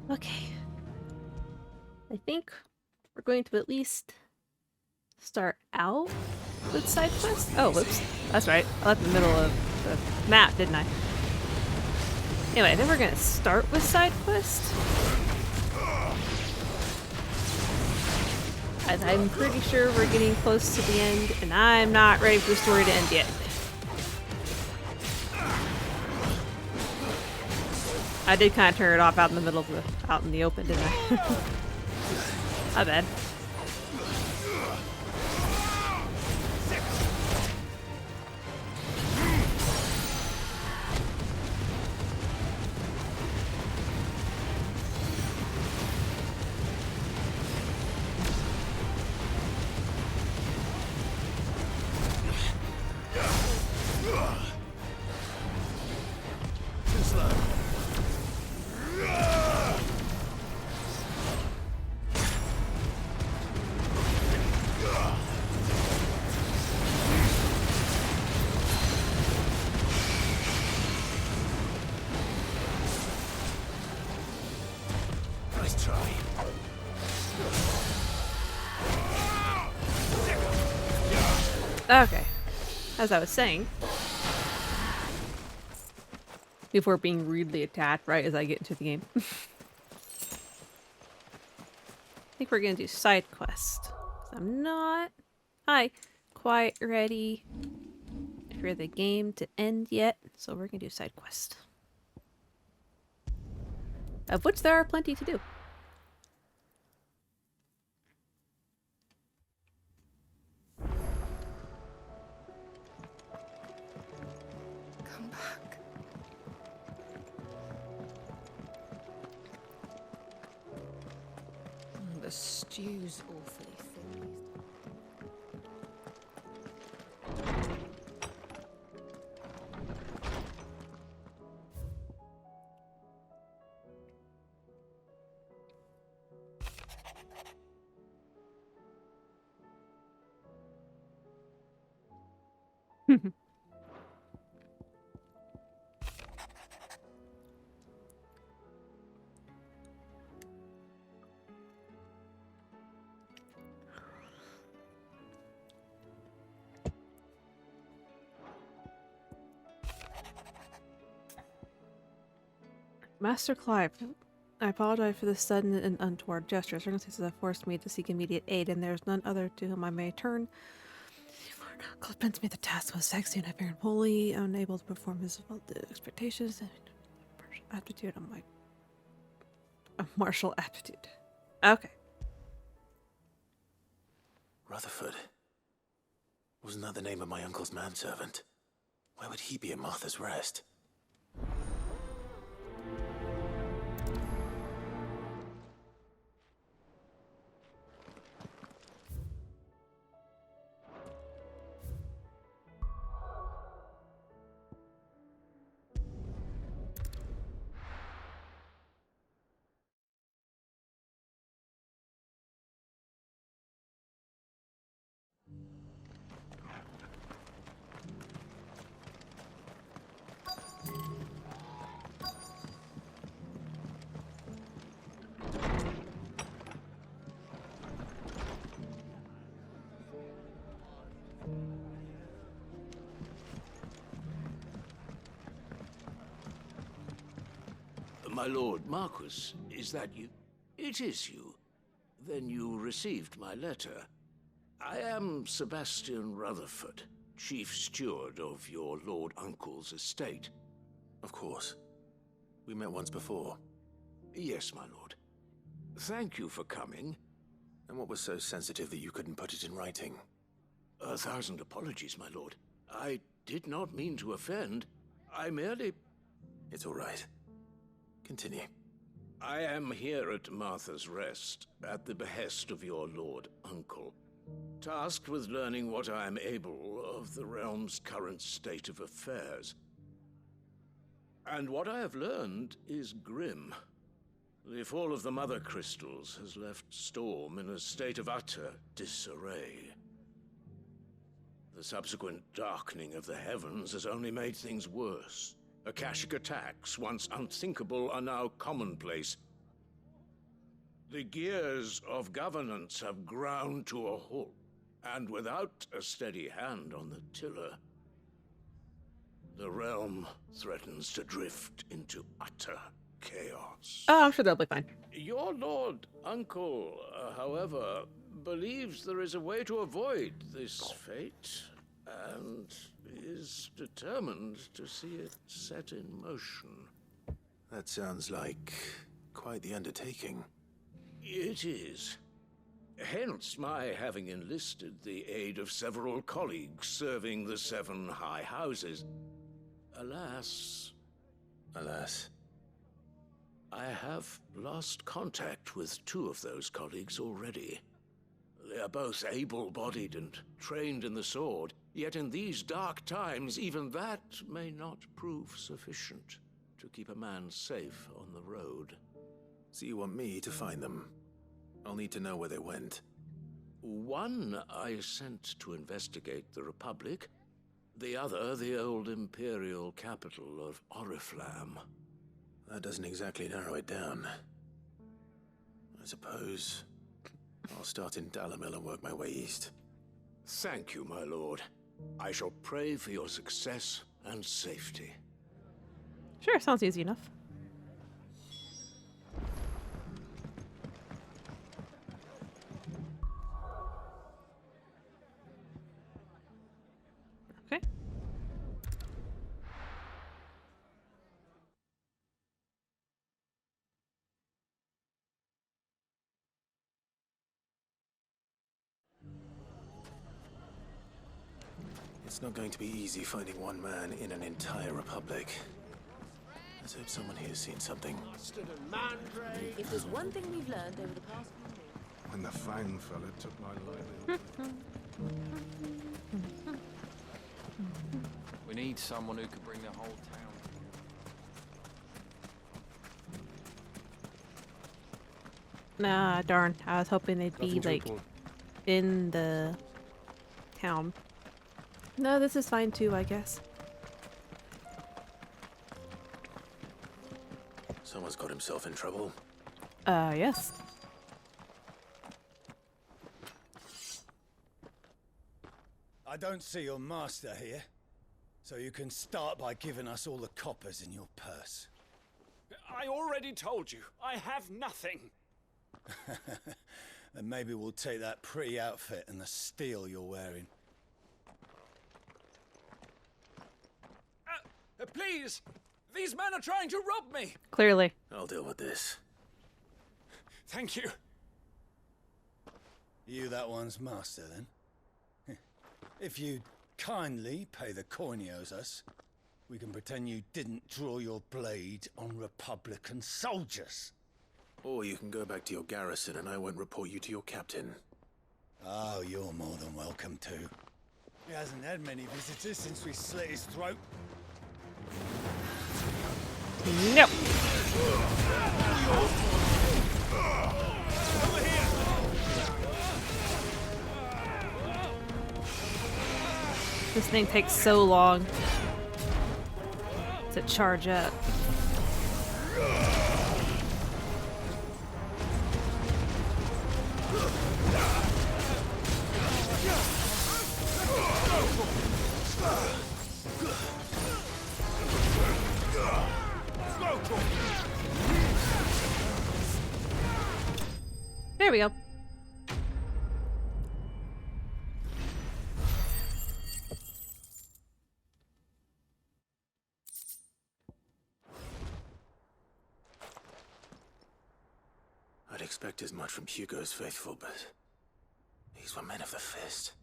Okay. I think we're going to at least start out with side quests. Oh, whoops. That's right. I left in the middle of the map, didn't I? Anyway, I think we're gonna start with side quest. As I'm pretty sure we're getting close to the end, and I'm not ready for the story to end yet. I did kind of turn it off out in the middle of out in the open, didn't I? My bad. Nice try. Okay. As I was saying, before being rudely attacked right as I get into the game. I think we're gonna do side quest. I'm not quite ready for the game to end yet, so we're gonna do side quest. Of which there are plenty to do. Come back. The stew's awfully thin. Master Clive, I apologize for this sudden and untoward gesture. Circumstances have forced me to seek immediate aid, and there is none other to whom I may turn. Clive bends me the task was sexy, and I fear him wholly unable to perform his expectations and aptitude on my martial aptitude. Okay. Rutherford. Wasn't that the name of my uncle's manservant? Why would he be at Martha's Rest? My lord Marquis, is that you? It is you. Then you received my letter. I am Sebastian Rutherford, chief steward of your lord uncle's estate. Of course. We met once before. Yes, my lord. Thank you for coming. And what was so sensitive that you couldn't put it in writing? 1,000 apologies, my lord. I did not mean to offend. I merely... It's all right. Continue. I am here at Martha's Rest, at the behest of your lord uncle, tasked with learning what I am able of the realm's current state of affairs. And what I have learned is grim. The fall of the Mother Crystals has left Storm in a state of utter disarray. The subsequent darkening of the heavens has only made things worse. Akashic attacks, once unthinkable, are now commonplace. The gears of governance have ground to a halt, and without a steady hand on the tiller, the realm threatens to drift into utter chaos. Oh, I'm sure they'll be fine. Your lord uncle, however, believes there is a way to avoid this fate, and is determined to see it set in motion. That sounds like quite the undertaking. It is. Hence my having enlisted the aid of several colleagues serving the 7 high houses. Alas, I have lost contact with 2 of those colleagues already. They are both able-bodied and trained in the sword, yet in these dark times, even that may not prove sufficient to keep a man safe on the road. So you want me to find them? I'll need to know where they went. One I sent to investigate the Republic, the other the old Imperial capital of Oriflamme. That doesn't exactly narrow it down. I suppose I'll start in Dalamil and work my way east. Thank you, my lord. I shall pray for your success and safety. Sure, sounds easy enough. Okay. It's not going to be easy finding one man in an entire republic. Let's hope someone here's seen something. If there's one thing we've learned over the past few days... When the Fang fella took my life. We need someone who could bring the whole town. Nah, darn. I was hoping they'd be, Nothing to like, report. in the town. No, this is fine too, I guess. Someone's got himself in trouble. Yes. I don't see your master here, so you can start by giving us all the coppers in your purse. I already told you, I have nothing. Then maybe we'll take that pretty outfit and the steel you're wearing. Please! These men are trying to rob me! Clearly. I'll deal with this. Thank you. You that one's master, then? If you'd kindly pay the coin he owes us, we can pretend you didn't draw your blade on Republican soldiers. Or you can go back to your garrison and I won't report you to your captain. Oh, you're more than welcome to. He hasn't had many visitors since we slit his throat. Nope. This thing takes so long to charge up. There we go. I'd expect as much from Hugo's faithful, but these were men of the fist.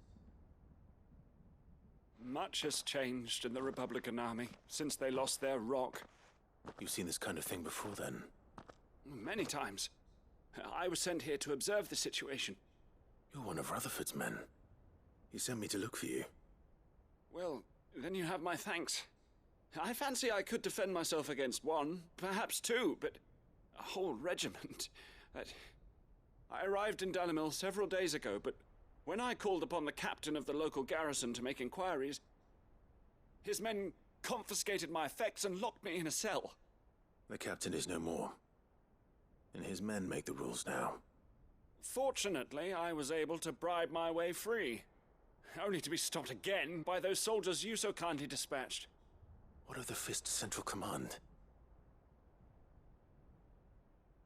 Much has changed in the Republican army since they lost their rock. You've seen this kind of thing before, then? Many times. I was sent here to observe the situation. You're one of Rutherford's men. He sent me to look for you. Well, then you have my thanks. I fancy I could defend myself against one, perhaps two, but a whole regiment. I arrived in Dalamil several days ago, but when I called upon the captain of the local garrison to make inquiries, his men confiscated my effects and locked me in a cell. The captain is no more. And his men make the rules now. Fortunately, I was able to bribe my way free. Only to be stopped again by those soldiers you so kindly dispatched. What of the Fist's Central Command?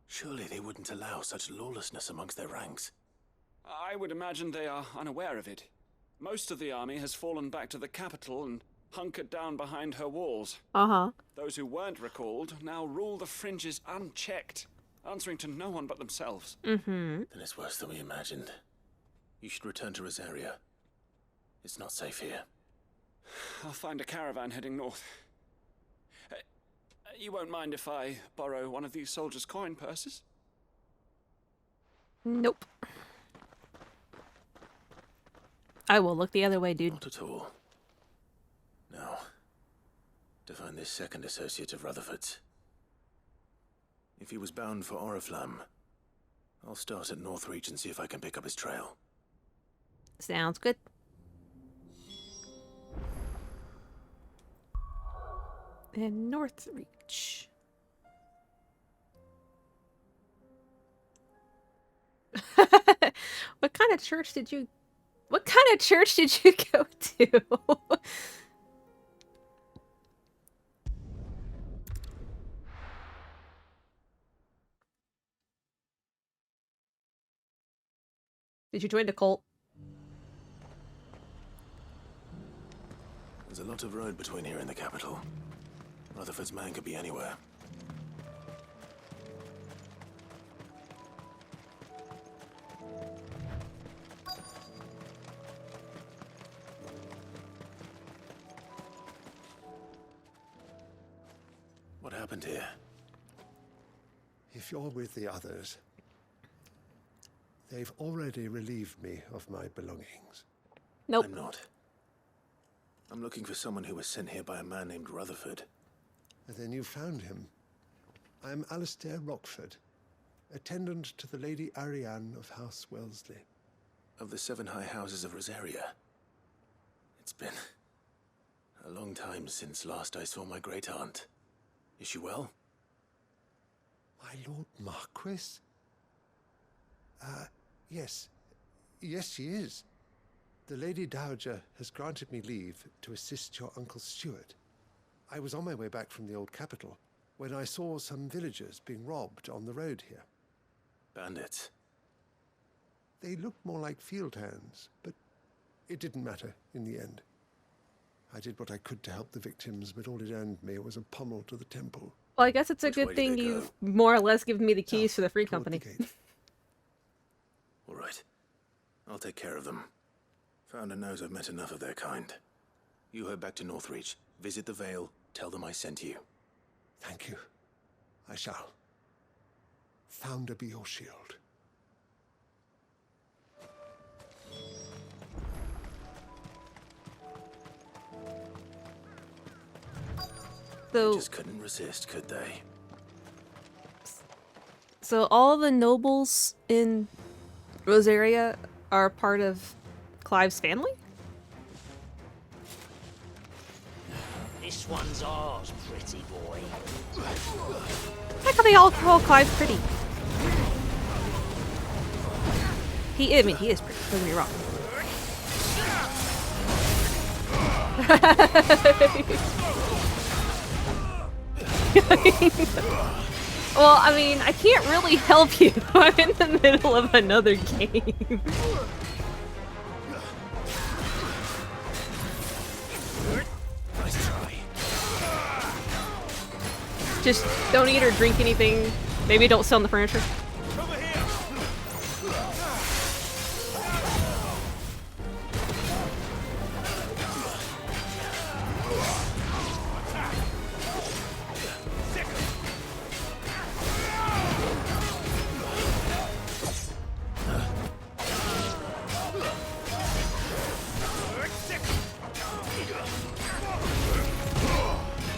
Surely they wouldn't allow such lawlessness amongst their ranks. I would imagine they are unaware of it. Most of the army has fallen back to the capital and hunkered down behind her walls. Uh-huh. Those who weren't recalled now rule the fringes unchecked, answering to no one but themselves. Mm-hmm. Then it's worse than we imagined. You should return to Rosaria. It's not safe here. I'll find a caravan heading north. You won't mind if I borrow one of these soldiers' coin purses? Nope. I will look the other way, dude. Not at all. Now, to find this second associate of Rutherford's. If he was bound for Oriflamme, I'll start at Northreach and see if I can pick up his trail. Sounds good. And Northreach. What kind of church did you go to? Did you join the cult? There's a lot of road between here and the capital. Rutherford's man could be anywhere. What happened here? If you're with the others, they've already relieved me of my belongings. Nope. I'm not. I'm looking for someone who was sent here by a man named Rutherford. And then you found him. I'm Alistair Rockford, attendant to the Lady Ariane of House Wellesley. Of the 7 high houses of Rosaria. It's been a long time since last I saw my great-aunt. Is she well? My Lord Marquis? Yes. Yes, she is. The Lady Dowager has granted me leave to assist your Uncle Stuart. I was on my way back from the old capital when I saw some villagers being robbed on the road here. Bandits? They looked more like field hands, but it didn't matter in the end. I did what I could to help the victims, but all it earned me was a pummel to the temple. Well, I guess it's a Which way good did thing they you've go? more or less given me the keys South, to the free toward company. the gate. All right. I'll take care of them. Founder knows I've met enough of their kind. You head back to Northreach, visit the Vale, tell them I sent you. Thank you. I shall. Founder be your shield. So, Just couldn't resist, could they? so all the nobles in Rosaria are part of Clive's family? This one's ours, pretty boy. How come they all call Clive pretty? I mean, he is pretty, don't get me wrong. Well, I mean, I can't really help you. I'm in the middle of another game. Nice try. Just don't eat or drink anything. Maybe don't sit on the furniture.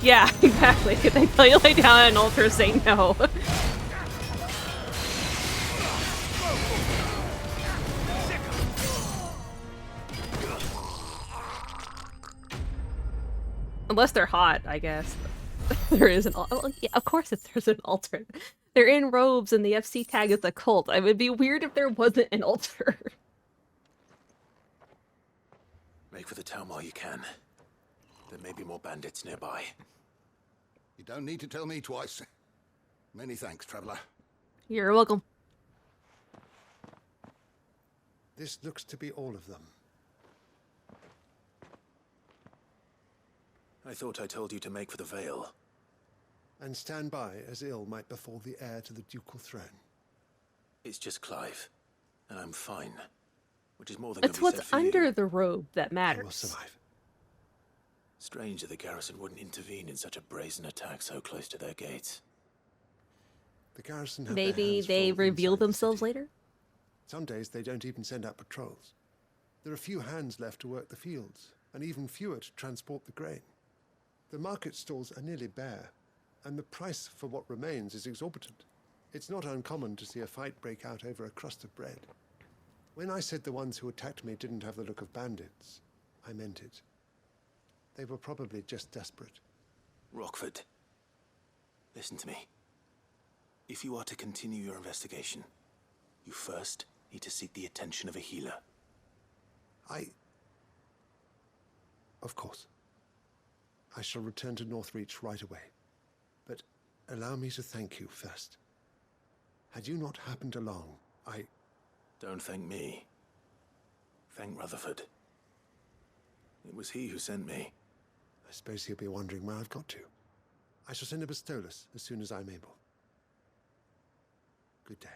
Yeah, exactly. If they tell you lay down at an altar, say no. Unless they're hot, I guess. There is an altar. Well, yeah, of course there's an altar. They're in robes and the FC tag is a cult. It would be weird if there wasn't an altar. Make for the town while you can. There may be more bandits nearby. You don't need to tell me twice. Many thanks, traveler. You're welcome. This looks to be all of them. I thought I told you to make for the Vale. And stand by as ill might befall the heir to the ducal throne. It's just Clive, and I'm fine. Which is more than It's can be said what's for under you. the robe that I will matters. survive. Strange that the garrison wouldn't intervene in such a brazen attack so close to their gates. The garrison have their Maybe hands they full reveal inside the themselves city. later? Some days they don't even send out patrols. There are few hands left to work the fields, and even fewer to transport the grain. The market stalls are nearly bare, and the price for what remains is exorbitant. It's not uncommon to see a fight break out over a crust of bread. When I said the ones who attacked me didn't have the look of bandits, I meant it. They were probably just desperate. Rockford, listen to me. If you are to continue your investigation, you first need to seek the attention of a healer. Of course. I shall return to Northreach right away. But allow me to thank you first. Had you not happened along, Don't thank me. Thank Rutherford. It was he who sent me. I suppose he'll be wondering where I've got to. I shall send a Bistolus as soon as I'm able. Good day.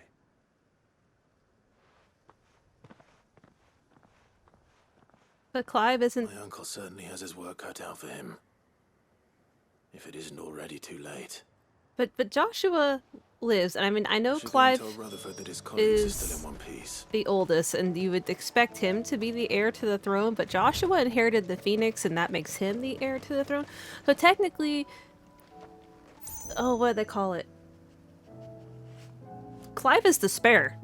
But Clive isn't... My uncle certainly has his work cut out for him. If it isn't already too late. But Joshua lives, and I mean, I know Should go and Clive tell Rutherford that his colleagues are is still in one piece. the oldest, and you would expect him to be the heir to the throne, but Joshua inherited the Phoenix, and that makes him the heir to the throne. So technically... Oh, what do they call it? Clive is the spare.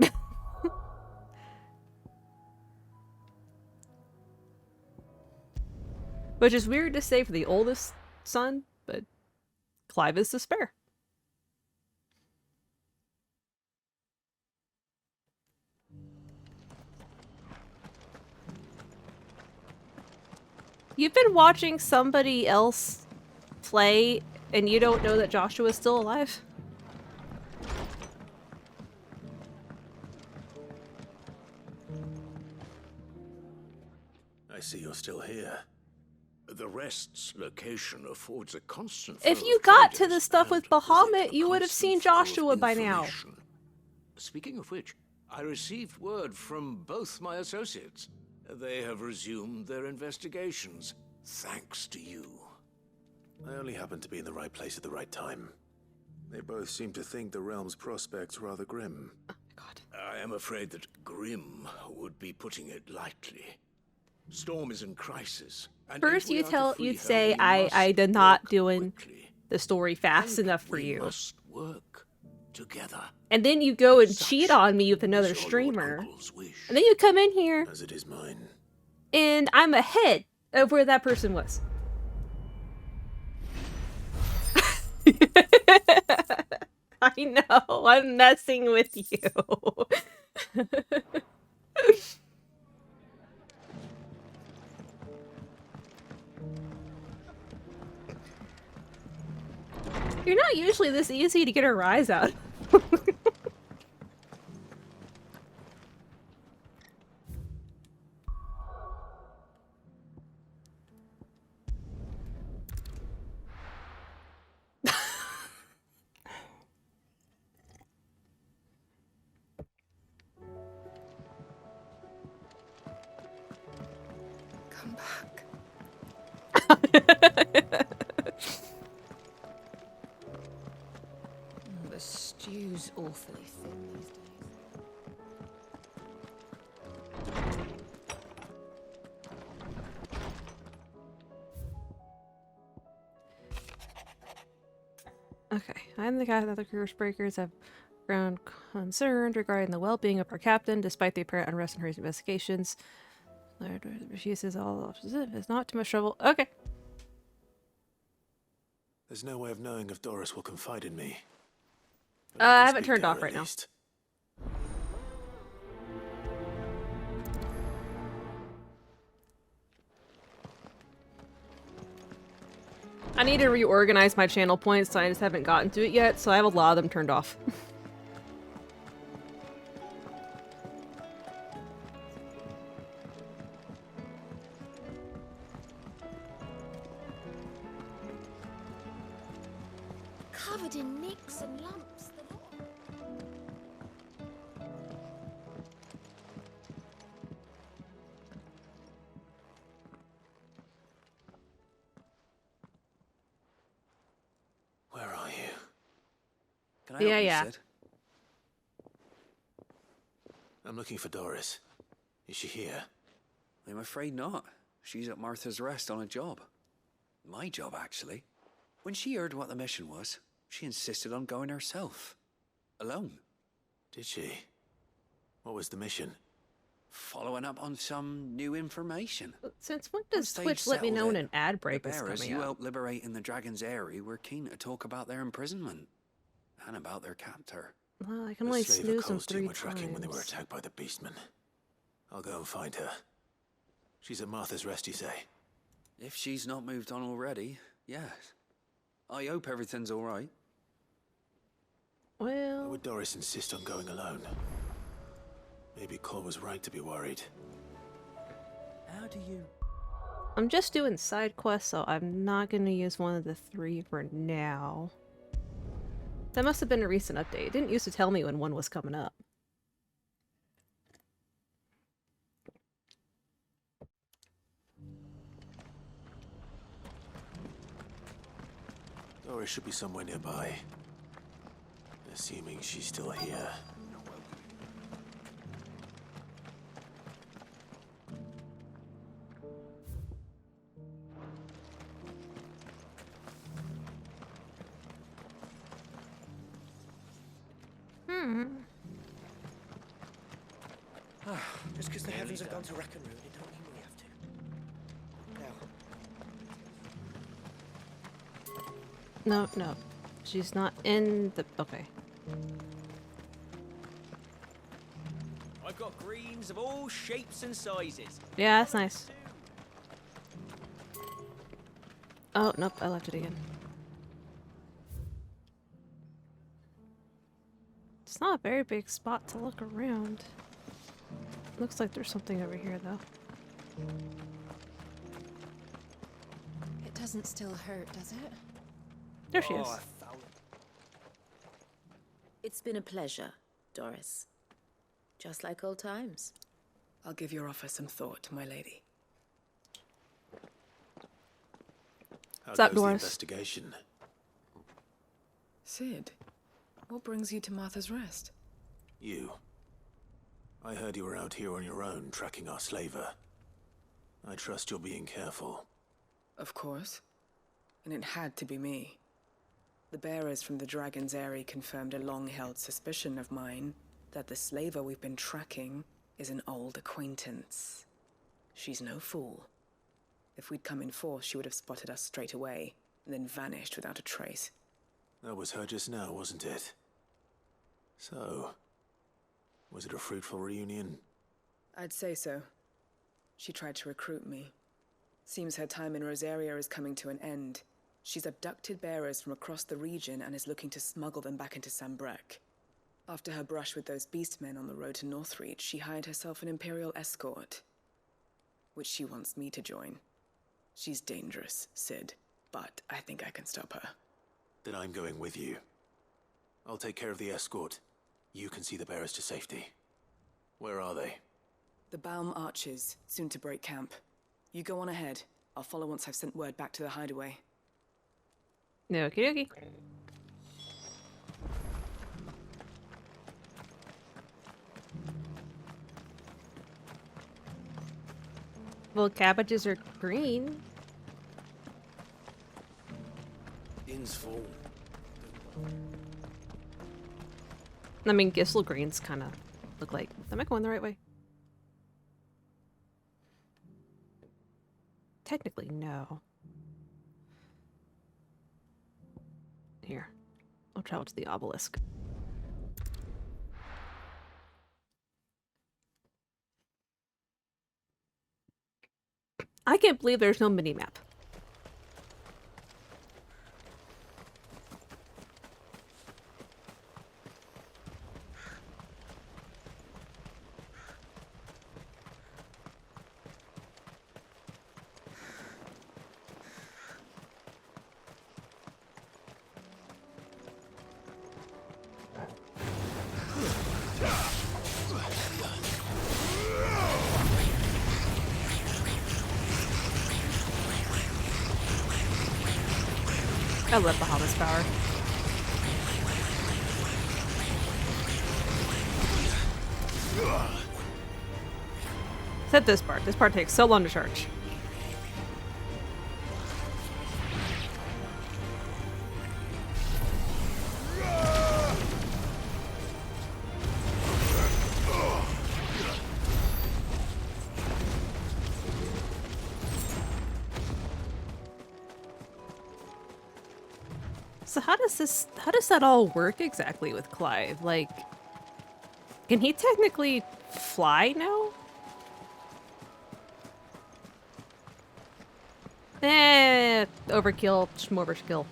Which is weird to say for the oldest son, but Clive is the spare. You've been watching somebody else play and you don't know that Joshua's still alive? I see you're still here. The rest's location affords a constant If flow you of got to traders the stuff and with with it, Bahamut, a you would have constant seen flow of Joshua by now. information. Speaking of which, I received word from both my associates. They have resumed their investigations, thanks to you. I only happened to be in the right place at the right time. They both seem to think the realm's prospects rather grim. I am afraid that grim would be putting it lightly. Storm is in crisis. And if First we are to free you'd her, say, we I must did not work doing quickly. the story fast And enough for we you. must work together. And then you go and Such cheat on me with another is your Lord streamer. Uncle's wish. And then you come in here As it is mine. and I'm ahead of where that person was. I know, I'm messing with you. You're not usually this easy to get a rise out. Come back. The stew's awfully thin these days. Okay, I'm the guy that the curse breakers have grown concerned regarding the well-being of our captain, despite the apparent unrest in her investigations. She says all it's not too much trouble. Okay. There's no way of knowing if Doris will confide in me. But I can have it speak turned to her off at right now. least. I need to reorganize my channel points, so I just haven't gotten to it yet, so I have a lot of them turned off. Covered in nicks and lumps. The lot. Where are you? Can I help you, Yeah. Sid? I'm looking for Doris. Is she here? I'm afraid not. She's at Martha's Rest on a job. My job, actually. When she heard what the mission was, she insisted on going herself. Alone. Did she? What was the mission? Following up on some new information. Since when does Once they'd Twitch let me know settled when it, an ad break the is bearers coming you up? helped liberate in the Dragon's Eyrie were keen to talk about their imprisonment. And about their captor. Well, I can The only slaver snooze them Cole's team 3 were tracking when they were times. attacked by the beastmen. I'll go and find her. She's at Martha's Rest, you say? If she's not moved on already, yes. I hope everything's all right. Why Well, would Doris insist on going alone? Maybe Cole was right to be worried. How do you... I'm just doing side quests, so I'm not going to use one of the 3 for now. That must have been a recent update. It didn't used to tell me when one was coming up. Doris should be somewhere nearby. Assuming she's still here. Just because the heavens have gone to rack and ruin, it don't mean we have to. Now, No. She's not in the... Okay. I've got greens of all shapes and sizes. Yeah, that's nice. Oh, nope, I left it again. It's not a very big spot to look around. Looks like there's something over here, though. It doesn't still hurt, does it? There she is. I found It's been a pleasure, Doris. Just like old times. I'll give your offer some thought, my lady. How What's up, goes the Doris? investigation? Sid, what brings you to Martha's Rest? You. I heard you were out here on your own, tracking our slaver. I trust you're being careful. Of course. And it had to be me. The bearers from the Dragon's Eyrie confirmed a long-held suspicion of mine that the slaver we've been tracking is an old acquaintance. She's no fool. If we'd come in force, she would have spotted us straight away, and then vanished without a trace. That was her just now, wasn't it? So, was it a fruitful reunion? I'd say so. She tried to recruit me. Seems her time in Rosaria is coming to an end. She's abducted bearers from across the region and is looking to smuggle them back into Sambrek. After her brush with those beastmen on the road to Northreach, she hired herself an Imperial escort, which she wants me to join. She's dangerous, Sid, but I think I can stop her. Then I'm going with you. I'll take care of the escort. You can see the bearers to safety. Where are they? The Baum Archers, soon to break camp. You go on ahead. I'll follow once I've sent word back to the hideaway. Okie dokie. Well, cabbages are green. Inn's full. I mean, Gisel greens kind of look like... Am I going the right way? Technically, no. Here. I'll travel to the obelisk. I can't believe there's no mini-map. I love Bahamut's power. Except this part. This part takes so long to charge. So how does that all work exactly with Clive? Like, can he technically fly now? Overkill, schmorverskill.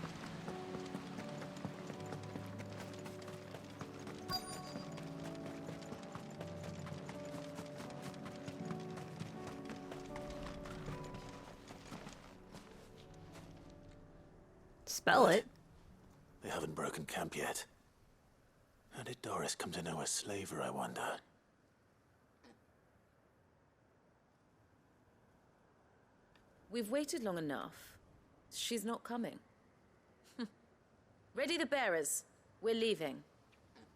Spell it. They haven't broken camp yet. How did Doris come to know a slaver, I wonder? We've waited long enough. She's not coming. Ready the bearers. We're leaving.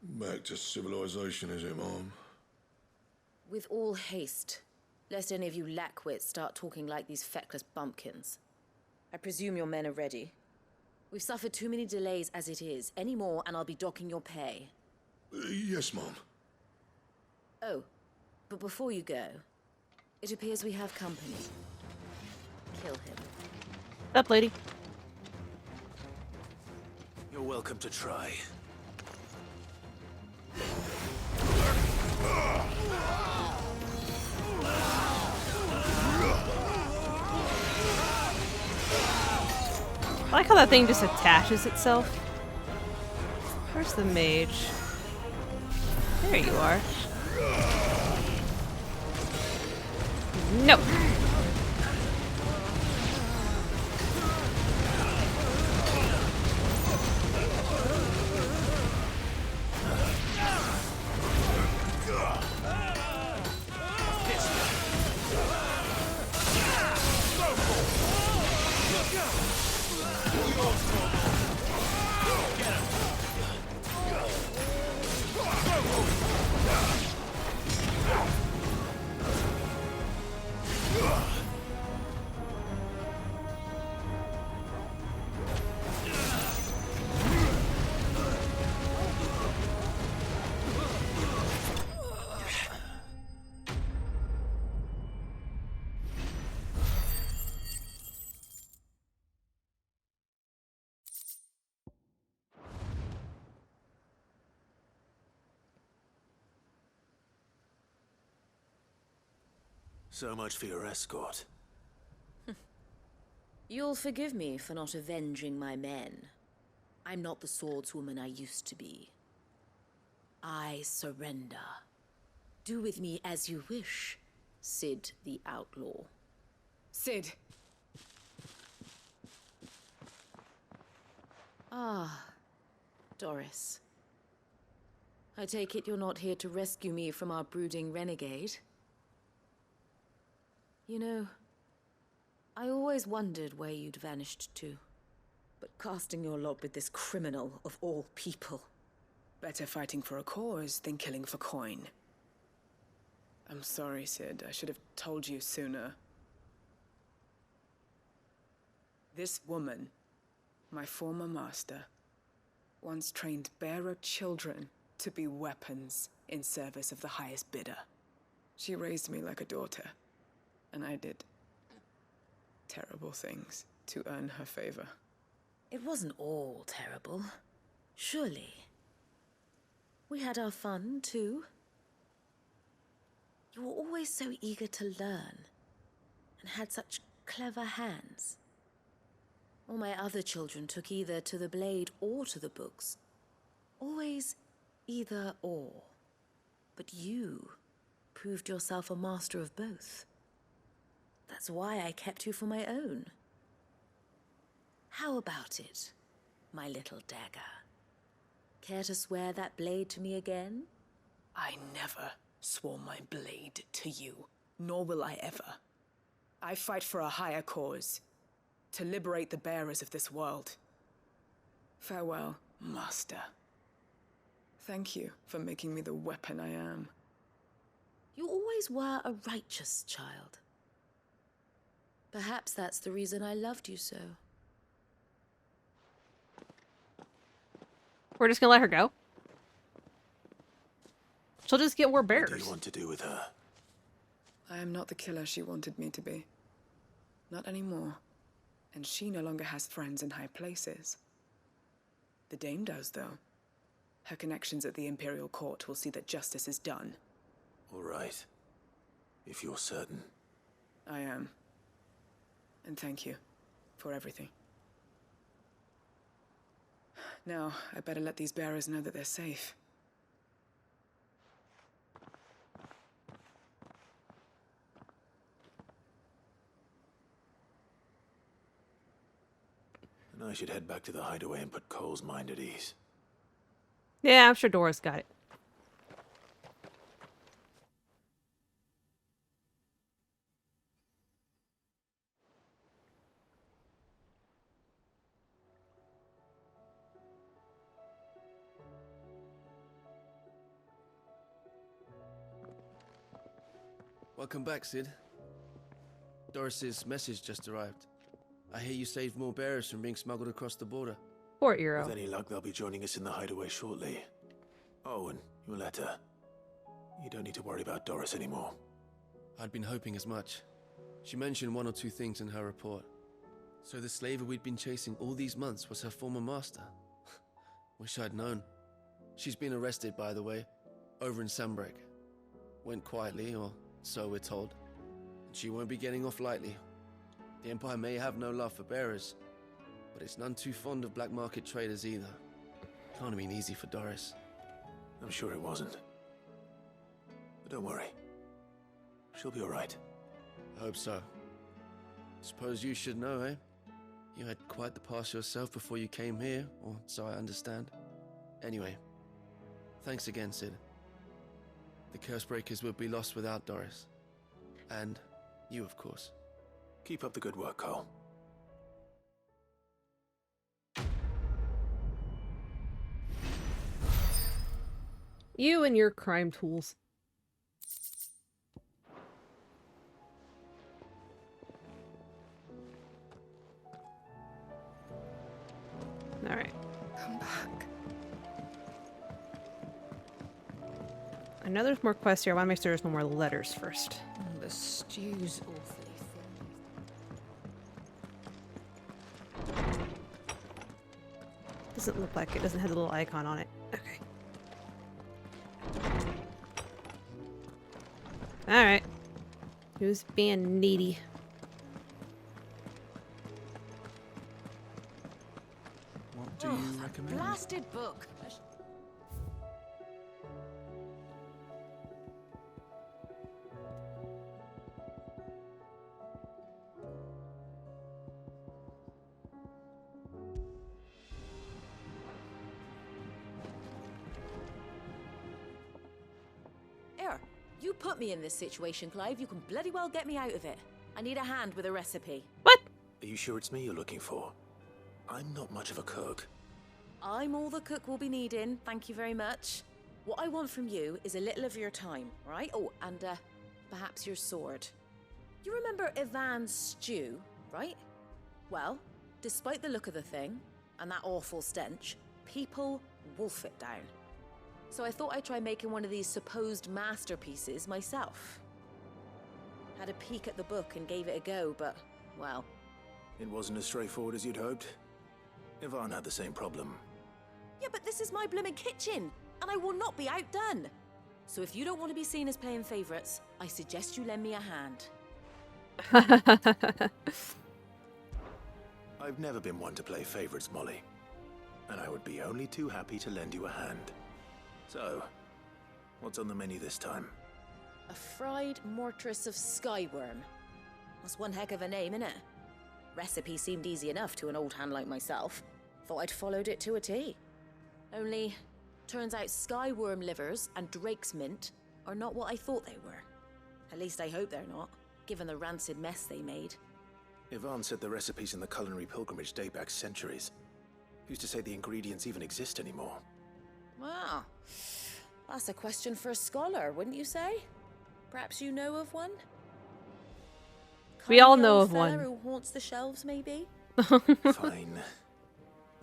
Back to civilization, is it, Mom? With all haste, lest any of you lackwits start talking like these feckless bumpkins. I presume your men are ready. We've suffered too many delays as it is. Any more, and I'll be docking your pay. Yes, Mom. Oh, but before you go, it appears we have company. Kill him. Up, lady. You're welcome to try. I like how that thing just attaches itself. Where's the mage? There you are. No. So much for your escort. You'll forgive me for not avenging my men. I'm not the swordswoman I used to be. I surrender. Do with me as you wish, Sid the Outlaw. Sid. Ah, Doris. I take it you're not here to rescue me from our brooding renegade? You know, I always wondered where you'd vanished to. But casting your lot with this criminal of all people. Better fighting for a cause than killing for coin. I'm sorry, Sid. I should have told you sooner. This woman, my former master, once trained bearer children to be weapons in service of the highest bidder. She raised me like a daughter, and I did terrible things to earn her favor. It wasn't all terrible, surely. We had our fun, too. You were always so eager to learn. and had such clever hands. All my other children took either to the blade or to the books. Always either or. But you proved yourself a master of both. That's why I kept you for my own. How about it, my little dagger? Care to swear that blade to me again? I never swore my blade to you, nor will I ever. I fight for a higher cause, to liberate the bearers of this world. Farewell, Master. Thank you for making me the weapon I am. You always were a righteous child. Perhaps that's the reason I loved you so. We're just gonna let her go? She'll just get more bears. What do you want to do with her? I am not the killer she wanted me to be. Not anymore. And she no longer has friends in high places. The Dame does, though. Her connections at the Imperial Court will see that justice is done. All right. If you're certain. I am. And thank you for everything. Now, I better let these bearers know that they're safe. And I should head back to the hideaway and put Cole's mind at ease. Yeah, I'm sure Doris got it. Welcome back, Sid. Doris's message just arrived. I hear you saved more bearers from being smuggled across the border. Poor Eero. With any luck, they'll be joining us in the hideaway shortly. Oh, and your letter. You don't need to worry about Doris anymore. I'd been hoping as much. She mentioned one or two things in her report. So the slaver we'd been chasing all these months was her former master. Wish I'd known. She's been arrested, by the way, over in Sambrek. Went quietly, or so we're told. She won't be getting off lightly. The Empire may have no love for bearers, but it's none too fond of black market traders either. Can't have been easy for Doris. I'm sure it wasn't. But don't worry. She'll be all right. I hope so. Suppose you should know, eh? You had quite the past yourself before you came here, or so I understand. Anyway, thanks again, Sid. The Cursebreakers would be lost without Doris. And you, of course. Keep up the good work, Cole. You and your crime tools. All right. Come back. I know there's more quests here. I want to make sure there's no more letters first. The stew's awfully thin. Doesn't look like it. Doesn't have a little icon on it. Okay. All right. Who's being needy? What do you recommend? Blasted book. You put me in this situation, Clive. You can bloody well get me out of it. I need a hand with a recipe. What? Are you sure it's me you're looking for? I'm not much of a cook. I'm all the cook will be needing, thank you very much. What I want from you is a little of your time, right? Oh, and perhaps your sword. You remember Ivan's stew, right? Well, despite the look of the thing, and that awful stench, people wolf it down. So I thought I'd try making one of these supposed masterpieces myself. Had a peek at the book and gave it a go, but, well... It wasn't as straightforward as you'd hoped. Ivan had the same problem. Yeah, but this is my blooming kitchen, and I will not be outdone. So if you don't want to be seen as playing favourites, I suggest you lend me a hand. I've never been one to play favorites, Molly. And I would be only too happy to lend you a hand. So, what's on the menu this time? A fried mortress of skyworm. That's one heck of a name, innit? Recipe seemed easy enough to an old hand like myself. Thought I'd followed it to a T. Only, turns out skyworm livers and drake's mint are not what I thought they were. At least I hope they're not, given the rancid mess they made. Yvonne said the recipes in the culinary pilgrimage date back centuries. Who's to say the ingredients even exist anymore? Wow. That's a question for a scholar, wouldn't you say? Perhaps you know of one? We all Kindly know old of one. fella who haunts the shelves, maybe? Fine.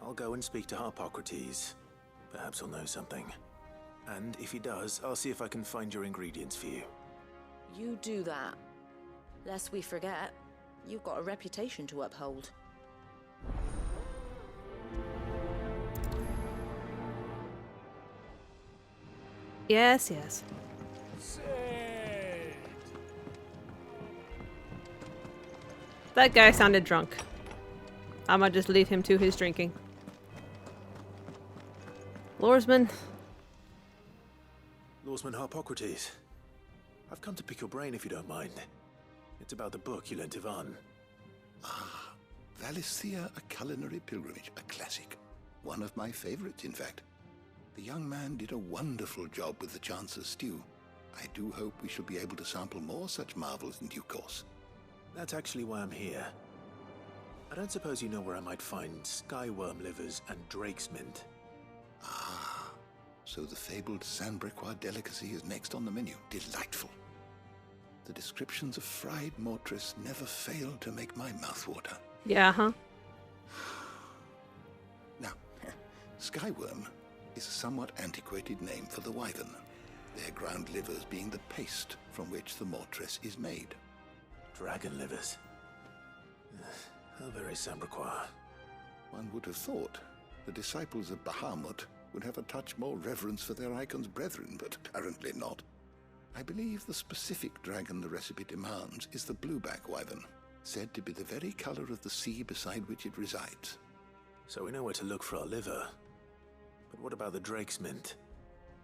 I'll go and speak to Harpocrates. Perhaps he'll know something. And if he does, I'll see if I can find your ingredients for you. You do that. Lest we forget, you've got a reputation to uphold. Yes, yes. That guy sounded drunk. I'ma just leave him to his drinking. Lordsman. Lordsman Harpocrates. I've come to pick your brain if you don't mind. It's about the book you lent Yvonne. Ah, Valisthea, A Culinary Pilgrimage, a classic. One of my favorites, in fact. The young man did a wonderful job with the Chance's stew. I do hope we shall be able to sample more such marvels in due course. That's actually why I'm here. I don't suppose you know where I might find skyworm livers and drake's mint. Ah, so the fabled Sandbrequois delicacy is next on the menu. Delightful. The descriptions of fried mortress never fail to make my mouth water. Yeah, huh? Now, skyworm is a somewhat antiquated name for the wyvern, their ground livers being the paste from which the mortress is made. Dragon livers. How very Sandbrequois. One would have thought the disciples of Bahamut would have a touch more reverence for their icon's brethren, but apparently not. I believe the specific dragon the recipe demands is the blueback wyvern, said to be the very color of the sea beside which it resides. So we know where to look for our liver. But what about the drake's mint?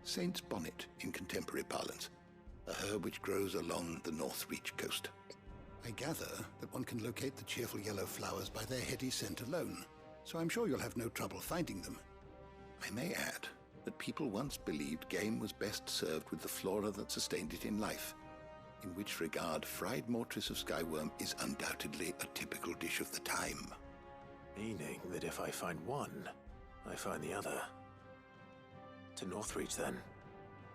Saint's bonnet in contemporary parlance, a herb which grows along the North Reach coast. I gather that one can locate the cheerful yellow flowers by their heady scent alone, so I'm sure you'll have no trouble finding them. I may add that people once believed game was best served with the flora that sustained it in life, in which regard fried mortress of skyworm is undoubtedly a typical dish of the time. Meaning that if I find one, I find the other. To Northreach, then.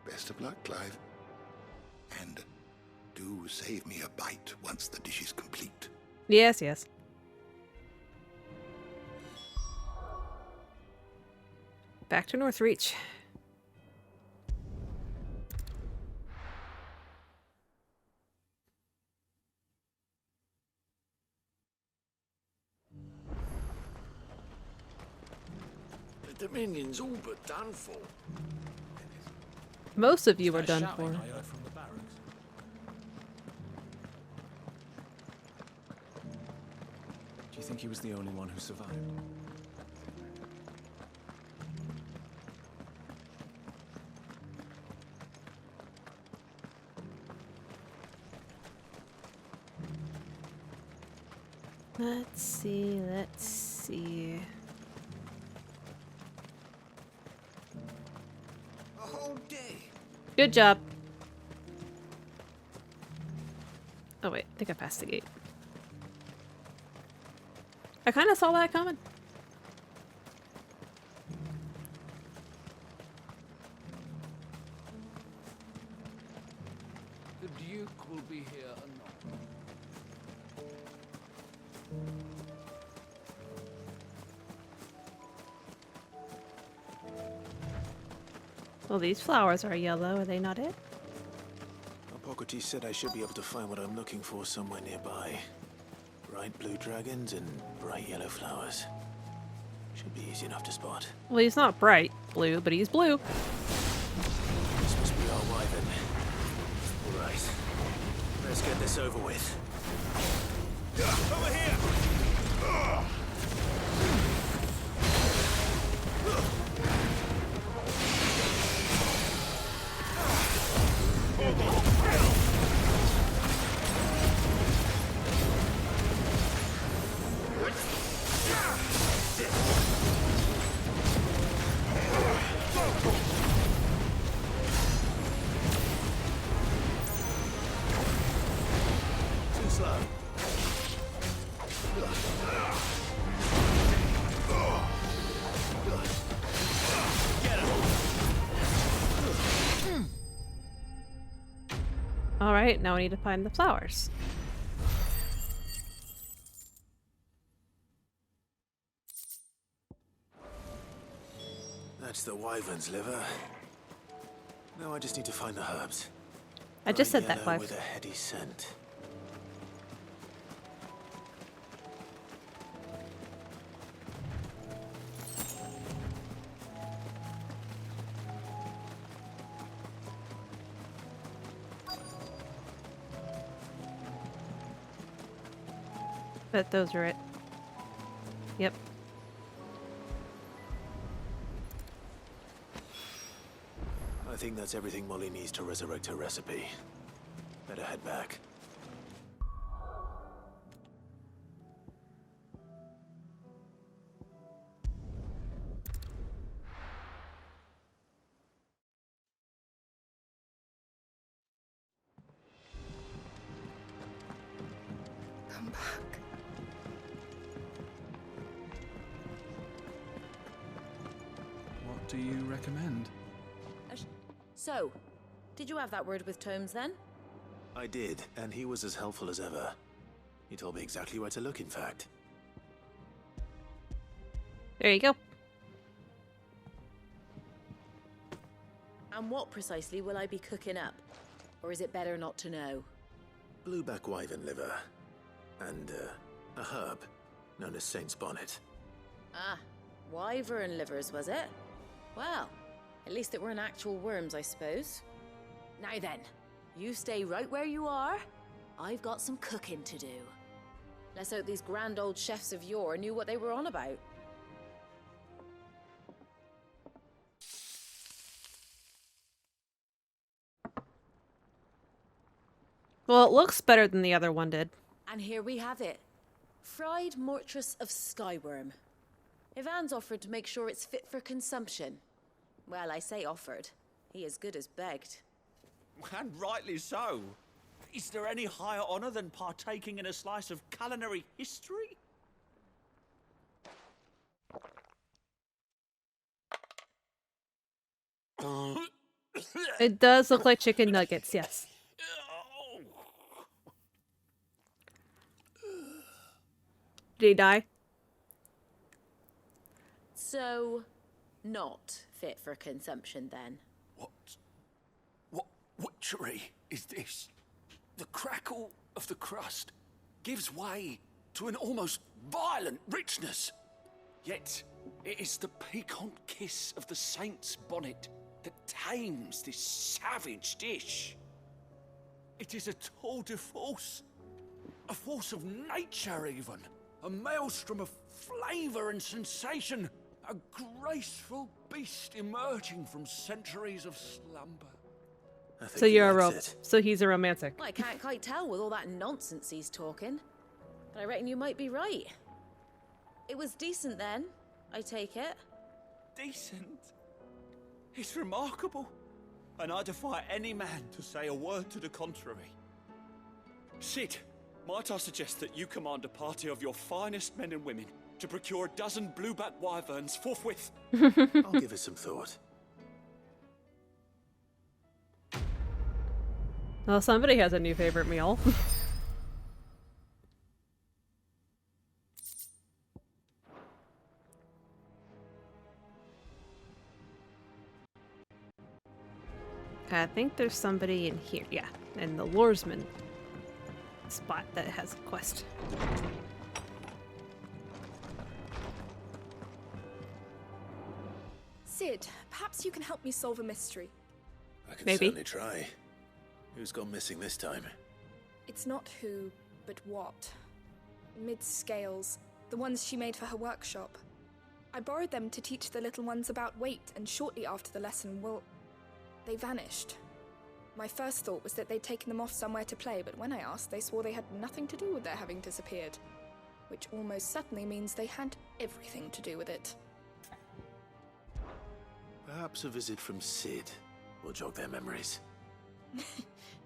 Best of luck, Clive. And do save me a bite once the dish is complete. Yes, yes. Back to Northreach. The Dominion's all but done for. Most of you are done for. I heard from the barracks. Do you think he was the only one who survived? Let's see, let's see. A whole day. Good job. Oh wait, I think I passed the gate. I kind of saw that coming. The Duke will be here anon. Well, these flowers are yellow, are they not it? Harpocrates said I should be able to find what I'm looking for somewhere nearby. Bright blue dragons and bright yellow flowers. Should be easy enough to spot. Well, he's not bright blue, but he's blue. This must be our wyvern. All right. Let's get get this over with. Over here! Too slow. All right, now we need to find the flowers. That's the wyvern's liver. Now I just need to find the herbs. I just said that, Yellow Clive. with a heady scent. Bet those are it. Yep. I think that's everything Molly needs to resurrect her recipe. Better head back. Come back. What do you recommend? So, did you have that word with Tomes then? I did, and he was as helpful as ever. He told me exactly where to look, in fact. There you go. And what precisely will I be cooking up? Or is it better not to know? Blueback wyvern liver. And, a herb known as Saint's Bonnet. Ah, wyvern livers, was it? Well, at least it weren't actual worms, I suppose. Now then, you stay right where you are. I've got some cooking to do. Let's hope these grand old chefs of yore knew what they were on about. Well, it looks better than the other one did. And here we have it. Fried mortress of skyworm. Ivan's offered to make sure it's fit for consumption. Well, I say offered. He as good as begged. And rightly so. Is there any higher honor than partaking in a slice of culinary history? It does look like chicken nuggets, yes. Did he die? So, not fit for consumption then. What witchery is this? The crackle of the crust gives way to an almost violent richness. Yet, it is the piquant kiss of the saint's bonnet that tames this savage dish. It is a tour de force. A force of nature, even. A maelstrom of flavor and sensation. A graceful beast emerging from centuries of slumber. So you're a so he's a romantic. Well, I can't quite tell with all that nonsense he's talking. But I reckon you might be right. It was decent then, I take it. Decent? It's remarkable. And I defy any man to say a word to the contrary. Sid, might I suggest that you command a party of your finest men and women to procure a dozen blueback wyverns forthwith? I'll give it some thought. Well, somebody has a new favorite meal. I think there's somebody in here. Yeah, in the Lordesman spot that has a quest. Sid, perhaps you can help me solve a mystery. I can Maybe. certainly try. Who's gone missing this time? It's not who, but what. Mid's scales, the ones she made for her workshop. I borrowed them to teach the little ones about weight, and shortly after the lesson, well, they vanished. My first thought was that they'd taken them off somewhere to play, but when I asked, they swore they had nothing to do with their having disappeared. Which almost certainly means they had everything to do with it. Perhaps a visit from Sid will jog their memories.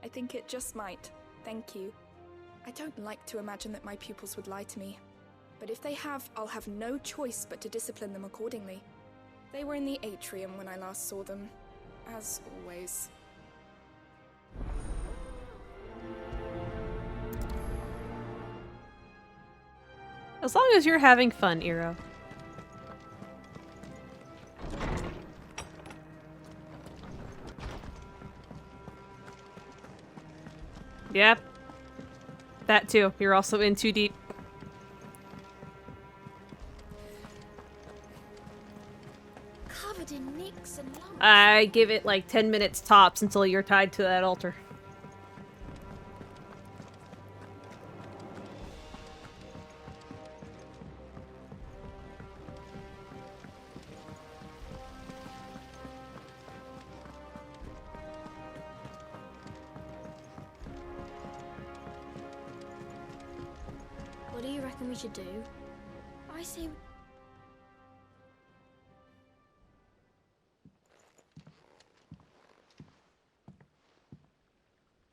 I think it just might. Thank you. I don't like to imagine that my pupils would lie to me. But if they have, I'll have no choice but to discipline them accordingly. They were in the atrium when I last saw them, as always. As long as you're having fun, Iro. Yep. That too. You're also in too deep. Covered in nicks and lumps. I give it like 10 minutes tops until you're tied to that altar. What do you reckon we should do? I say...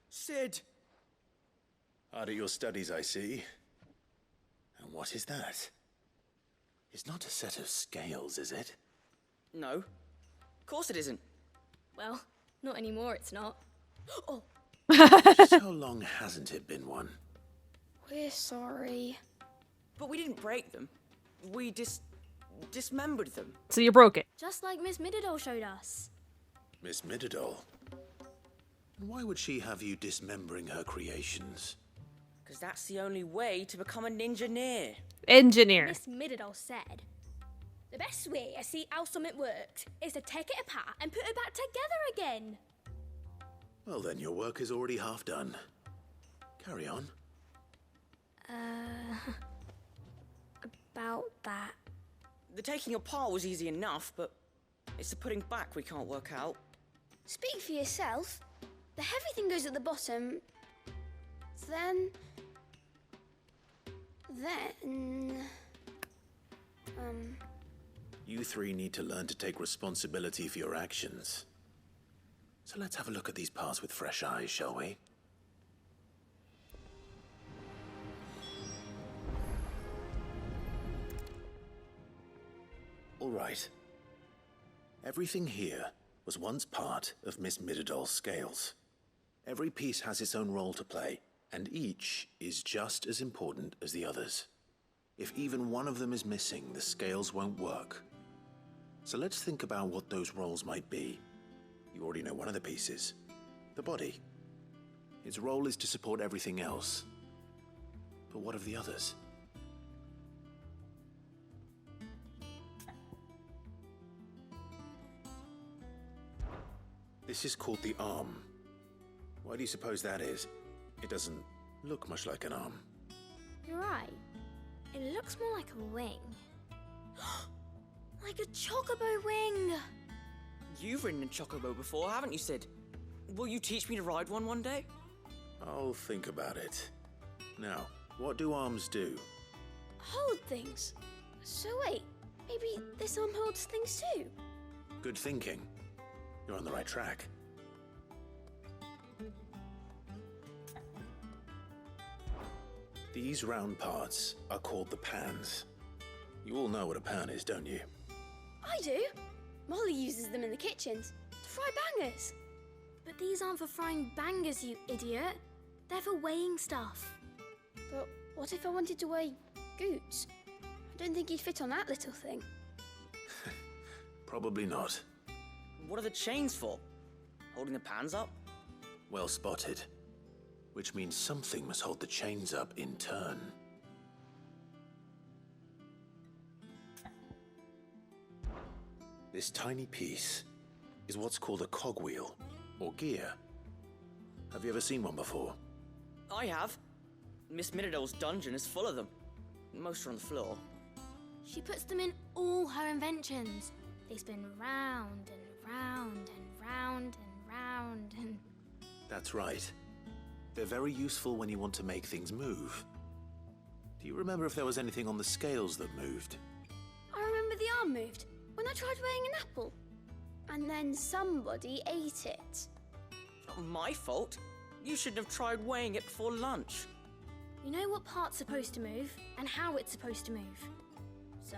Sid! Hard at your studies, I see. And what is that? It's not a set of scales, is it? No. Of course it isn't. Well, not anymore, it's not. Oh, Just how long hasn't it been one? we're sorry. But we didn't break them. We dismembered them. So you broke it. Just like Miss Mididol showed us. Miss Mididol? And why would she have you dismembering her creations? Because that's the only way to become a ninja-neer. Engineer. Miss Mididol said, the best way to see how something works is to take it apart and put it back together again. Well then, your work is already half done. Carry on. About that. The taking apart was easy enough, but it's the putting back we can't work out. Speak for yourself. The heavy thing goes at the bottom. Then... You three need to learn to take responsibility for your actions. So let's have a look at these parts with fresh eyes, shall we? All right. Everything here was once part of Miss Mididol's scales. Every piece has its own role to play, and each is just as important as the others. If even one of them is missing, the scales won't work. So let's think about what those roles might be. You already know one of the pieces, the body. Its role is to support everything else. But what of the others? This is called the arm. Why do you suppose that is? It doesn't look much like an arm. You're right. It looks more like a wing. Like a chocobo wing! You've ridden a chocobo before, haven't you, Sid? Will you teach me to ride one day? I'll think about it. Now, what do arms do? Hold things. So wait, maybe this arm holds things too? Good thinking. You're on the right track. These round parts are called the pans. You all know what a pan is, don't you? I do. Molly uses them in the kitchens to fry bangers. But these aren't for frying bangers, you idiot. They're for weighing stuff. But what if I wanted to weigh goods? I don't think he'd fit on that little thing. Probably not. What are the chains for? Holding the pans up? Well spotted. Which means something must hold the chains up in turn. This tiny piece is what's called a cogwheel, or gear. Have you ever seen one before? I have. Miss Miradol's dungeon is full of them. Most are on the floor. She puts them in all her inventions. They spin round and round and round and round and... That's right. They're very useful when you want to make things move. Do you remember if there was anything on the scales that moved? I remember the arm moved when I tried weighing an apple. And then somebody ate it. Not my fault. You shouldn't have tried weighing it before lunch. You know what part's supposed to move and how it's supposed to move. So,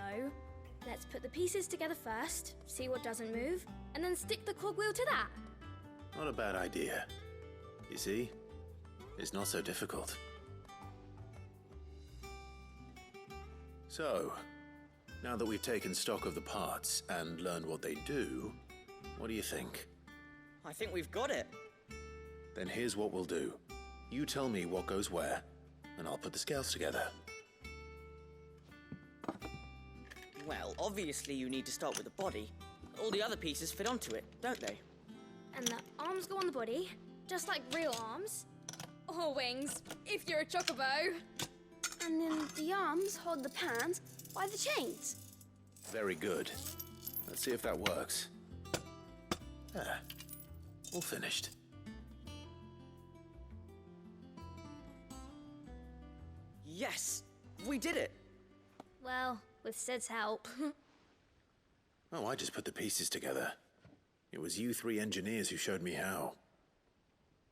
let's put the pieces together first, see what doesn't move, and then stick the cogwheel to that. Not a bad idea. You see? It's not so difficult. So, now that we've taken stock of the parts and learned what they do, what do you think? I think we've got it. Then here's what we'll do. You tell me what goes where, and I'll put the scales together. Well, obviously you need to start with the body. All the other pieces fit onto it, don't they? And the arms go on the body, just like real arms. Or wings, if you're a chocobo. And then the arms hold the pans by the chains. Very good. Let's see if that works. Ah, all finished. Yes! We did it! Well, with Sid's help. Oh, I just put the pieces together. It was you three engineers who showed me how.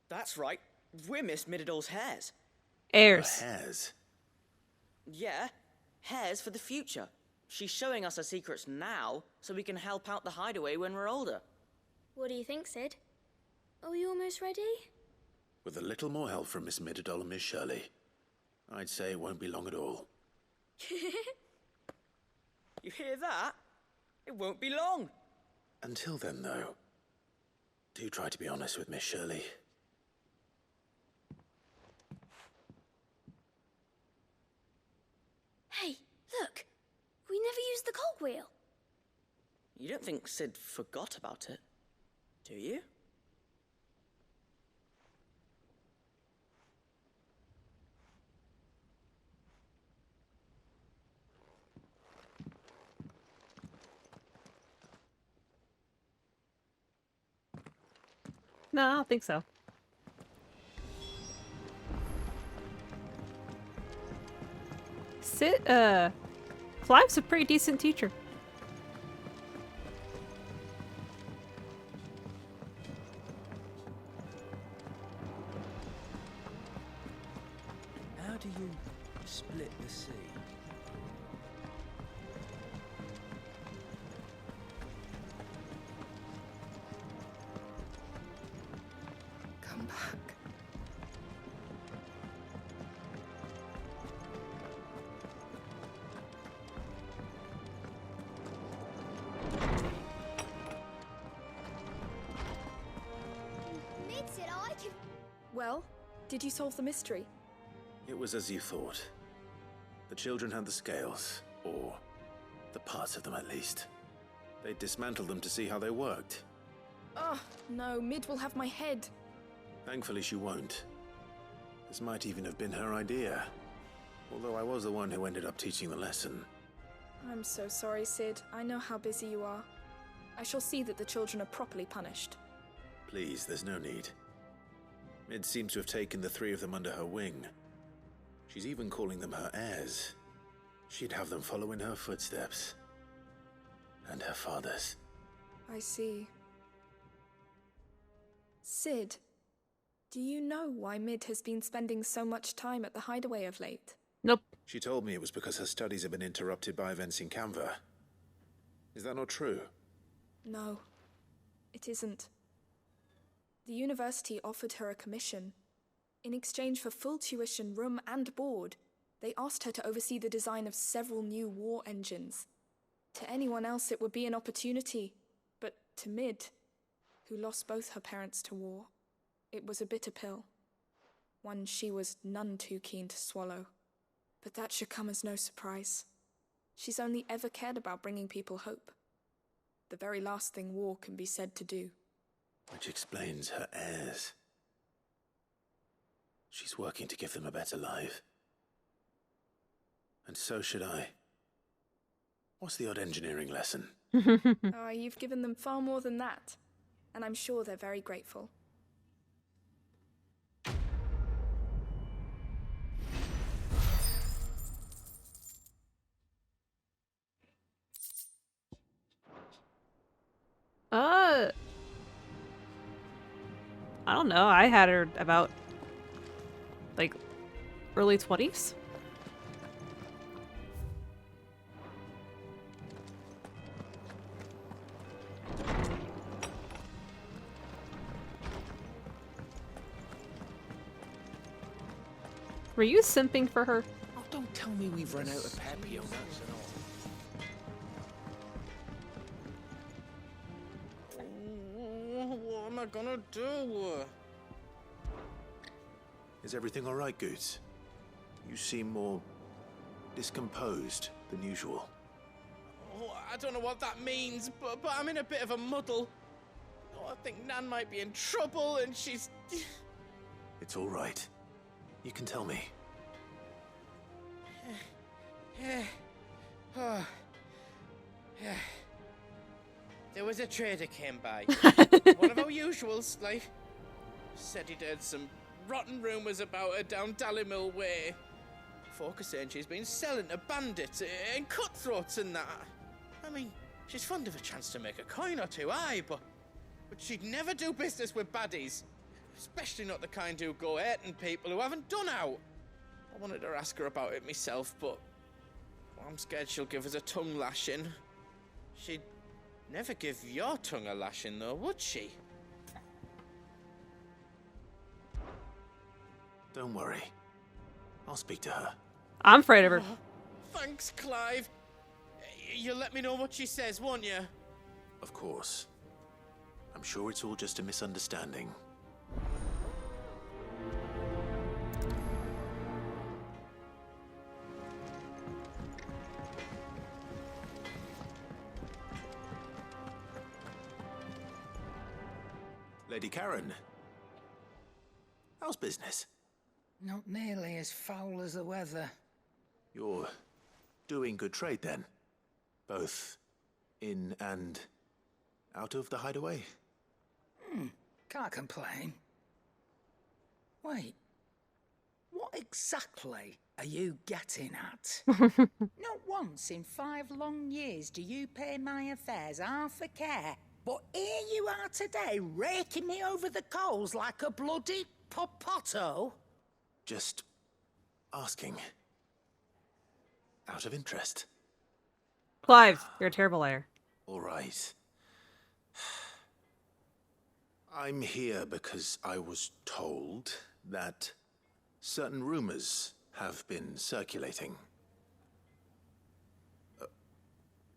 That's right. We're Miss Miradol's heirs. Heirs. Heirs? Yeah, heirs for the future. She's showing us her secrets now, so we can help out the hideaway when we're older. What do you think, Sid? Are we almost ready? With a little more help from Miss Miradol and Miss Shirley, I'd say it won't be long at all. You hear that? It won't be long. Until then, though, do try to be honest with Miss Shirley. Hey, look! We never used the cogwheel. You don't think Sid forgot about it, do you? No, I don't think so. Clive's a pretty decent teacher. How do you split the sea? Come back. Mid said I could... Well, did you solve the mystery? It was as you thought. The children had the scales, or the parts of them at least. They dismantled them to see how they worked. Oh, no, Mid will have my head. Thankfully she won't. This might even have been her idea. Although I was the one who ended up teaching the lesson. I'm so sorry, Sid. I know how busy you are. I shall see that the children are properly punished. Please, there's no need. Mid seems to have taken the three of them under her wing. She's even calling them her heirs. She'd have them follow in her footsteps. And her father's. I see. Sid, do you know why Mid has been spending so much time at the hideaway of late? Nope. She told me it was because her studies have been interrupted by events in Canva. Is that not true? No, it isn't. The university offered her a commission. In exchange for full tuition, room and board, they asked her to oversee the design of several new war engines. To anyone else it would be an opportunity, but to Mid, who lost both her parents to war, it was a bitter pill. One she was none too keen to swallow. But that should come as no surprise. She's only ever cared about bringing people hope. The very last thing war can be said to do. Which explains her heirs. She's working to give them a better life. And so should I. What's the odd engineering lesson? Oh, you've given them far more than that. And I'm sure they're very grateful. I don't know. I had her about, like, early 20s. Were you simping for her? Oh, don't tell me we've run out of Papio nuts and all. What am I gonna do? Is everything all right, Goots? You seem more discomposed than usual. Oh, I don't know what that means, but I'm in a bit of a muddle. Oh, I think Nan might be in trouble, and she's... It's all right. You can tell me. There was a trader came by. One of our usuals, like. Said he'd heard some rotten rumours about her down Dallymil Way. Folk are saying she's been selling to bandits and cutthroats and that. I mean, she's fond of a chance to make a coin or two, aye, but she'd never do business with baddies. Especially not the kind who go hurting people who haven't done out. I wanted to ask her about it myself, but I'm scared she'll give us a tongue lashing. She'd never give your tongue a lashing, though, would she? Don't worry. I'll speak to her. I'm afraid of her. Oh, thanks, Clive. You'll let me know what she says, won't you? Of course. I'm sure it's all just a misunderstanding. Lady Karen, how's business? Not nearly as foul as the weather. You're doing good trade then? Both in and out of the hideaway? Can't complain. Wait, what exactly are you getting at? Not once in 5 long years do you pay my affairs half a care. But here you are today, raking me over the coals like a bloody popoto. Just asking. Out of interest. Clive, you're a terrible liar. All right. I'm here because I was told that certain rumors have been circulating.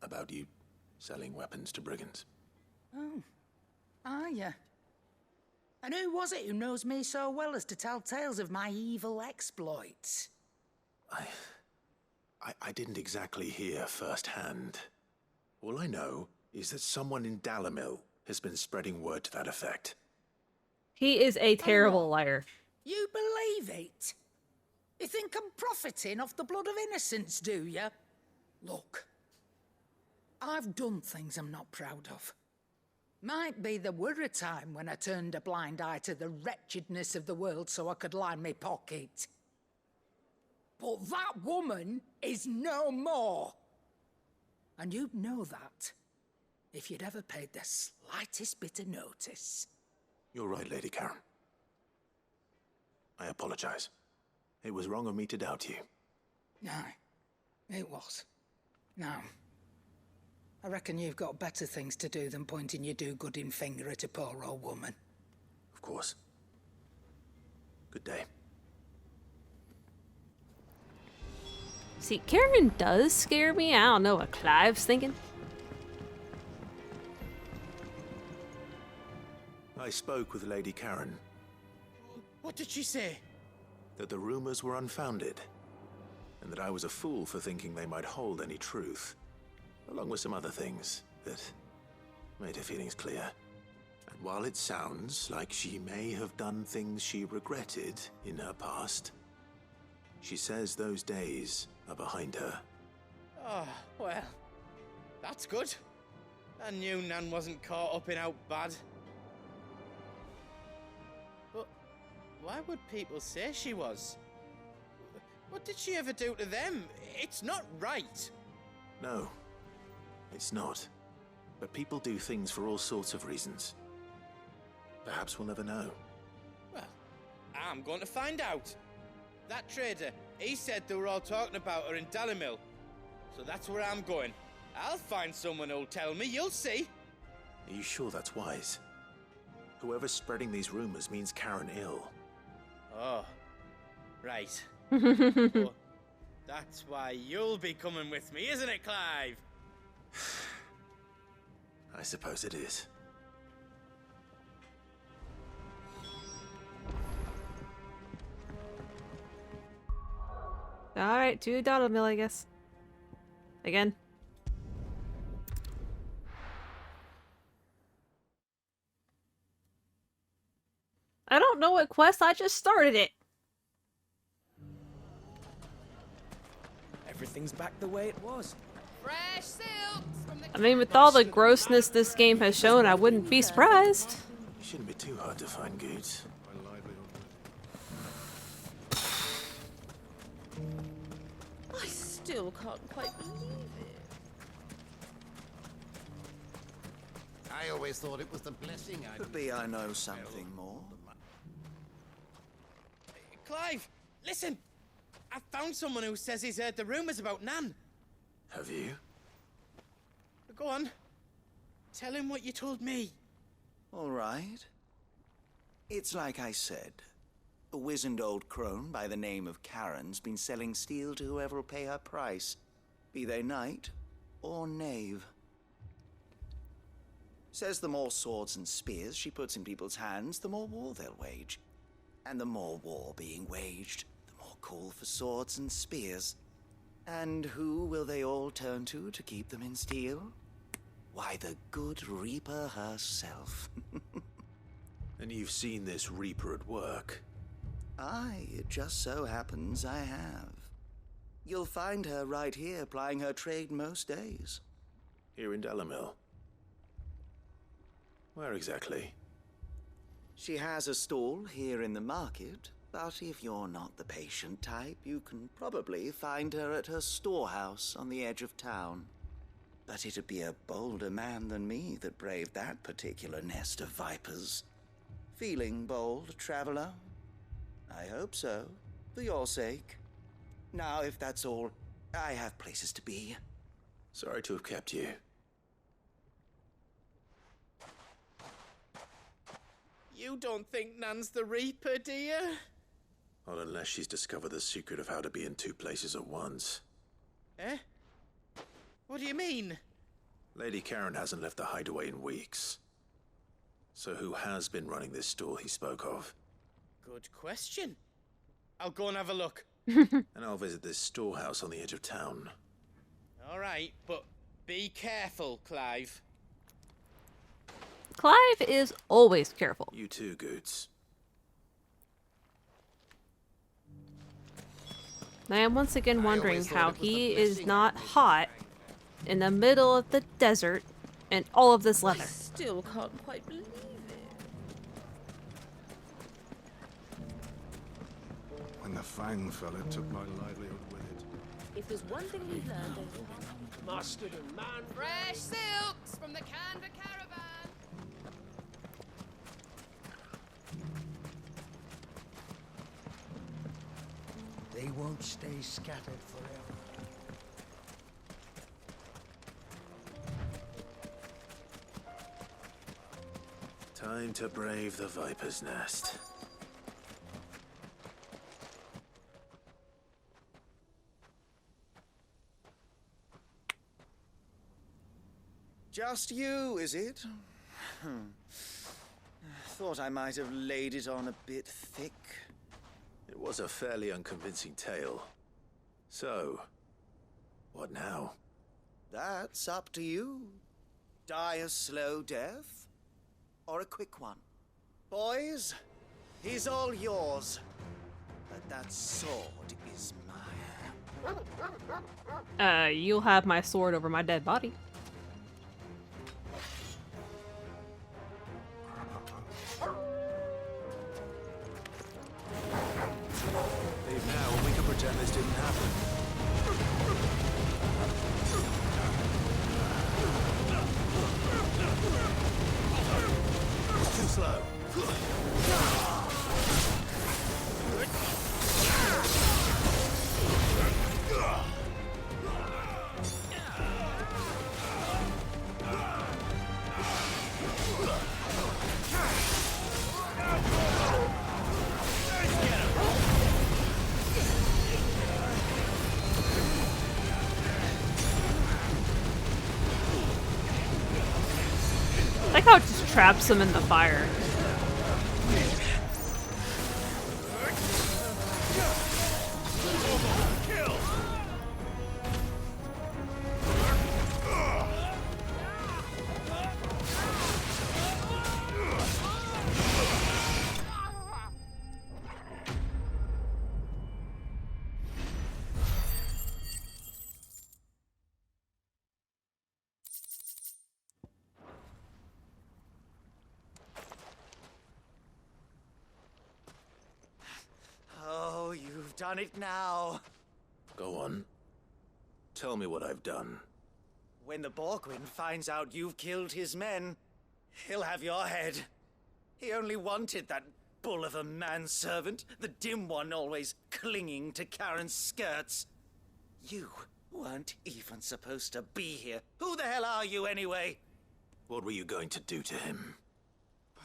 About you selling weapons to brigands. Oh, are you? And who was it who knows me so well as to tell tales of my evil exploits? I didn't exactly hear firsthand. All I know is that someone in Dallymil has been spreading word to that effect. He is a terrible liar. You believe it? You think I'm profiting off the blood of innocents, do you? Look, I've done things I'm not proud of. Might be there were a time when I turned a blind eye to the wretchedness of the world so I could line my pocket. But that woman is no more. And you'd know that if you'd ever paid the slightest bit of notice. You're right, Lady Karen. I apologize. It was wrong of me to doubt you. Aye, it was. Now, I reckon you've got better things to do than pointing your do-gooding finger at a poor old woman. Of course. Good day. See, Karen does scare me. I don't know what Clive's thinking. I spoke with Lady Karen. What did she say? That the rumors were unfounded, and that I was a fool for thinking they might hold any truth, along with some other things that made her feelings clear. And while it sounds like she may have done things she regretted in her past, she says those days are behind her. Oh, well, that's good. I knew Nan wasn't caught up in out bad. But why would people say she was? What did she ever do to them? It's not right. No, it's not. But people do things for all sorts of reasons. Perhaps we'll never know. Well, I'm going to find out. That trader, he said they were all talking about her in Dalimil. So that's where I'm going. I'll find someone who'll tell me, you'll see. Are you sure that's wise? Whoever's spreading these rumors means Karen ill. Oh, right. Well, that's why you'll be coming with me, isn't it, Clive? I suppose it is. Alright, to Dottlemill, I guess. Again. I don't know what quest, I just started it. Everything's back the way it was. Fresh silks from the I mean, with all the grossness this game has shown, I wouldn't be surprised. It shouldn't be too hard to find goods. I still can't quite believe it. I always thought it was the blessing I... Could be I know something more. Clive, listen! I found someone who says he's heard the rumors about Nan. Have you? Go on. Tell him what you told me. All right. It's like I said. A wizened old crone by the name of Karen's been selling steel to whoever'll pay her price, be they knight or knave. Says the more swords and spears she puts in people's hands, the more war they'll wage. And the more war being waged, the more call for swords and spears. And who will they all turn to keep them in steel? Why, the good Reaper herself. And you've seen this Reaper at work? Aye, it just so happens I have. You'll find her right here plying her trade most days. Here in Dalimil? Where exactly? She has a stall here in the market, but if you're not the patient type, you can probably find her at her storehouse on the edge of town. But it'd be a bolder man than me that braved that particular nest of vipers. Feeling bold, traveler? I hope so, for your sake. Now, if that's all, I have places to be. Sorry to have kept you. You don't think Nan's the Reaper, do you? Not unless she's discovered the secret of how to be in two places at once. Eh? What do you mean? Lady Karen hasn't left the hideaway in weeks. So who has been running this store he spoke of? Good question. I'll go and have a look. And I'll visit this storehouse on the edge of town. All right, but be careful, Clive. Clive is always careful. You too, Goots. I am once again wondering how he is not hot in the middle of the desert and all of this leather. I still can't quite believe it. When the Fang fell, it took my livelihood with it. If there's one thing we've learned over mustard and man. Fresh silks from the Canva caravan. They won't stay scattered forever. Time to brave the Viper's Nest. Just you, is it? Thought I might have laid it on a bit thick. It was a fairly unconvincing tale. So, what now? That's up to you. Die a slow death? or a quick one. Boys, he's all yours. But that sword is mine. You'll have my sword over my dead body. Leave now and we can pretend this didn't happen. Too slow. I like how it just traps them in the fire. Oh, you've done it now. Go on. Tell me what I've done. When the Borgwyn finds out you've killed his men, he'll have your head. He only wanted that bull of a manservant, the dim one always clinging to Karen's skirts. You weren't even supposed to be here. Who the hell are you anyway? What were you going to do to him?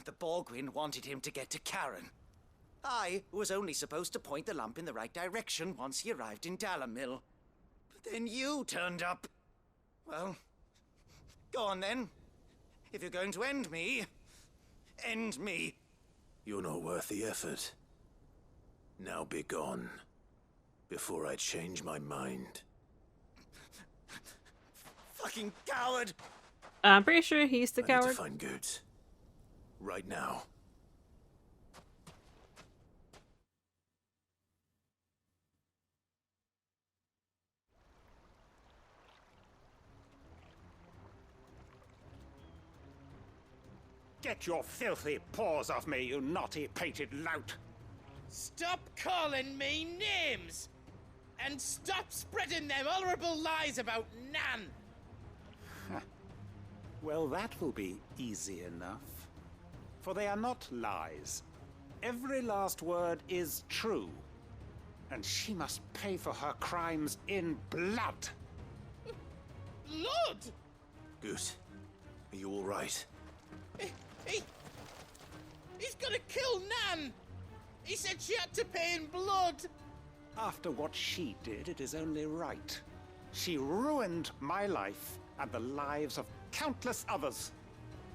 The Borgwyn wanted him to get to Karen. I was only supposed to point the lamp in the right direction once he arrived in Dalamil. But then you turned up. Well, go on then. If you're going to end me, end me. You're not worth the effort. Now be gone, before I change my mind. Fucking coward! I'm pretty sure he's the I coward. need to find Goods. Right now. Get your filthy paws off me, you naughty-pated lout! Stop calling me names! And stop spreading them horrible lies about Nan! Well, that will be easy enough. For they are not lies. Every last word is true. And she must pay for her crimes in blood. Blood? Goose, are you all right? He's gonna kill Nan! He said she had to pay in blood! After what she did, it is only right. She ruined my life and the lives of countless others.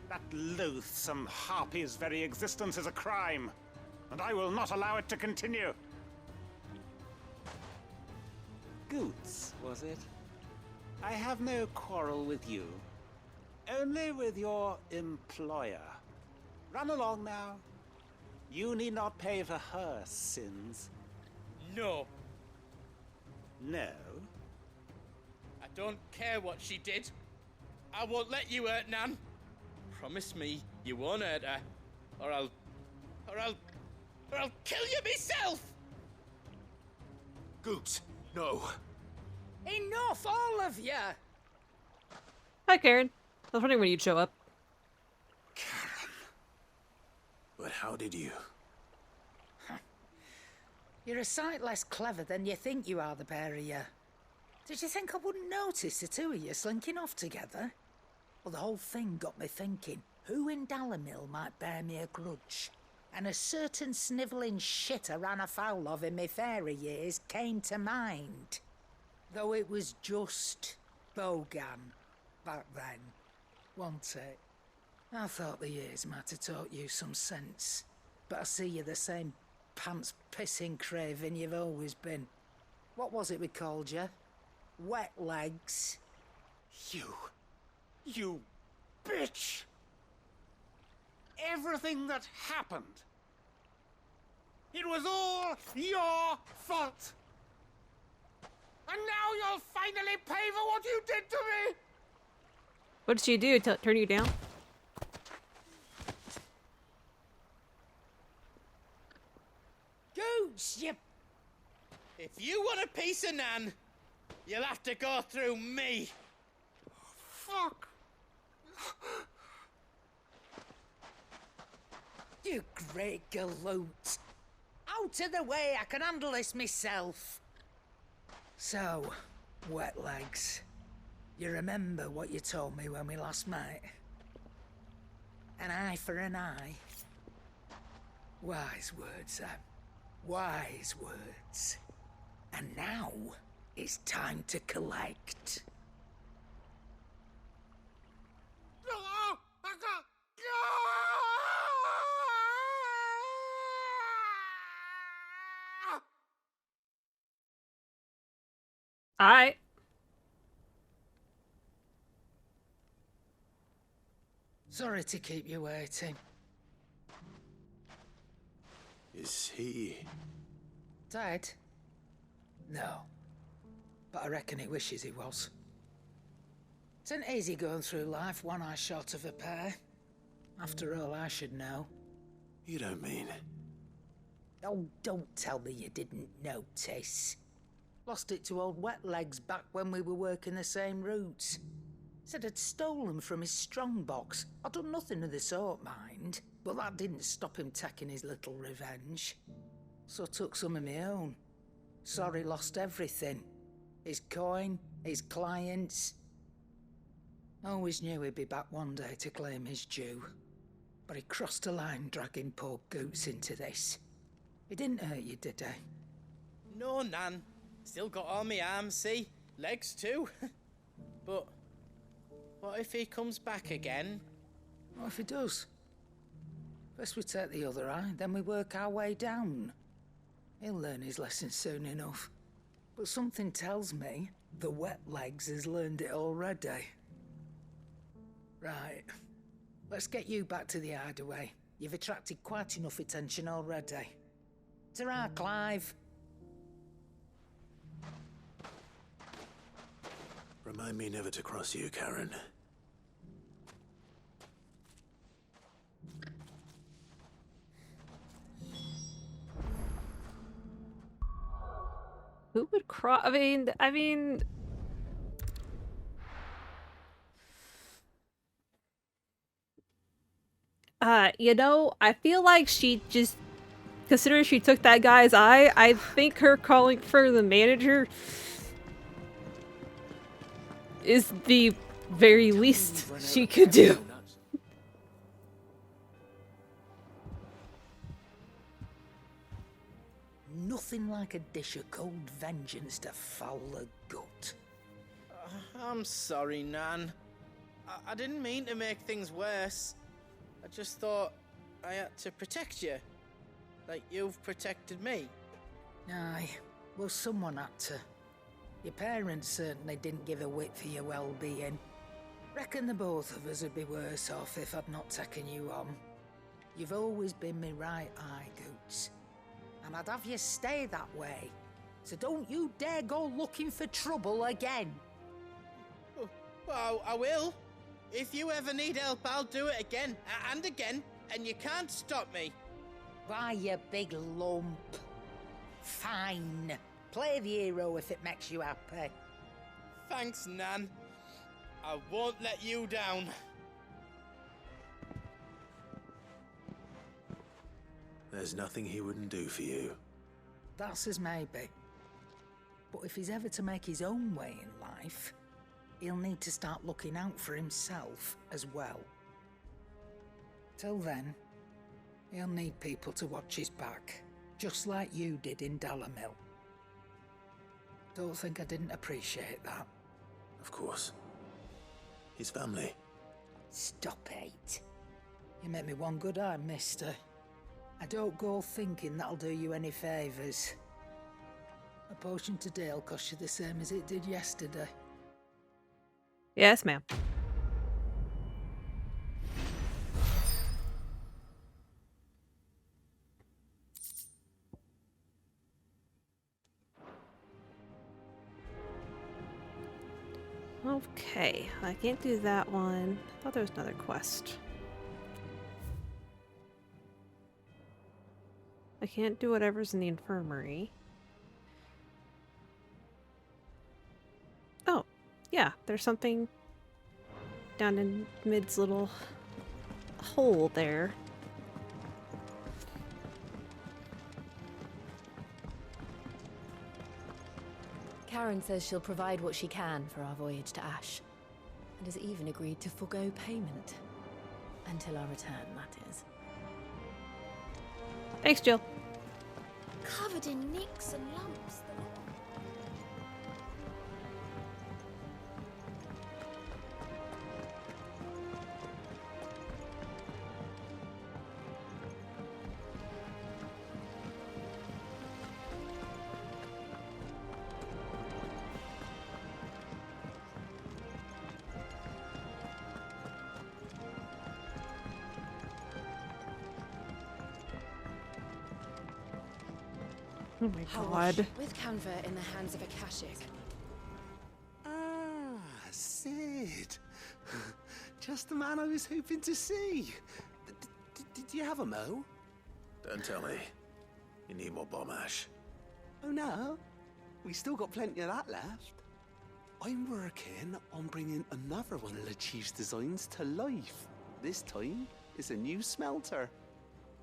That loathsome harpy's very existence is a crime, and I will not allow it to continue. Goots, was it? I have no quarrel with you. Only with your employer. Run along now. You need not pay for her sins. No. No? I don't care what she did. I won't let you hurt Nan. Promise me you won't hurt her, or I'll kill you myself! Goots, no. Enough, all of you! Hi, Karen. I was wondering when you'd show up. But how did you? You're a sight less clever than you think you are, the pair of you. Did you think I wouldn't notice the two of you slinking off together? Well, the whole thing got me thinking, who in Dalamil might bear me a grudge? And a certain snivelling shit I ran afoul of in my fairy years came to mind. Though it was just Bogan back then, wasn't it? I thought the years might have taught you some sense, but I see you're the same pants-pissing craven you've always been. What was it we called you? Wet legs? You bitch! everything that happened. It was all your fault. And now you'll finally pay for what you did to me! What did she do? Turn you down? Goots, you... If you want a piece of Nan, you'll have to go through me. Fuck. You great galoot. Out of the way, I can handle this myself. So, wet legs. You remember what you told me when we last met? An eye for an eye. Wise words, Sam. Wise words. And now, it's time to collect. Alright. Sorry to keep you waiting. Is he... Dead? No. But I reckon he wishes he was. It ain't easy going through life one eye short of a pair. After all, I should know. You don't mean... Oh, don't tell me you didn't notice. Lost it to old Wet Legs back when we were working the same routes. Said I'd stolen from his strongbox. I'd done nothing of the sort, mind. But that didn't stop him taking his little revenge. So I took some of my own. Sorry, lost everything. His coin, his clients. Always knew he'd be back one day to claim his due. But he crossed a line dragging poor Goots into this. He didn't hurt you, did he? No, Nan. Still got all my arms, see? Legs too. But what if he comes back again? What if he does? First we take the other eye, then we work our way down. He'll learn his lesson soon enough. But something tells me the Wet Legs has learned it already. Right. Let's get you back to the hideaway. You've attracted quite enough attention already. Ta-ra, Clive. Remind me never to cross you, Karen. Who would cross? I mean... You know, I feel like she just... Considering she took that guy's eye, I think her calling for the manager is the very least she could do. Nothing like a dish of cold vengeance to foul the gut. I'm sorry, Nan. I didn't mean to make things worse. I just thought I had to protect you. Like you've protected me. Aye, well, someone had to. Your parents certainly didn't give a whit for your well-being. Reckon the both of us would be worse off if I'd not taken you on. You've always been me right eye, Goots. And I'd have you stay that way. So don't you dare go looking for trouble again. Well, I will. If you ever need help, I'll do it again and again, and you can't stop me. Why, you big lump. Fine. Play the hero if it makes you happy. Thanks, Nan. I won't let you down. There's nothing he wouldn't do for you. That's as maybe. But if he's ever to make his own way in life, he'll need to start looking out for himself as well. Till then, he'll need people to watch his back, just like you did in Dalamil. Don't think I didn't appreciate that. Of course. His family. Stop it. You make me one good eye, mister. I don't go thinking that'll do you any favours. A potion today'll cost you the same as it did yesterday. Yes, ma'am. Okay, I can't do that one. I thought there was another quest. I can't do whatever's in the infirmary. Oh, yeah, there's something down in Mid's little hole there. Karen says she'll provide what she can for our voyage to Ash, and has even agreed to forgo payment. Until our return, that is. Thanks, Jill. Covered in nicks and lumps. Oh my Hawash, god. with Canva in the hands of Akashic. Ah, Sid. Just the man I was hoping to see. Did you have a mo? Don't tell me. You need more bomb ash. Oh no, we still got plenty of that left. I'm working on bringing another one of the Chief's designs to life. This time, it's a new smelter.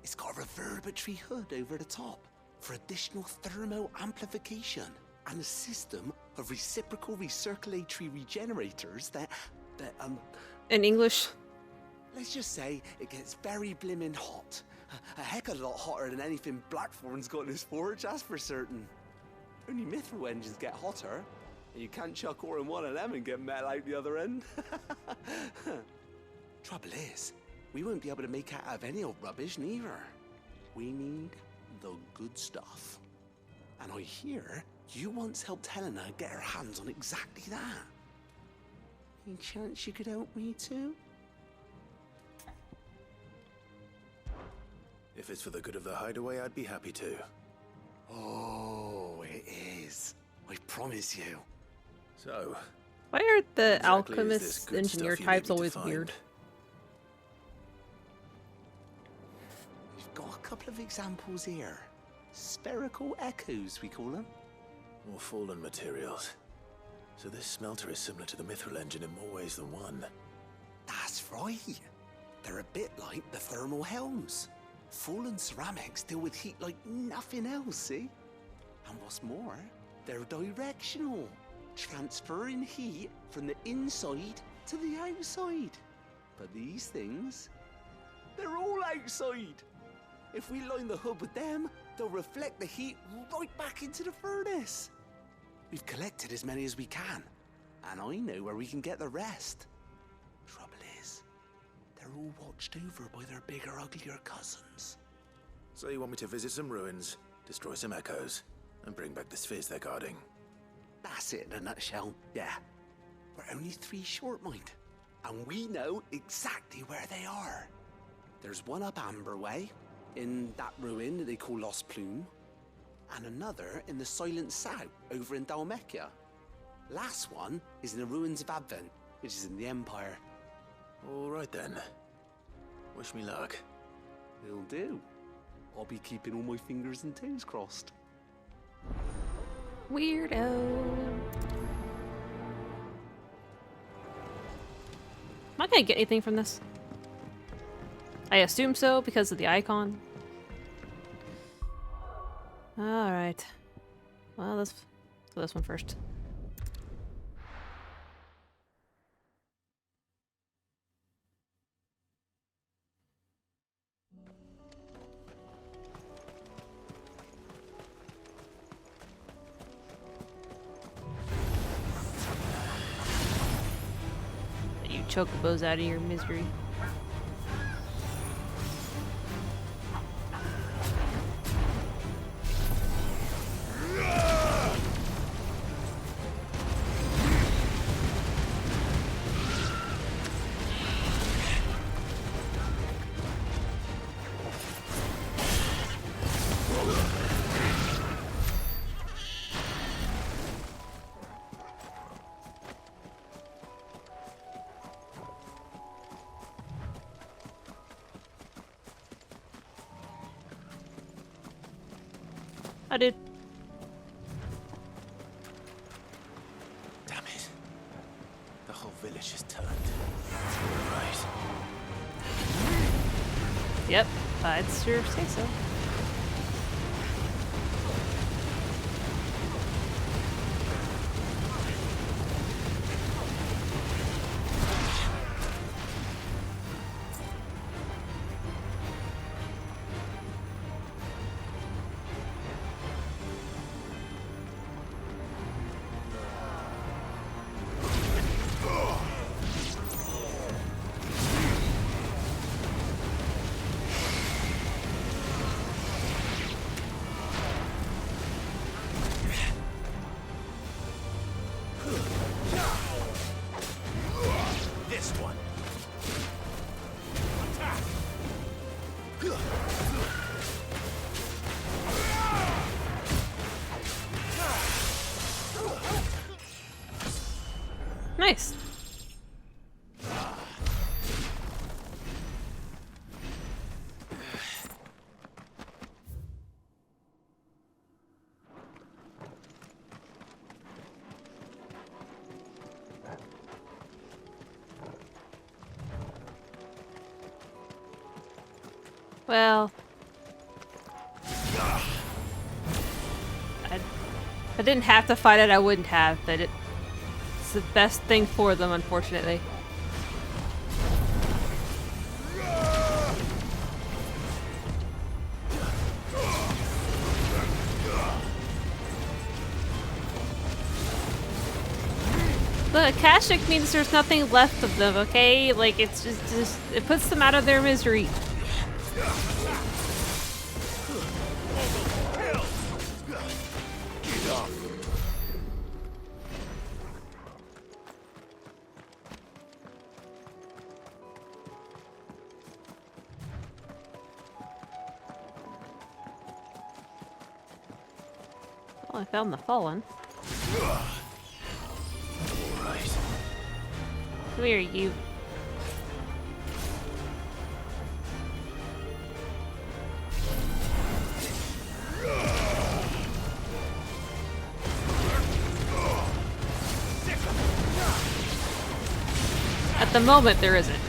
It's got a reverberatory hood over the top for additional thermo amplification and a system of reciprocal recirculatory regenerators that in English? Let's just say it gets very blimmin' hot. A heck of a lot hotter than anything Blackthorn's got in his forge, that's for certain. Only mithril engines get hotter, and you can't chuck ore in one of them and get metal out the other end. Trouble is, we won't be able to make out of any old rubbish neither. We need the good stuff. And I hear you once helped Helena get her hands on exactly that. Any chance you could help me too? If it's for the good of the hideaway, I'd be happy to. Oh, it is. I promise you. So, why are the exactly alchemist engineer types always weird? We've got a couple of examples here. Spherical echoes, we call them. More fallen materials. So this smelter is similar to the mithril engine in more ways than one. That's right. They're a bit like the thermal helms. Fallen ceramics deal with heat like nothing else, see? And what's more, they're directional, transferring heat from the inside to the outside. But these things, they're all outside. If we line the hood with them, they'll reflect the heat right back into the furnace. We've collected as many as we can, and I know where we can get the rest. Trouble is, they're all watched over by their bigger, uglier cousins. So you want me to visit some ruins, destroy some echoes, and bring back the spheres they're guarding? That's it in a nutshell, yeah. We're only 3 short, mind, and we know exactly where they are. There's one up Amber Way, in that ruin that they call Lost Plume, and another in the Silent South, over in Dalmekia. Last one is in the ruins of Advent, which is in the Empire. All right then. Wish me luck. Will do. I'll be keeping all my fingers and toes crossed. Weirdo. Am I gonna get anything from this? I assume so because of the icon. Alright. Well, let's do this one first. You chocobos out of your misery. I did. Damn it. The whole village has turned. Right. Yep, I'd sure say so. This one. Nice. Well, I didn't have to fight it, I wouldn't have, but it's the best thing for them, unfortunately. Look, Akashic means there's nothing left of them, okay? Like, it's just it puts them out of their misery. Well, I found the fallen. Right. Come here, you. At the moment, there isn't.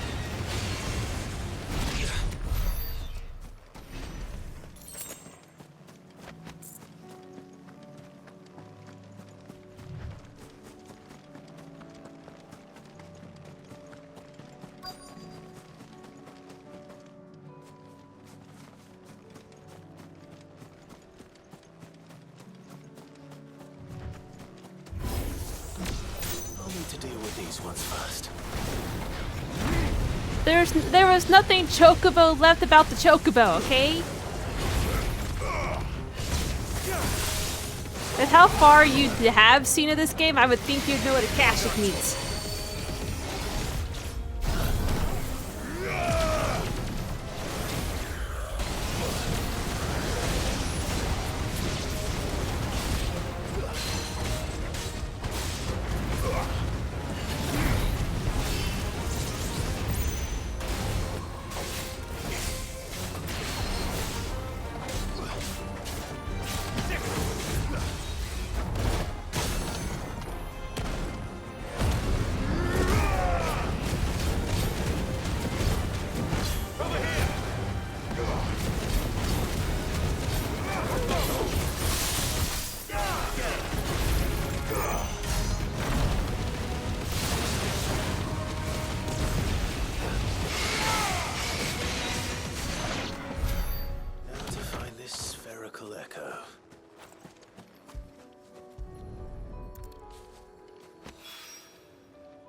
I'll need to deal with these ones first. There was nothing chocobo left about the chocobo, okay? With how far you have seen of this game, I would think you'd know what Akashic means.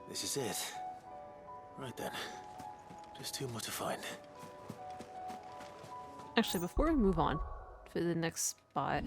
This is it. Right then. Just two more to find. Actually, before we move on to the next spot.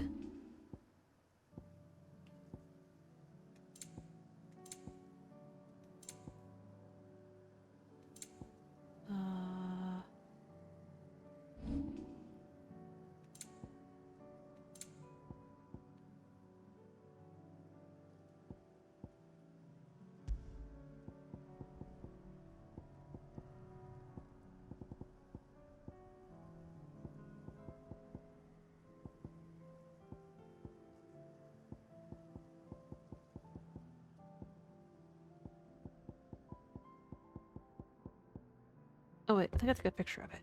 Oh wait, I think I took a picture of it.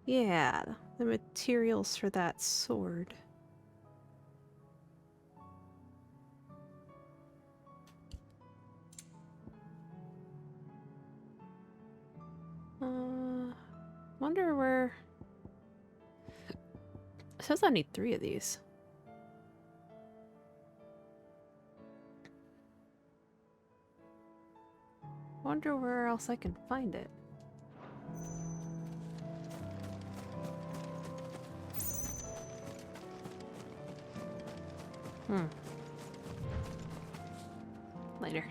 Yeah, the materials for that sword. Wonder where... It says I need 3 of these. Wonder where else I can find it. Later.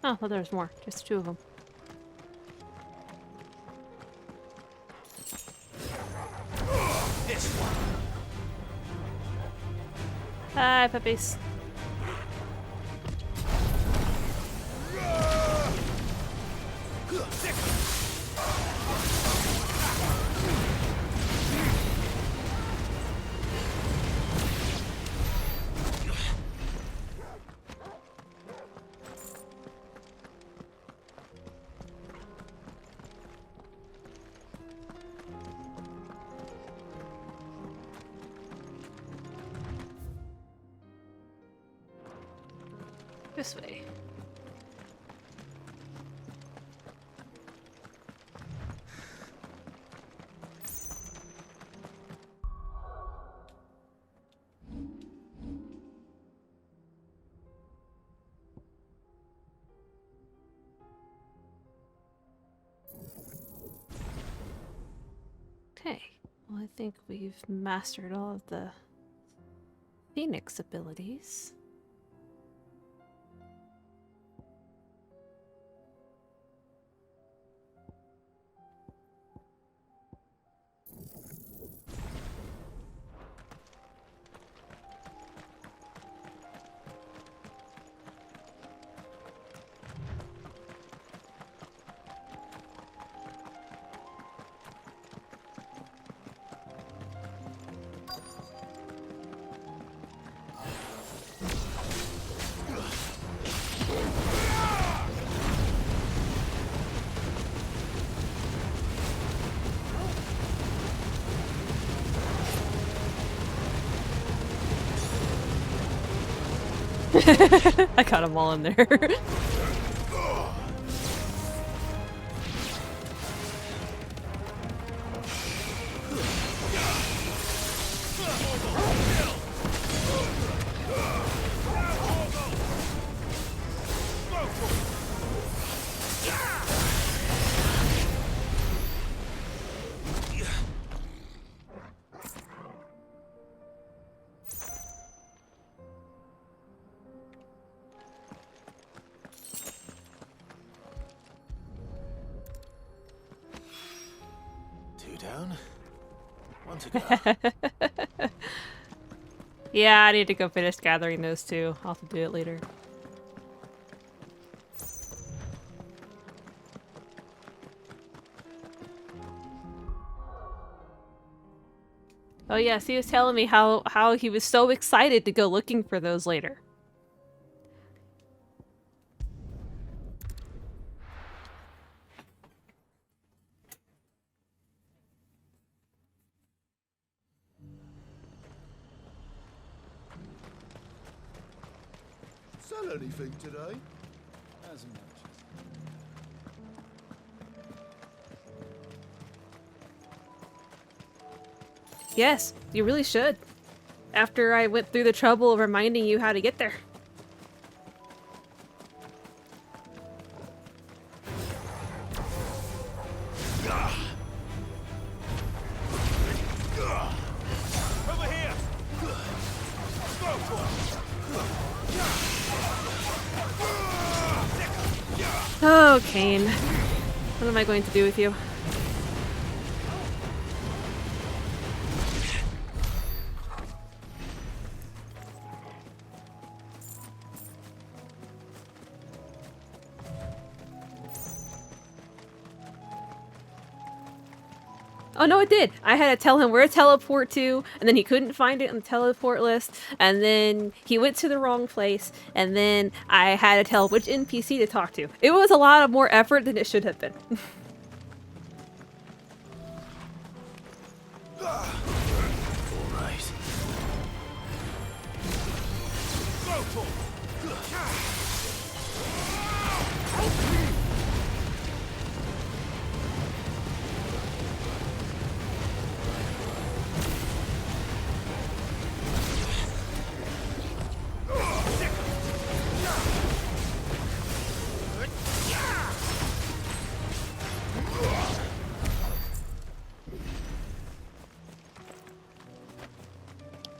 Oh, well, there's more. Just 2 of them. This one. Hi, puppies. This way. Okay, well I think we've mastered all of the Phoenix abilities. I got them all in there. Down. 1 to go. Yeah, I need to go finish gathering those 2. I'll have to do it later. Oh yes, he was telling me how he was so excited to go looking for those later. Sell anything today? As much as... Yes, you really should. After I went through the trouble of reminding you how to get there. Oh, Kane. What am I going to do with you? Oh no, it did! I had to tell him where to teleport to, and then he couldn't find it on the teleport list, and then he went to the wrong place, and then I had to tell which NPC to talk to. It was a lot of more effort than it should have been.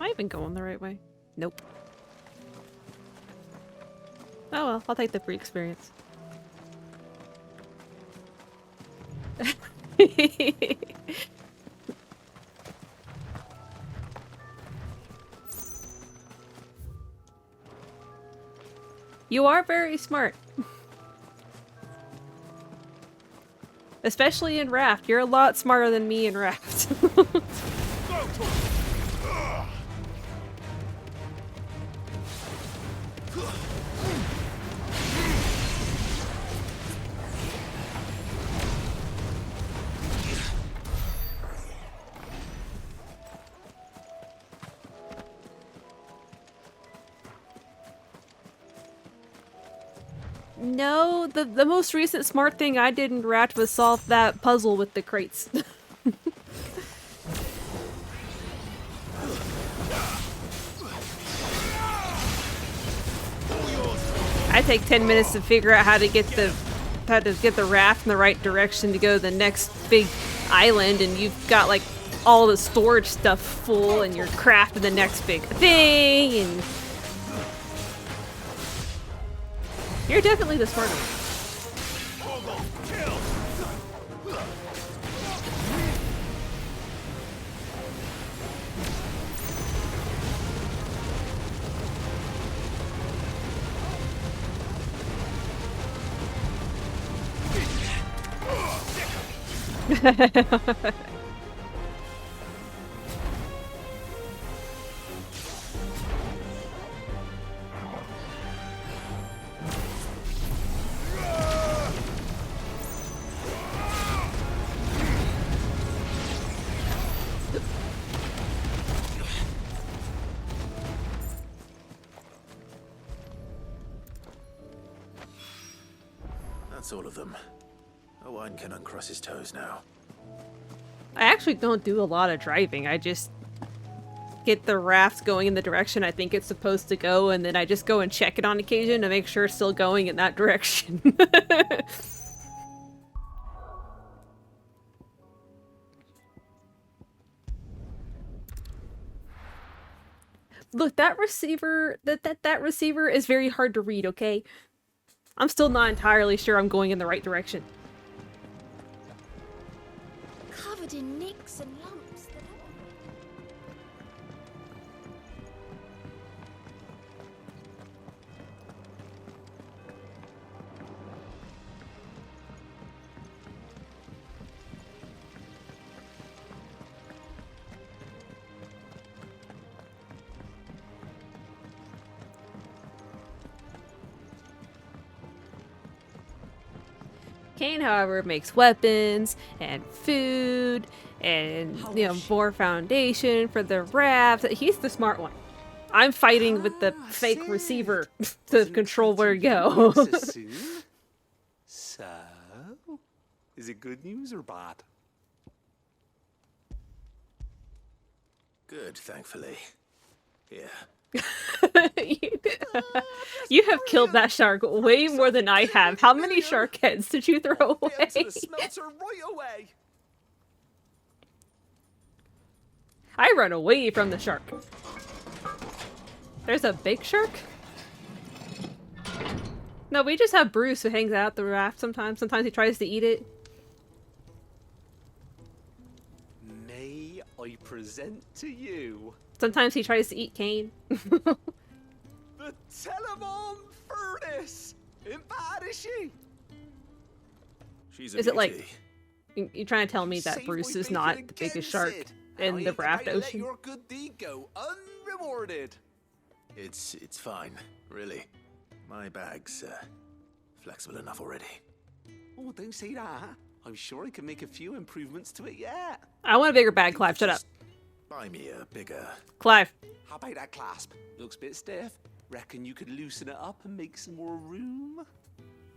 Am I even going the right way? Nope. Oh well, I'll take the free experience. You are very smart. Especially in Raft. You're a lot smarter than me in Raft. No, the most recent smart thing I did in Raft was solve that puzzle with the crates. I take 10 minutes to figure out how to get the raft in the right direction to go to the next big island, and you've got like all the storage stuff full, and you're crafting the next big thing, and you're definitely the smarter one. That's all of them. Owain can uncross his toes now. I actually don't do a lot of driving. I just get the raft going in the direction I think it's supposed to go, and then I just go and check it on occasion to make sure it's still going in that direction. Look, that receiver is very hard to read, okay? I'm still not entirely sure I'm going in the right direction. Covered in nicks and lumps. Kane, however, makes weapons and food and, you know, more foundation for the raft. He's the smart one. I'm fighting with the fake receiver to control where to go. So, is it good news or bad? Good, thankfully. Yeah. You have killed that shark way more than I have. How many shark heads did you throw away? Right away. I run away from the shark. There's a big shark? No, we just have Bruce who hangs out the raft sometimes. Sometimes he tries to eat it. May I present to you Sometimes he tries to eat Kane. the Telemon furnace? Ain't bad, is she? She's Is it like... You're trying to tell me that Bruce is not the biggest shark in the Raft Ocean? Let your good deed go unrewarded. It's fine, really. My bag's flexible enough already. Oh, don't say that. I'm sure I can make a few improvements to it yet. I want a bigger bag, Clive. Shut up. Buy me a bigger... Clive. How about that clasp? Looks a bit stiff. Reckon you could loosen it up and make some more room?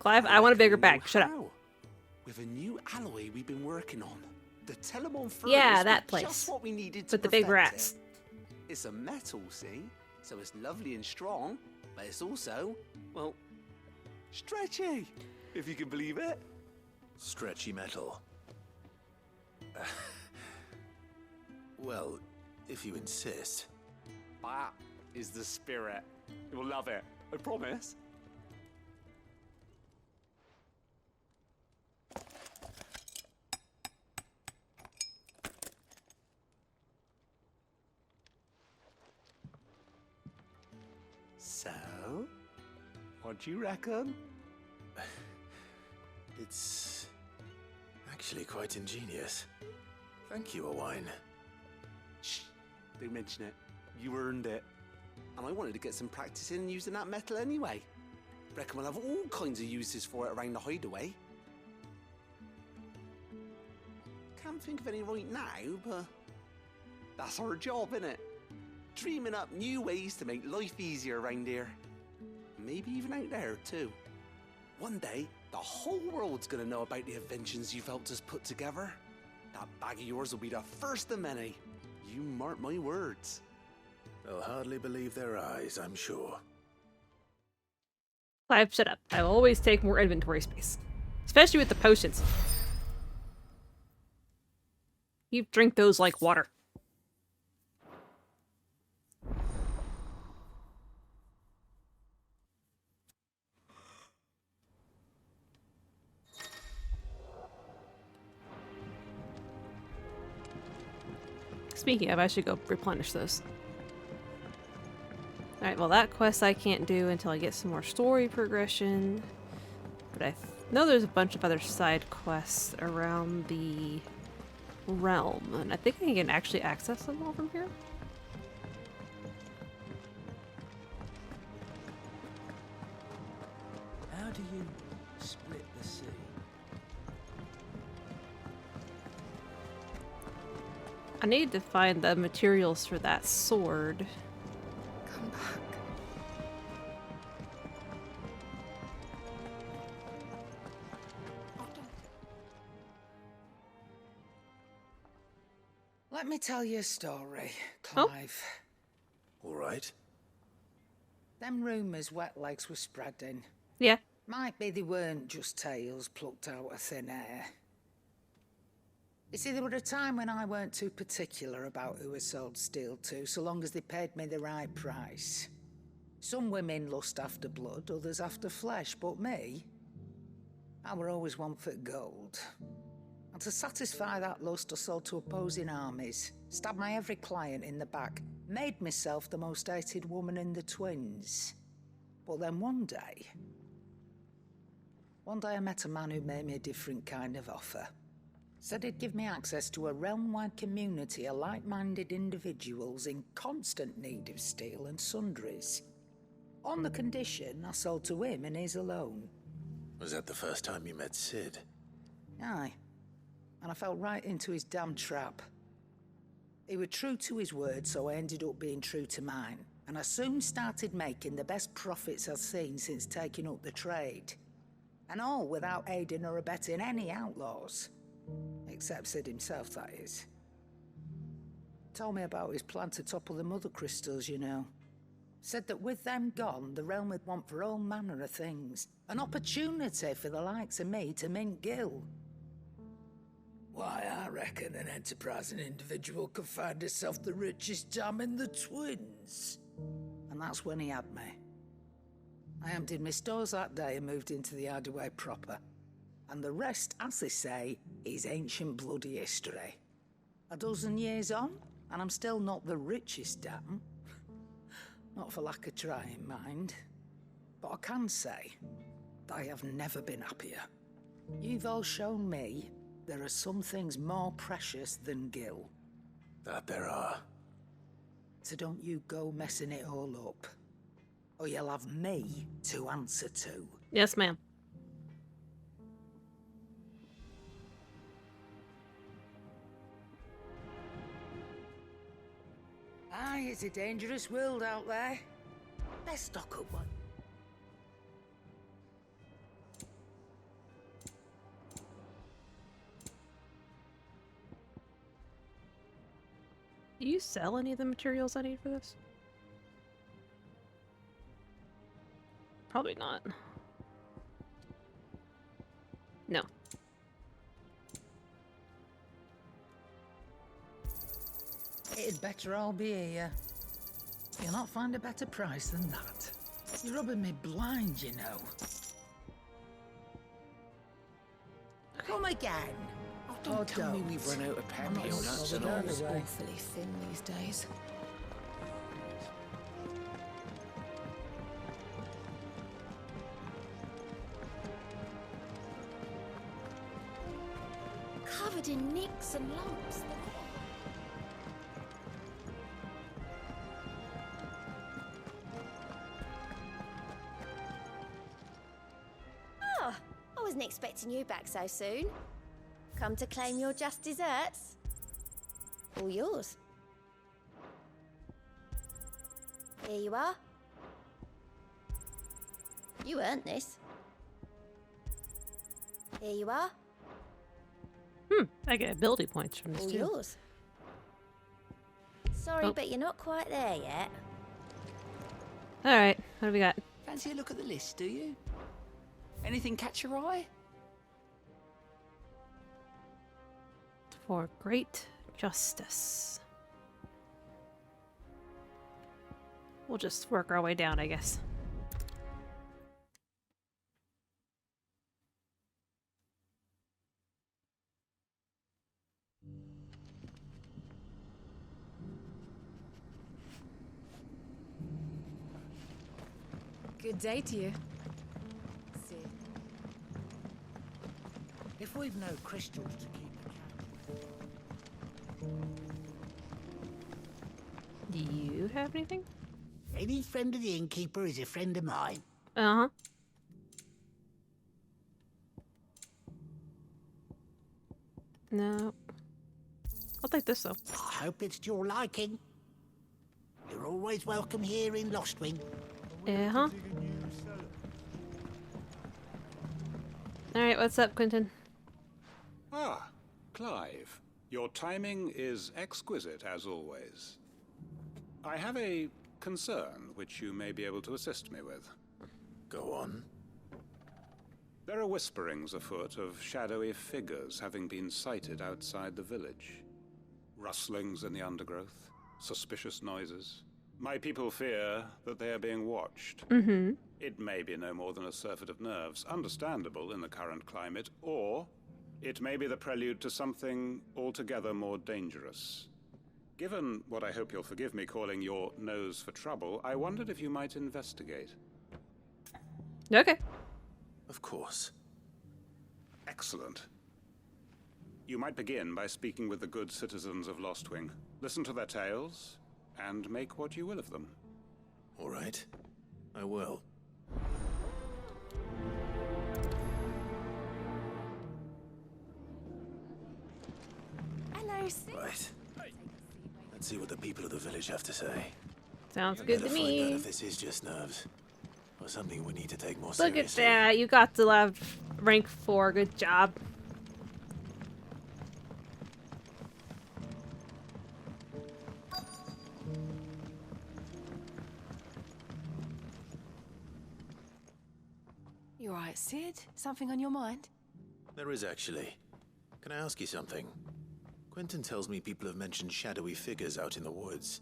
Clive, I want a bigger bag. Shut up. With a new alloy we've been working on, the Telemon furnace yeah, that was place. just what we needed to with the big perfect rats. it. It's a metal, see? So it's lovely and strong, but it's also, well, stretchy, if you can believe it. Stretchy metal. Well, if you insist. That is the spirit. You'll love it, I promise. So, what do you reckon? It's actually quite ingenious. Thank you, Owain. Shh, don't mention it. You earned it. And I wanted to get some practice in using that metal anyway. Reckon we'll have all kinds of uses for it around the hideaway. Can't think of any right now, but that's our job, innit? Dreaming up new ways to make life easier around here. Maybe even out there, too. One day, the whole world's gonna know about the inventions you've helped us put together. That bag of yours will be the first of many. You mark my words. They'll hardly believe their eyes, I'm sure. Clive, shut up. I will always take more inventory space. Especially with the potions. You drink those like water. Speaking of, I should go replenish those. Alright, well that quest I can't do until I get some more story progression. But I know there's a bunch of other side quests around the realm. And I think I can actually access them all from here. How do you split the sea? I need to find the materials for that sword. Come back. Let me tell you a story, Clive. All right. Them rumours Wet Legs were spreading. Yeah. Might be they weren't just tales plucked out of thin air. You see, there were a time when I weren't too particular about who I sold steel to, so long as they paid me the right price. Some women lust after blood, others after flesh, but me, I were always one for gold. And to satisfy that lust, I sold to opposing armies, stabbed my every client in the back, made myself the most hated woman in the twins. But then one day I met a man who made me a different kind of offer. Said he'd give me access to a realm-wide community of like-minded individuals in constant need of steel and sundries. On the condition I sold to him and his alone. Was that the first time you met Sid? Aye. And I fell right into his damn trap. He was true to his word, so I ended up being true to mine. And I soon started making the best profits I've seen since taking up the trade. And all without aiding or abetting any outlaws. Except Sid himself, that is. Told me about his plan to topple the mother crystals, you know. Said that with them gone, the realm would want for all manner of things. An opportunity for the likes of me to mint gil. Why, I reckon an enterprising individual could find herself the richest dam in the twins. And that's when he had me. I emptied my stores that day and moved into the hideaway proper. And the rest, as they say, is ancient bloody history. A dozen years on, and I'm still not the richest damn. Not for lack of trying, mind. But I can say that I have never been happier. You've all shown me there are some things more precious than Gil. That there are. So don't you go messing it all up. Or you'll have me to answer to. Yes, ma'am. Aye, it's a dangerous world out there. Let's stock up one. Do you sell any of the materials I need for this? Probably not. No. It'd better all be here. You'll not find a better price than that. You're rubbing me blind, you know. Come again. Oh, don't tell me we've run out of pepper nuts and all. It's awfully thin these days. Covered in nicks and lumps. Oh, I wasn't expecting you back so soon. Come to claim your just desserts? All yours. Here you are. You earned this. Here you are. I get ability points from this All too. yours. Sorry, Oh. but you're not quite there yet. Alright, what do we got? Fancy a look at the list, do you? Anything catch your eye? For great justice. We'll just work our way down, I guess. Good day to you. See. If we've no crystals to keep Do you have anything? any friend of the innkeeper is a friend of mine. Uh-huh. No. I'll take this though. I hope it's to your liking. You're always welcome here in Lostwing. Uh-huh. Alright, what's up, Quentin? Ah, Clive. Your timing is exquisite, as always. I have a concern which you may be able to assist me with. Go on. There are whisperings afoot of shadowy figures having been sighted outside the village. Rustlings in the undergrowth, suspicious noises. My people fear that they are being watched. Mm-hmm. It may be no more than a surfeit of nerves, understandable in the current climate, or it may be the prelude to something altogether more dangerous. Given what I hope you'll forgive me calling your nose for trouble, I wondered if you might investigate. Okay. Of course. Excellent. You might begin by speaking with the good citizens of Lostwing. Listen to their tales, and make what you will of them. All right. I will. Hello, Sid. Right. Let's see what the people of the village have to say. Sounds We good better to find out me. if this is just nerves, or something we need to take more Look seriously. at that. You got to have rank 4. Good job. You alright, Sid? Something on your mind? There is actually. Can I ask you something? Quentin tells me people have mentioned shadowy figures out in the woods.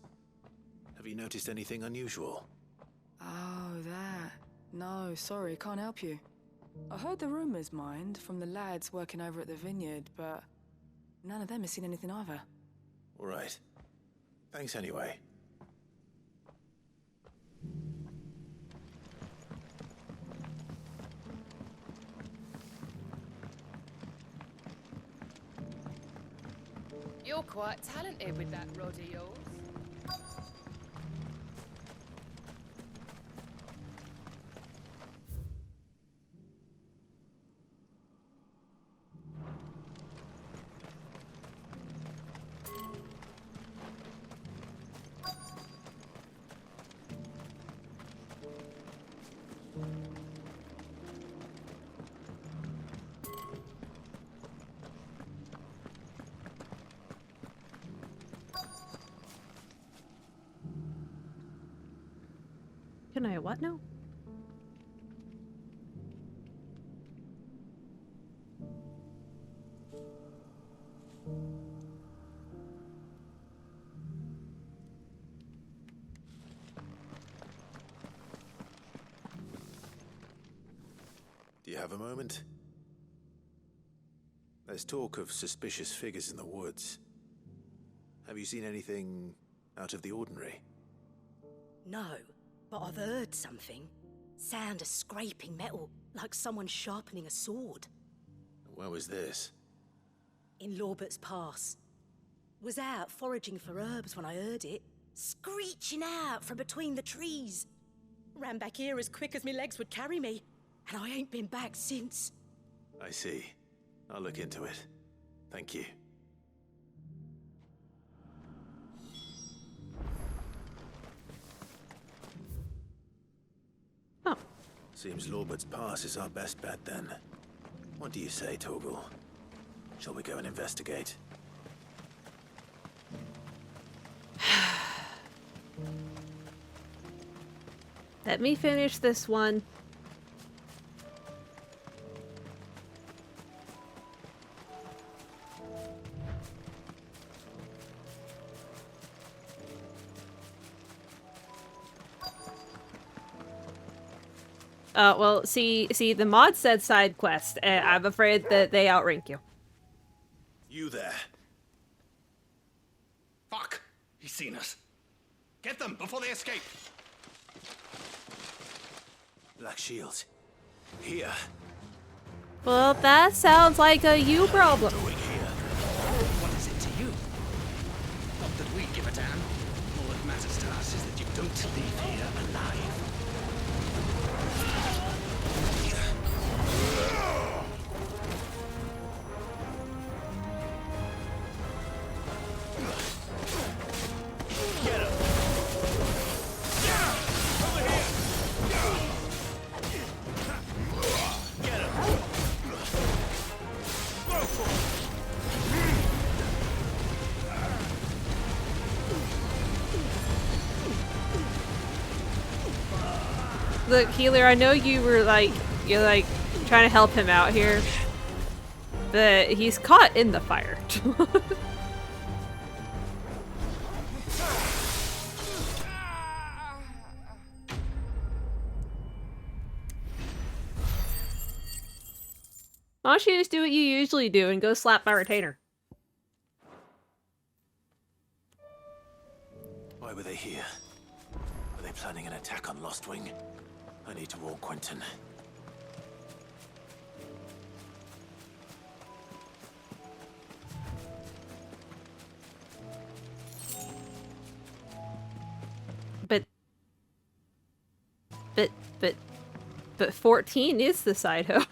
Have you noticed anything unusual? No, sorry, can't help you. I heard the rumours, mind, from the lads working over at the vineyard, but none of them has seen anything either. All right. Thanks anyway. You're quite talented with that rod of yours. Can I what now? Do you have a moment? There's talk of suspicious figures in the woods. Have you seen anything out of the ordinary? No, but I've heard something. Sound of scraping metal, like someone sharpening a sword. Where was this? In Lorbert's Pass. Was out foraging for herbs when I heard it, screeching out from between the trees. Ran back here as quick as my legs would carry me, and I ain't been back since. I see. I'll look into it. Thank you. Oh. Seems Lorbert's Pass is our best bet then. What do you say, Torgal? Shall we go and investigate? Let me finish this one. Well, see, the mod said side quest, and I'm afraid that they outrank you. You there. Fuck! He's seen us. Get them before they escape. Black shields. Here. Well, that sounds like a you problem. What is it to you? Not that we give a damn. All that matters to us is that you don't leave here alive. Look, healer, I know you're trying to help him out here, but he's caught in the fire. Why don't you just do what you usually do and go slap my retainer? Why were they here? Were they planning an attack on Lostwing? I need to warn Quentin. But 14 is the side hoe.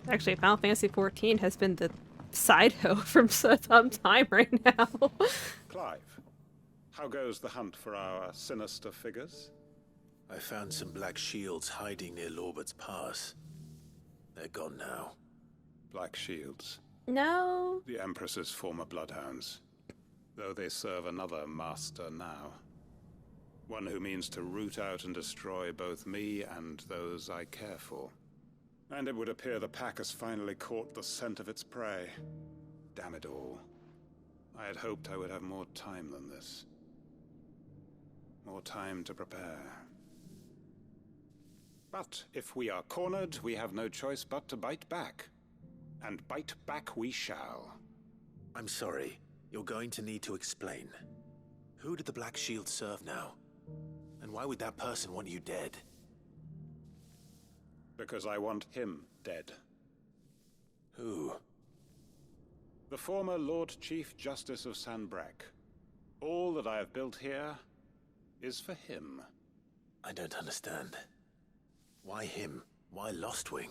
Actually, Final Fantasy 14 has been the side hoe from some time right now. Clive, how goes the hunt for our sinister figures? I found some black shields hiding near Lorbert's Pass. They're gone now. Black shields. No. The Empress's former bloodhounds, though they serve another master now. One who means to root out and destroy both me and those I care for. And it would appear the pack has finally caught the scent of its prey. Damn it all. I had hoped I would have more time than this. More time to prepare. But if we are cornered, we have no choice but to bite back. And bite back we shall. I'm sorry. You're going to need to explain. Who did the Black Shield serve now? And why would that person want you dead? Because I want him dead. Who? The former Lord Chief Justice of Sanbreque. All that I have built here is for him. I don't understand. Why him? Why Lostwing?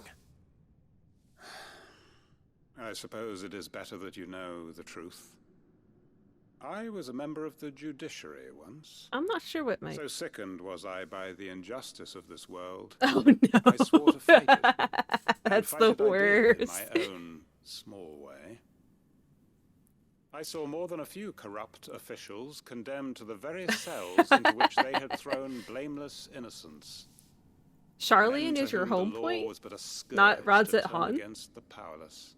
I suppose it is better that you know the truth. I was a member of the judiciary once. I'm not sure what my... So sickened was I by the injustice of this world. Oh no. I swore to fight it. That's fight the it I did worst. in my own small way. I saw more than a few corrupt officials condemned to the very cells into which they had thrown blameless innocents. Charlene is your home point? Not Radzet Han? Against the powerless.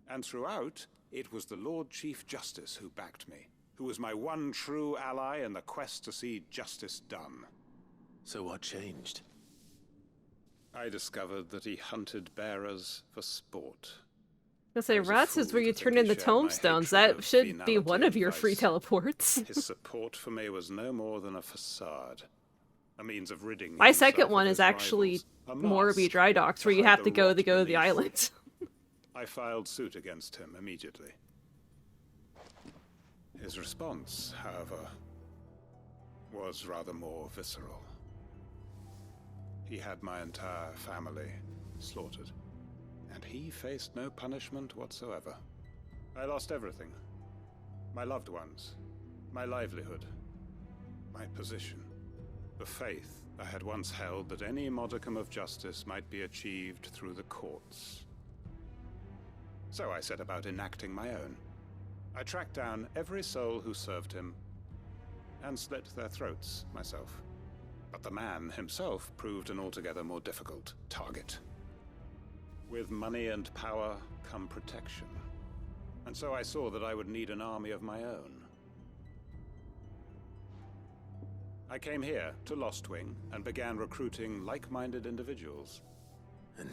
And throughout, it was the Lord Chief Justice who backed me, who was my one true ally in the quest to see justice done. So what changed? I discovered that he hunted bearers for sport. I was gonna say, Rats is where you turn in the tombstones. That should be one of your free teleports. His support for me was no more than a facade. A means of ridding My himself second of one his is actually rivals. A Morby mask Dry Docks, where you hide have to go rot the beneath. island. I filed suit against him immediately. His response, however, was rather more visceral. He had my entire family slaughtered, and he faced no punishment whatsoever. I lost everything. My loved ones, my livelihood, my position, the faith I had once held that any modicum of justice might be achieved through the courts. So I set about enacting my own. I tracked down every soul who served him, and slit their throats myself. But the man himself proved an altogether more difficult target. With money and power come protection. And so I saw that I would need an army of my own. I came here to Lostwing and began recruiting like-minded individuals. And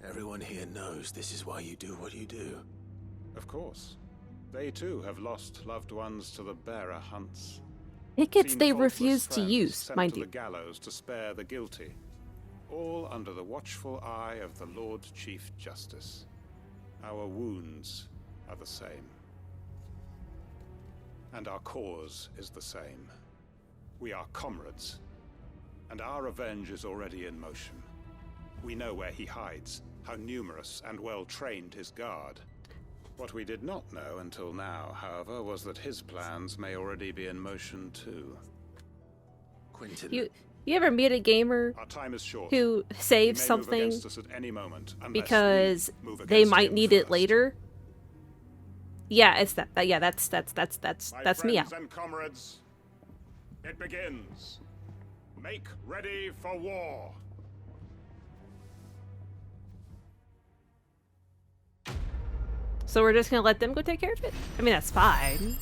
everyone here knows this is why you do what you do. Of course. They too have lost loved ones to the bearer hunts. Tickets Seen they faultless refuse to friends use, sent mind to you. the gallows to spare the guilty. All under the watchful eye of the Lord Chief Justice. Our wounds are the same. And our cause is the same. We are comrades. And our revenge is already in motion. We know where he hides, how numerous and well-trained his guard. What we did not know until now, however, was that his plans may already be in motion too. Quentin. You ever meet a gamer Our time is short. who He saves may something move against us at any moment, unless because we move they against might him need it first. later? Yeah, it's that. Yeah, that's My me friends out. and comrades, it begins. Make ready for war. So we're just gonna let them go take care of it? I mean, that's fine.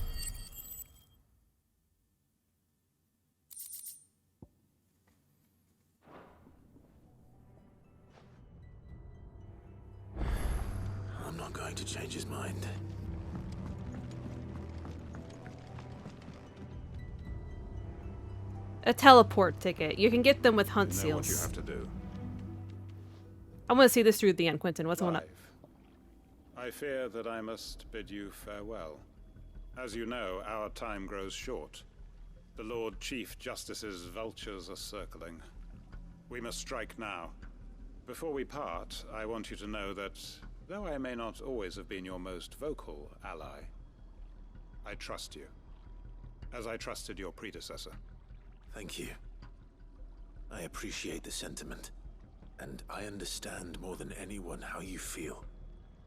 I'm not going to change his mind. A teleport ticket. You can get them with hunt You know what you seals. have to do. I want to see this through the end, Quentin. What's going on? I fear that I must bid you farewell. As you know, our time grows short. The Lord Chief Justice's vultures are circling. We must strike now. Before we part, I want you to know that, though I may not always have been your most vocal ally, I trust you, as I trusted your predecessor. Thank you. I appreciate the sentiment, and I understand more than anyone how you feel.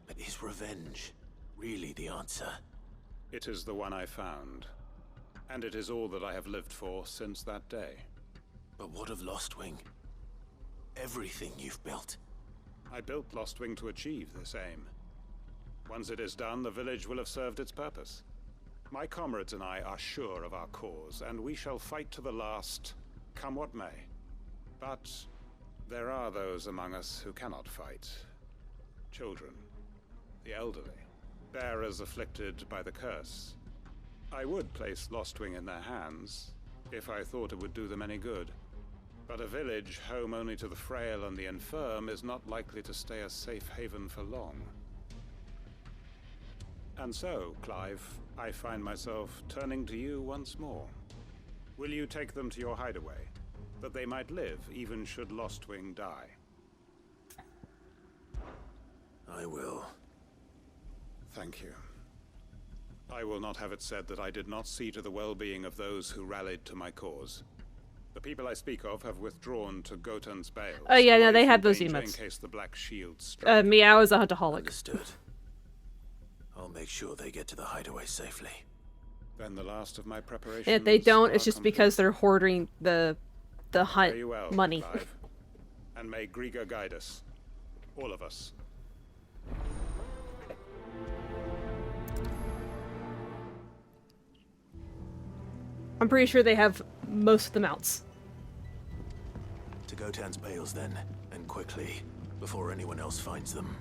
But is revenge really the answer? It is the one I found. And it is all that I have lived for since that day. But what of Lostwing? Everything you've built. I built Lostwing to achieve this aim. Once it is done, the village will have served its purpose. My comrades and I are sure of our cause, and we shall fight to the last, come what may. But there are those among us who cannot fight. Children, the elderly, bearers afflicted by the curse. I would place Lostwing in their hands, if I thought it would do them any good. But a village home only to the frail and the infirm is not likely to stay a safe haven for long. And so, Clive, I find myself turning to you once more. Will you take them to your hideaway, that they might live even should Lostwing die? I will. Thank you. I will not have it said that I did not see to the well-being of those who rallied to my cause. The people I speak of have withdrawn to Gotan's Bales. Oh yeah, no, they had those in emotes. case the Black Shield struck. Meow is a huntaholic. Understood. I'll make sure they get to the hideaway safely. Then the last of my preparations. And if they don't, it's just because they're hoarding the hunt Very well, money. Clive. And may Griga guide us. All of us. I'm pretty sure they have most of the mounts. To Gotan's Bales then, and quickly, before anyone else finds them.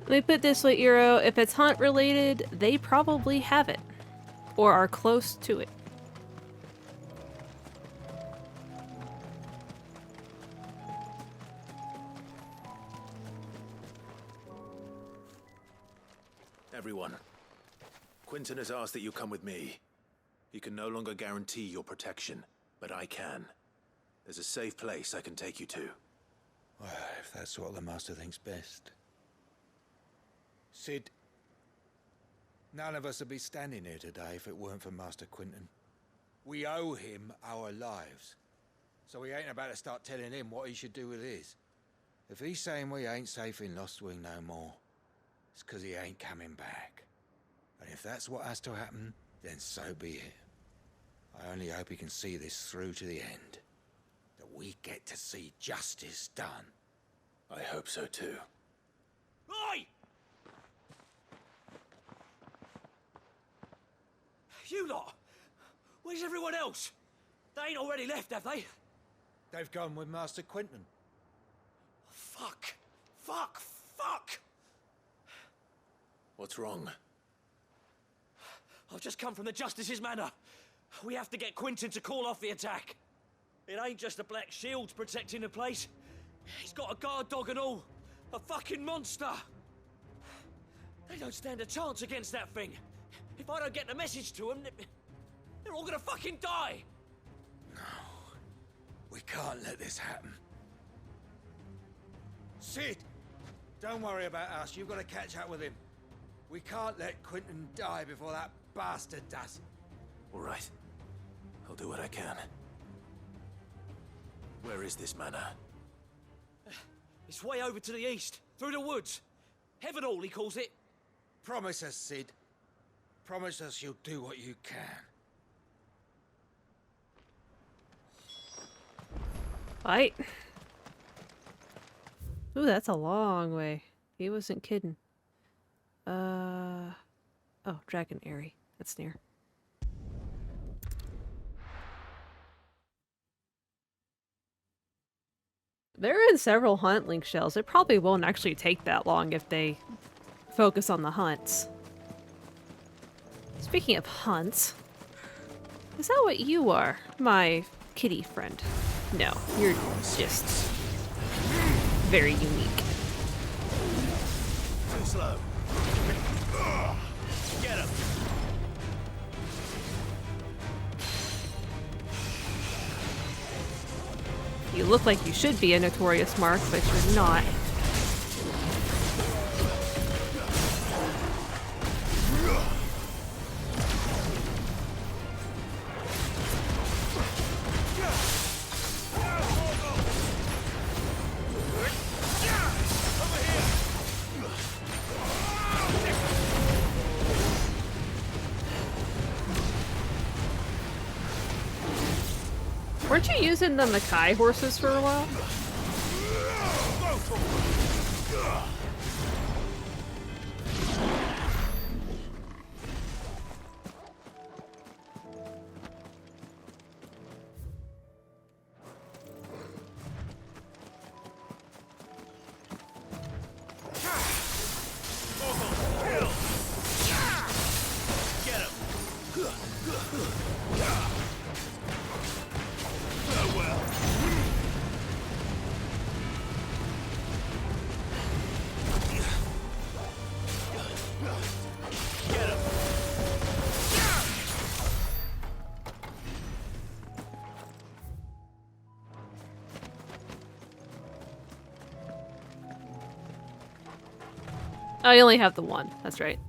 Let me put it this way, Eero. If it's hunt related, they probably have it. Or are close to it. Everyone. Quinton has asked that you come with me. He can no longer guarantee your protection, but I can. There's a safe place I can take you to. Well, if that's what the Master thinks best. Sid, none of us would be standing here today if it weren't for Master Quinton. We owe him our lives. So we ain't about to start telling him what he should do with his. If he's saying we ain't safe in Lostwing no more, it's 'cause he ain't coming back. And if that's what has to happen, then so be it. I only hope he can see this through to the end. That we get to see justice done. I hope so too. Oi! You lot! Where's everyone else? They ain't already left, have they? They've gone with Master Quinton. Fuck! Fuck! Fuck! What's wrong? I've just come from the Justice's manor. We have to get Quinton to call off the attack. It ain't just the Black Shields protecting the place. He's got a guard dog and all. A fucking monster. They don't stand a chance against that thing. If I don't get the message to them, they're all gonna fucking die. No. We can't let this happen. Sid! Don't worry about us. You've got to catch up with him. We can't let Quinton die before that bastard does. All right. I'll do what I can. Where is this manor? It's way over to the east, through the woods. Heavenhall, he calls it. Promise us, Sid. Promise us you'll do what you can. Fight. Ooh, that's a long way. He wasn't kidding. Oh, Dragon Airy. That's near. They're in several hunt link shells. It probably won't actually take that long if they focus on the hunts. Speaking of hunts, is that what you are, my kitty friend? No, you're just very unique. Too slow. Get him. You look like you should be a notorious mark, but you're not. Weren't you using the Mackay horses for a while? Oh, you only have the one. That's right.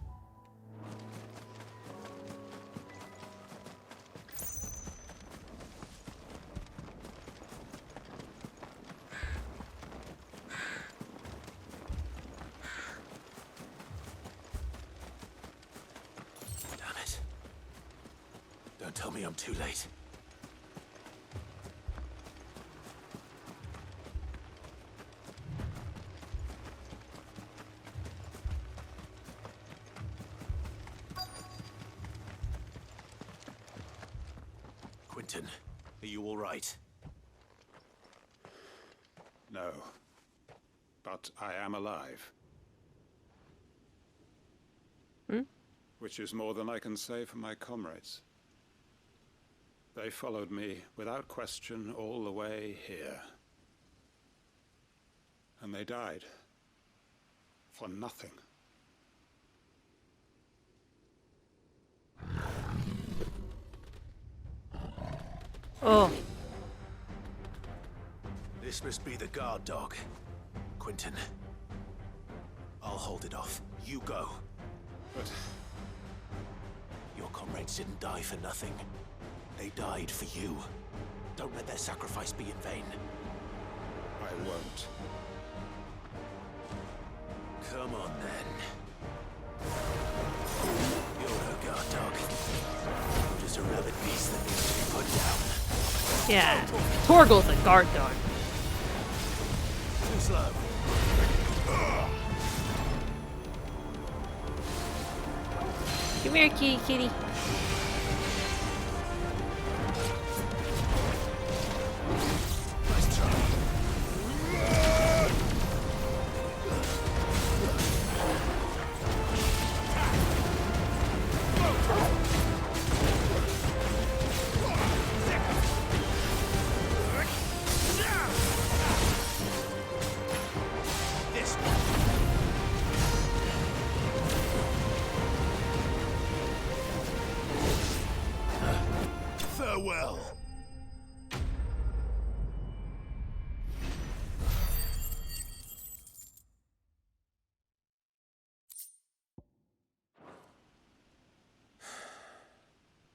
Damn it. Don't tell me I'm too late. Quentin, are you all right? No. But I am alive. Hmm? Which is more than I can say for my comrades. They followed me without question all the way here. And they died. For nothing. Oh. This must be the guard dog. Quentin. I'll hold it off. You go. But your comrades didn't die for nothing. They died for you. Don't let their sacrifice be in vain. I won't. Come on, then. You're no guard dog. You're just a rabid beast that needs to be put down. Yeah. Torgal's a guard dog. Too slow. Come here, kitty kitty. Nice try. Farewell.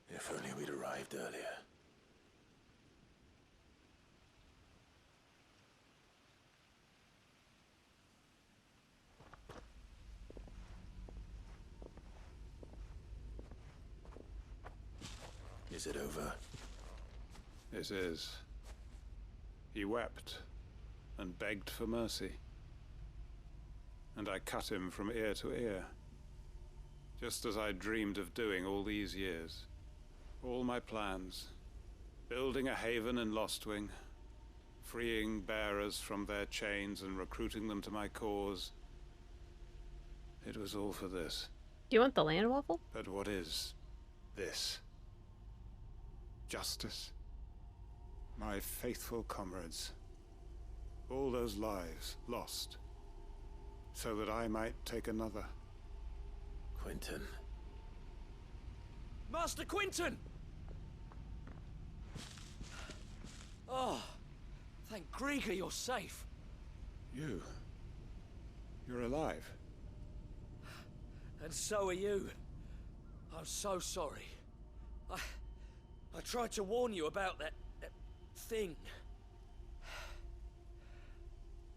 If only we'd arrived earlier. Is it over? It is. He wept and begged for mercy. And I cut him from ear to ear. Just as I dreamed of doing all these years. All my plans. Building a haven in Lostwing. Freeing bearers from their chains and recruiting them to my cause. It was all for this. Do you want the land waffle? But what is this? Justice? My faithful comrades. All those lives lost, so that I might take another. Quentin. Master Quentin! Oh, thank Grieger you're safe. You're alive. And so are you. I'm so sorry. I tried to warn you about that thing.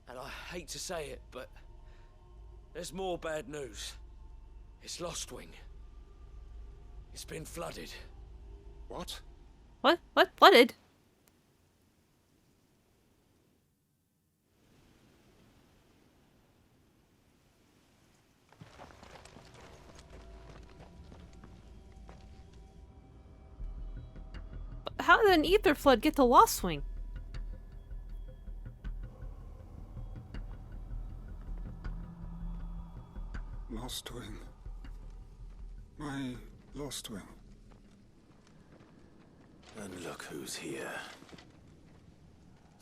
And I hate to say it, but there's more bad news. It's Lostwing. It's been flooded. What? What? What? Flooded? How did an ether flood get to Lostwing? Lostwing. My Lostwing. And look who's here.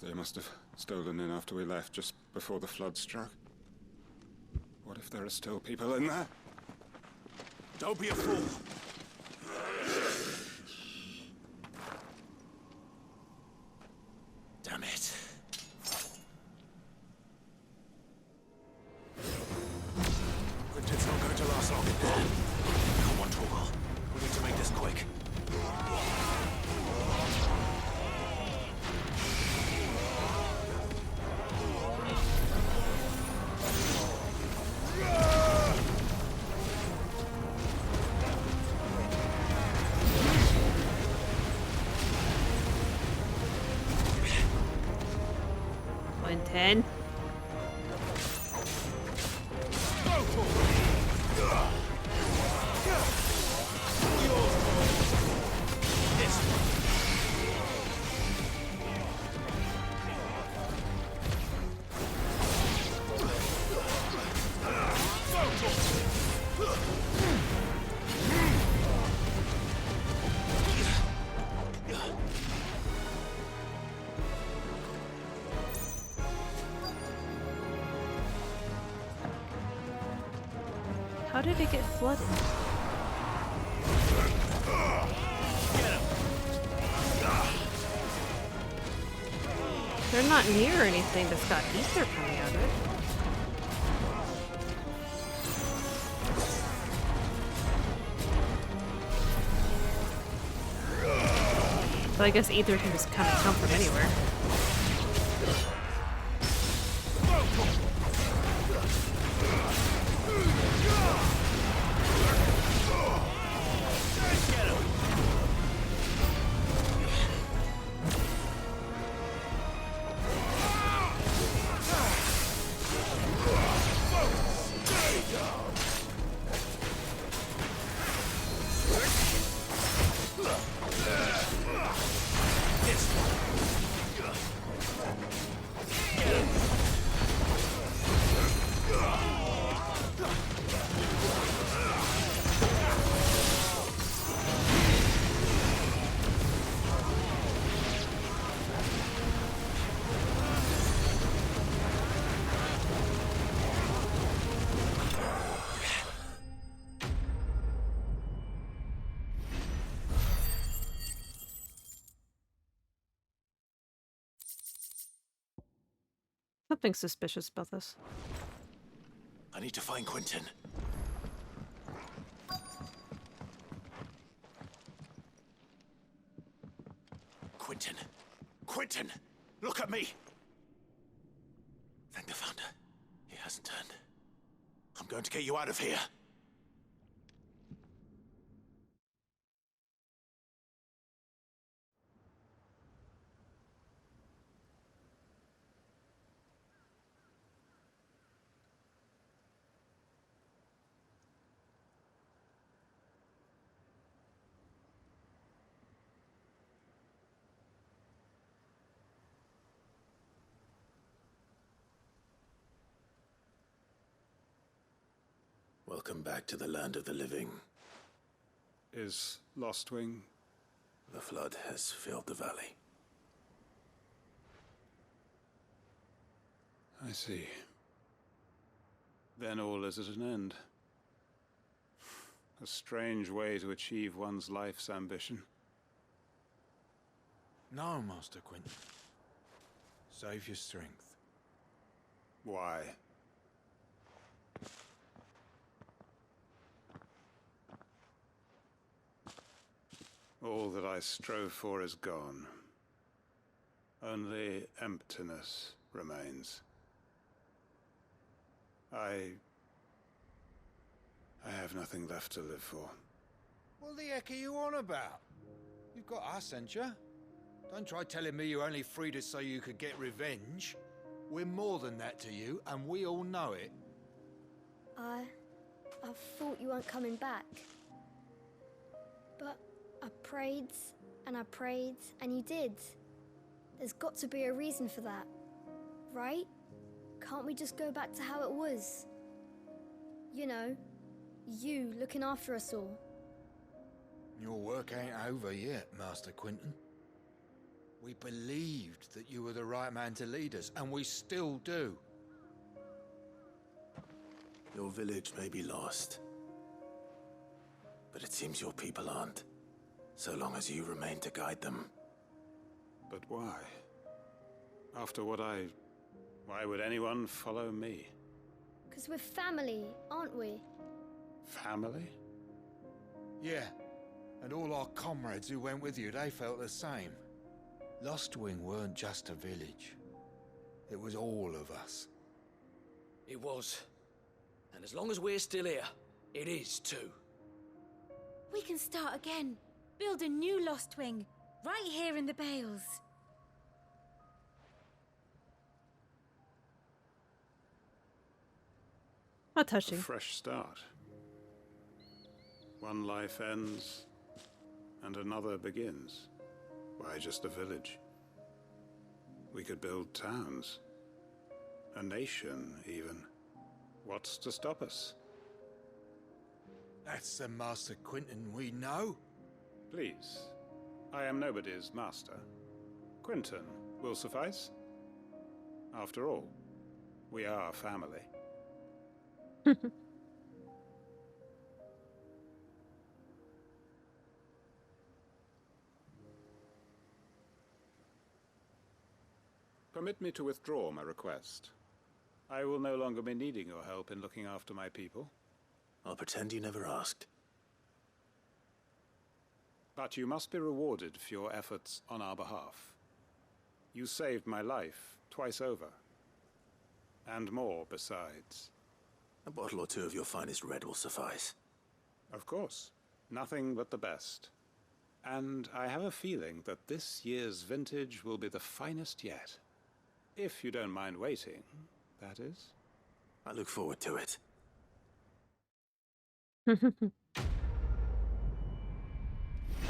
They must have stolen in after we left, just before the flood struck. What if there are still people in there? Don't be a fool. Damn it. Quentin's not going to last long in there. Come on, Torgal. We need to make this quick. Quentin. How did it get flooded? They're not near anything that's got ether coming out of it. So I guess ether can just kind of come from anywhere. Something suspicious about this. I need to find Quentin. Quentin! Quentin! Look at me! Thank the Founder. He hasn't turned. I'm going to get you out of here. Welcome back to the land of the living. Is Lostwing? The flood has filled the valley. I see. Then all is at an end. A strange way to achieve one's life's ambition. No, Master Quinton. Save your strength. Why? All that I strove for is gone. Only emptiness remains. I have nothing left to live for. What the heck are you on about? You've got us, ain't you? Don't try telling me you only freed us so you could get revenge. We're more than that to you, and we all know it. I thought you weren't coming back. But I prayed, and you did. There's got to be a reason for that, right? Can't we just go back to how it was? You know, you looking after us all. Your work ain't over yet, Master Quinton. We believed that you were the right man to lead us, and we still do. Your village may be lost, but it seems your people aren't, so long as you remain to guide them. But why? After what why would anyone follow me? 'Cause we're family, aren't we? Family? Yeah, and all our comrades who went with you, they felt the same. Lostwing weren't just a village. It was all of us. It was. And as long as we're still here, it is too. We can start again. Build a new Lost Wing, right here in the Bales. How touching. A fresh start. One life ends, and another begins. Why just a village? We could build towns. A nation, even. What's to stop us? That's the Master Quinton we know. Please. I am nobody's master. Quinton will suffice. After all, we are family. Permit me to withdraw my request. I will no longer be needing your help in looking after my people. I'll pretend you never asked. But you must be rewarded for your efforts on our behalf. You saved my life twice over. And more besides. A bottle or two of your finest red will suffice. Of course. Nothing but the best. And I have a feeling that this year's vintage will be the finest yet. If you don't mind waiting, that is. I look forward to it.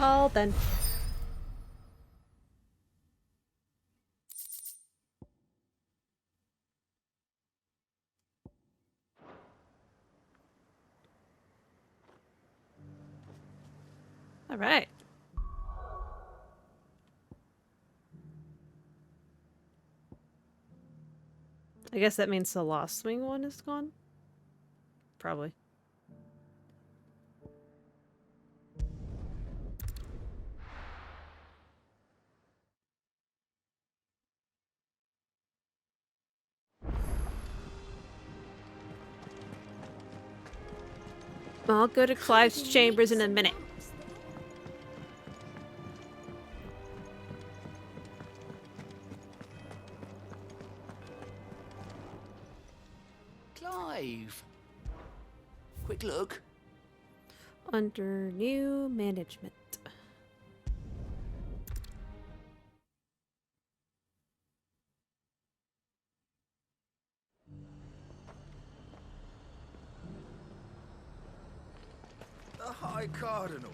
All done. All right. I guess that means the Lost Wing one is gone? Probably. I'll go to Clive's chambers in a minute. Clive! Quick look. Under new management. The High Cardinal.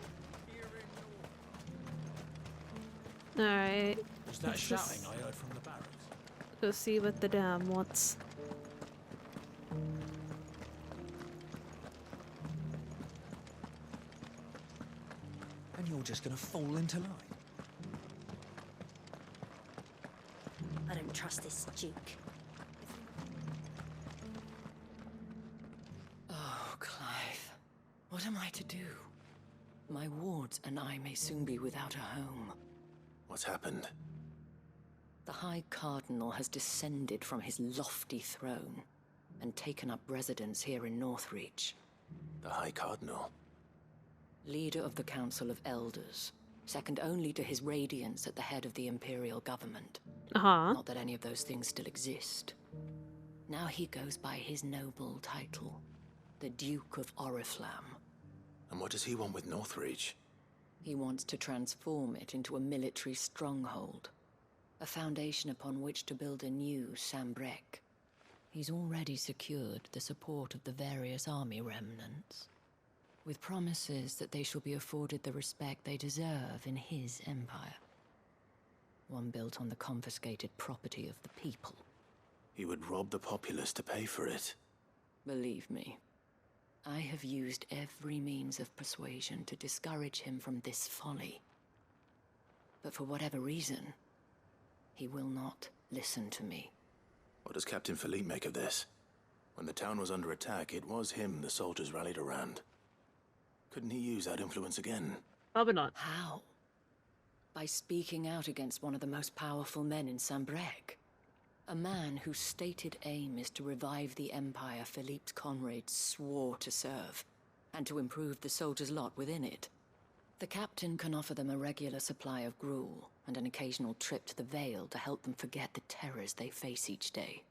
Alright. Was that shouting I heard from the barracks? Go see what the dam wants. And you're just gonna fall into line. I don't trust this Duke. What am I to do? My wards and I may soon be without a home. What's happened? The High Cardinal has descended from his lofty throne and taken up residence here in Northreach. The High Cardinal? Leader of the Council of Elders, second only to his Radiance at the head of the Imperial government. Not that any of those things still exist. Now he goes by his noble title, the Duke of Oriflamme. And what does he want with Northreach? He wants to transform it into a military stronghold, a foundation upon which to build a new Sambrec. He's already secured the support of the various army remnants, with promises that they shall be afforded the respect they deserve in his empire. One built on the confiscated property of the people. He would rob the populace to pay for it. Believe me, I have used every means of persuasion to discourage him from this folly. But for whatever reason, he will not listen to me. What does Captain Philippe make of this? When the town was under attack, it was him the soldiers rallied around. Couldn't he use that influence again? Probably not. How? By speaking out against one of the most powerful men in Sambrec. A man whose stated aim is to revive the empire Philippe's comrades swore to serve, and to improve the soldiers' lot within it. The captain can offer them a regular supply of gruel, and an occasional trip to the Vale to help them forget the terrors they face each day.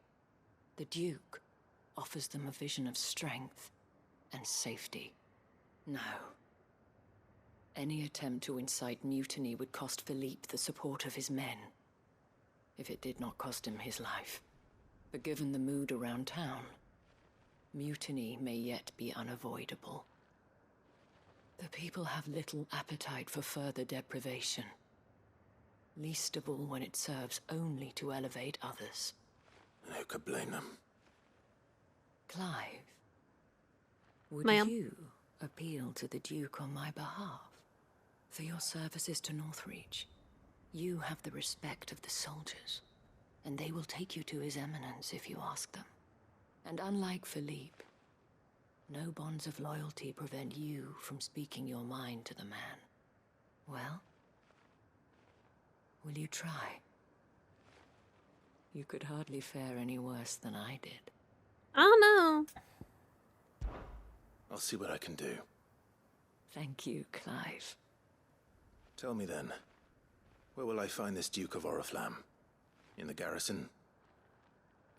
The Duke offers them a vision of strength and safety. No. Any attempt to incite mutiny would cost Philippe the support of his men, if it did not cost him his life. But given the mood around town, mutiny may yet be unavoidable. The people have little appetite for further deprivation, least of all when it serves only to elevate others. And who could blame them? Clive, would Ma'am? you appeal to the Duke on my behalf? For your services to Northreach, you have the respect of the soldiers, and they will take you to His Eminence if you ask them. And unlike Philippe, no bonds of loyalty prevent you from speaking your mind to the man. Well, will you try? You could hardly fare any worse than I did. I don't know. I'll see what I can do. Thank you, Clive. Tell me then, where will I find this Duke of Oriflamme? In the garrison?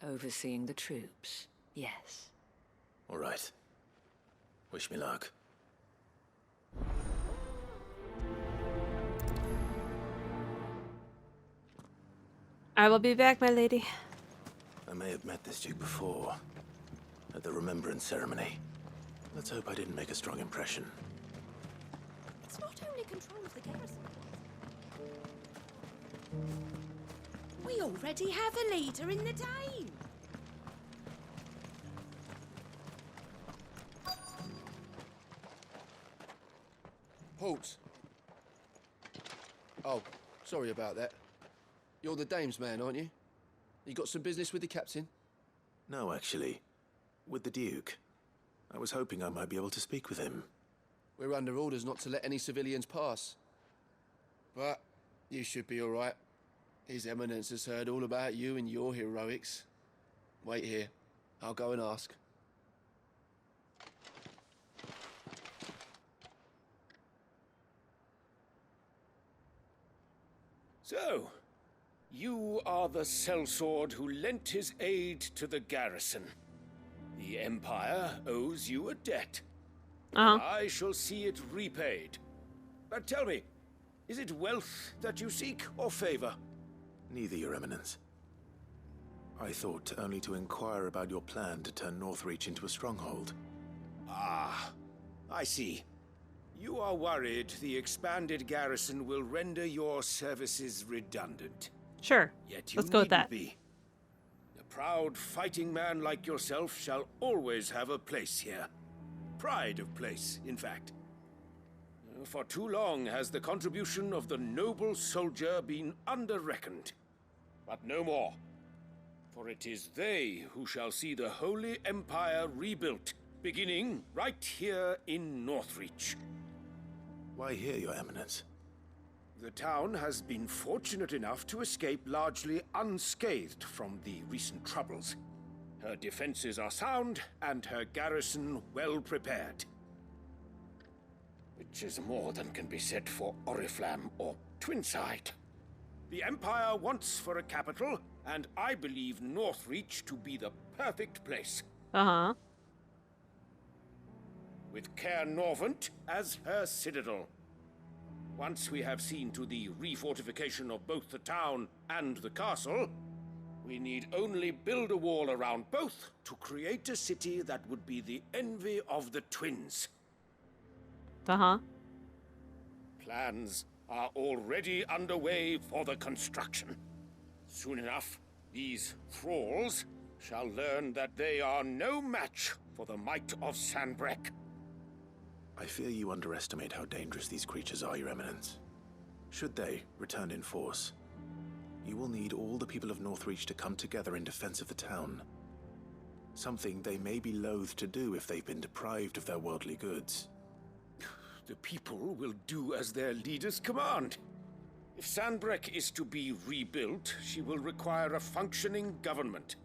Overseeing the troops, yes. All right. Wish me luck. I will be back, my lady. I may have met this Duke before, at the Remembrance Ceremony. Let's hope I didn't make a strong impression. It's not only control of the garrison. We already have a leader in the Dane. Halt! Oh, sorry about that. You're the dame's man, aren't you? You got some business with the captain? No, actually. With the Duke. I was hoping I might be able to speak with him. We're under orders not to let any civilians pass. But you should be all right. His Eminence has heard all about you and your heroics. Wait here. I'll go and ask. So, you are the sellsword who lent his aid to the garrison. The Empire owes you a debt. I shall see it repaid. But tell me, is it wealth that you seek, or favor? Neither, Your Eminence. I thought only to inquire about your plan to turn Northreach into a stronghold. Ah, I see. You are worried the expanded garrison will render your services redundant. Sure. Yet you Let's go with needn't that. be. A proud fighting man like yourself shall always have a place here. Pride of place, in fact. For too long has the contribution of the noble soldier been under-reckoned. But no more. For it is they who shall see the Holy Empire rebuilt, beginning right here in Northreach. Why here, Your Eminence? The town has been fortunate enough to escape largely unscathed from the recent troubles. Her defenses are sound, and her garrison well prepared. Which is more than can be said for Oriflamme or Twinside. The Empire wants for a capital, and I believe Northreach to be the perfect place. Uh-huh. With Caer Norvent as her citadel. Once we have seen to the refortification of both the town and the castle, we need only build a wall around both to create a city that would be the envy of the twins. Uh-huh. Plans are already underway for the construction. Soon enough, these thralls shall learn that they are no match for the might of Sanbreque. I fear you underestimate how dangerous these creatures are, Your Eminence. Should they return in force, you will need all the people of Northreach to come together in defense of the town. Something they may be loath to do if they've been deprived of their worldly goods. The people will do as their leaders command. If Sanbreque is to be rebuilt, she will require a functioning government.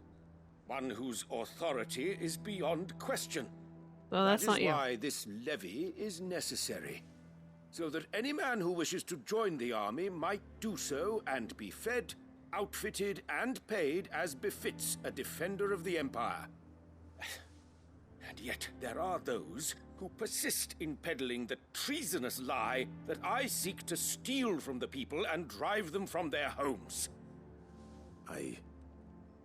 One whose authority is beyond question. Well, that's not you. That is why this levy is necessary. So that any man who wishes to join the army might do so and be fed, outfitted, and paid as befits a defender of the Empire. And yet there are those who persist in peddling the treasonous lie that I seek to steal from the people and drive them from their homes. I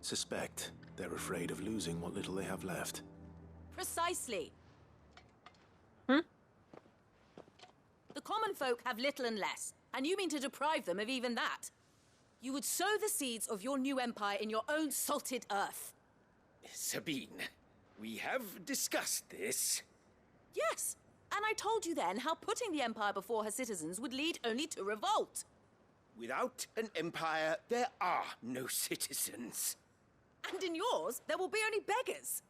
suspect they're afraid of losing what little they have left. Precisely. Hmm? The common folk have little and less, and you mean to deprive them of even that. You would sow the seeds of your new empire in your own salted earth. Sabine, we have discussed this. Yes, and I told you then how putting the empire before her citizens would lead only to revolt. Without an empire, there are no citizens. And in yours, there will be only beggars.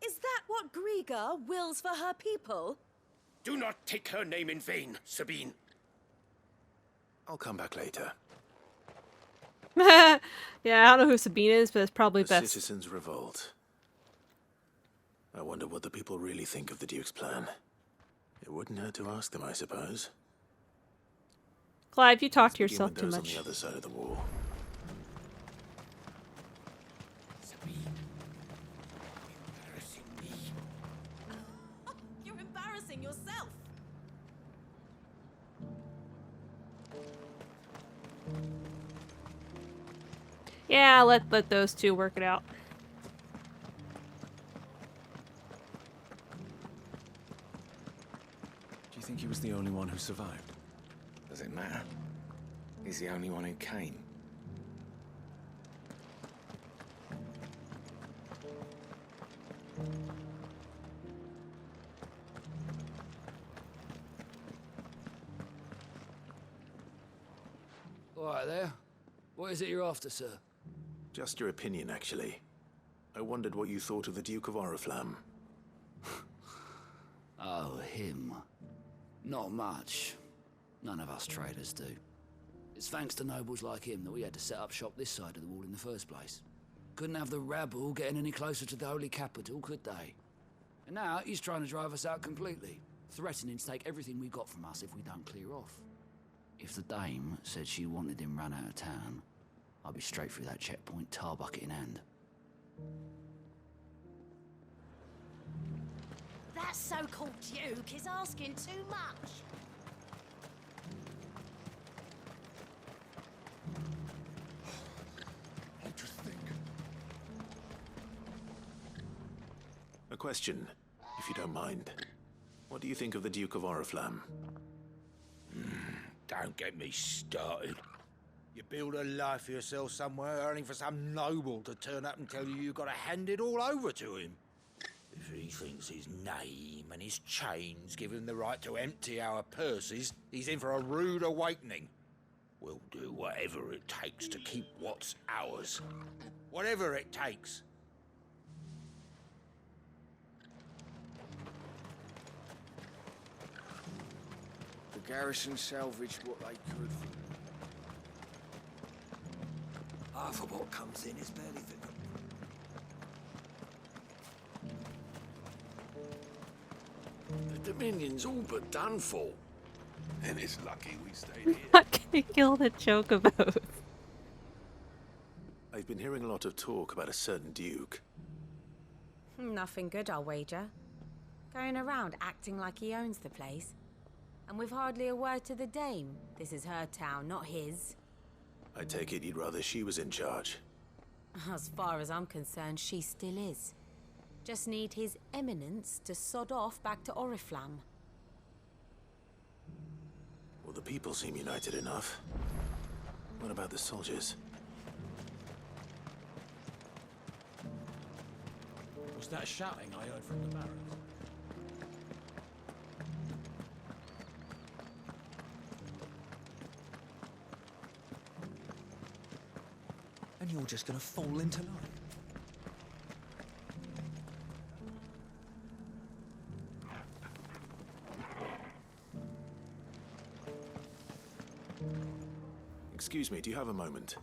Is that what Griga wills for her people? Do not take her name in vain, Sabine. I'll come back later. Yeah, I don't know who Sabine is, but it's probably The best. citizens revolt. I wonder what the people really think of the Duke's plan. It wouldn't hurt to ask them, I suppose. Clive, you talk to Begin yourself with too those much. on the other side of the wall. You're embarrassing yourself. Yeah, let those two work it out. Do you think he was the only one who survived? Does it matter? He's the only one who came. All right there. What is it you're after, sir? Just your opinion, actually. I wondered what you thought of the Duke of Oriflamme. Oh, him. Not much. None of us traders do. It's thanks to nobles like him that we had to set up shop this side of the wall in the first place. Couldn't have the rabble getting any closer to the holy capital, could they? And now he's trying to drive us out completely, threatening to take everything we got from us if we don't clear off. If the dame said she wanted him run out of town, I'd be straight through that checkpoint, tar bucket in hand. That so-called Duke is asking too much. A question, if you don't mind. What do you think of the Duke of Oriflamme? Don't get me started. You build a life for yourself somewhere, only for some noble to turn up and tell you you've got to hand it all over to him. If he thinks his name and his chains give him the right to empty our purses, he's in for a rude awakening. We'll do whatever it takes to keep what's ours. Whatever it takes. garrison salvaged what they could. Half of what comes in is barely fit for... The Dominion's all but done for. And it's lucky we stayed here. Not gonna kill the joke about. I've been hearing a lot of talk about a certain duke. Nothing good, I'll wager. Going around acting like he owns the place. And with hardly a word to the dame. This is her town, not his. I take it you'd rather she was in charge. As far as I'm concerned, she still is. Just need his eminence to sod off back to Oriflamme. Well, the people seem united enough. What about the soldiers? Was that shouting I heard from the barracks? And you're just gonna fall into line. Excuse me, do you have a moment?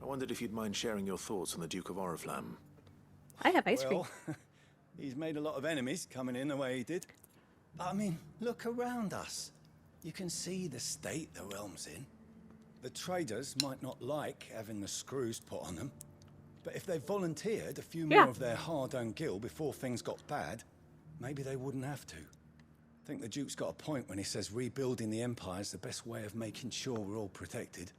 I wondered if you'd mind sharing your thoughts on the Duke of Oriflamme. I have ice cream. Well, he's made a lot of enemies coming in the way he did. I mean, look around us. You can see the state the realm's in. The traders might not like having the screws put on them, but if they volunteered a few more of their hard-earned gil before things got bad, maybe they wouldn't have to. I think the Duke's got a point when he says rebuilding the Empire's the best way of making sure we're all protected.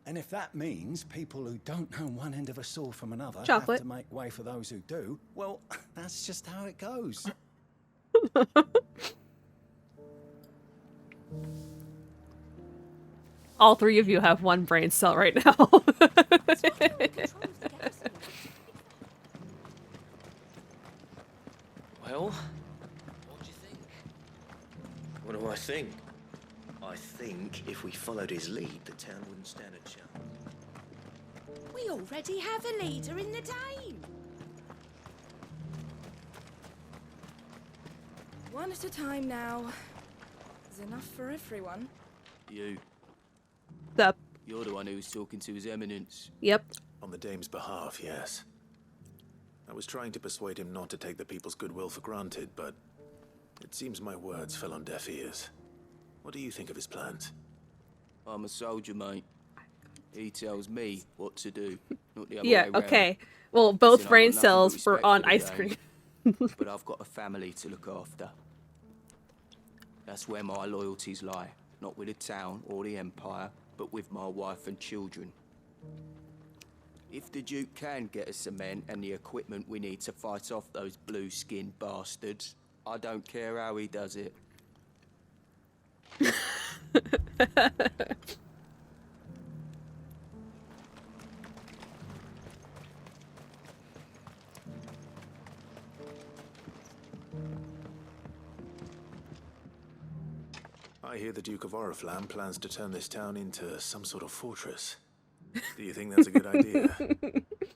And if that means people who don't know one end of a sword from another have to make way for those who do, well, that's just how it goes. All three of you have one brain cell right now. Well, what do you think? What do I think? I think if we followed his lead, the town wouldn't stand a chance. We already have a leader in the Dame. One at a time now. There's enough for everyone. You. Sup? You're the one who was talking to His Eminence. Yep. On the Dame's behalf, yes. I was trying to persuade him not to take the people's goodwill for granted, but it seems my words fell on deaf ears. What do you think of his plans? I'm a soldier, mate. He tells me what to do, not the other Yeah, way around. okay. Well, both Listen, I've brain got nothing cells but were respect on for the ice Dame, cream. but I've got a family to look after. That's where my loyalties lie. Not with the town or the Empire, but with my wife and children. If the Duke can get us some men and the equipment we need to fight off those blue-skinned bastards, I don't care how he does it. I hear the Duke of Oriflamme plans to turn this town into some sort of fortress. Do you think that's a good idea?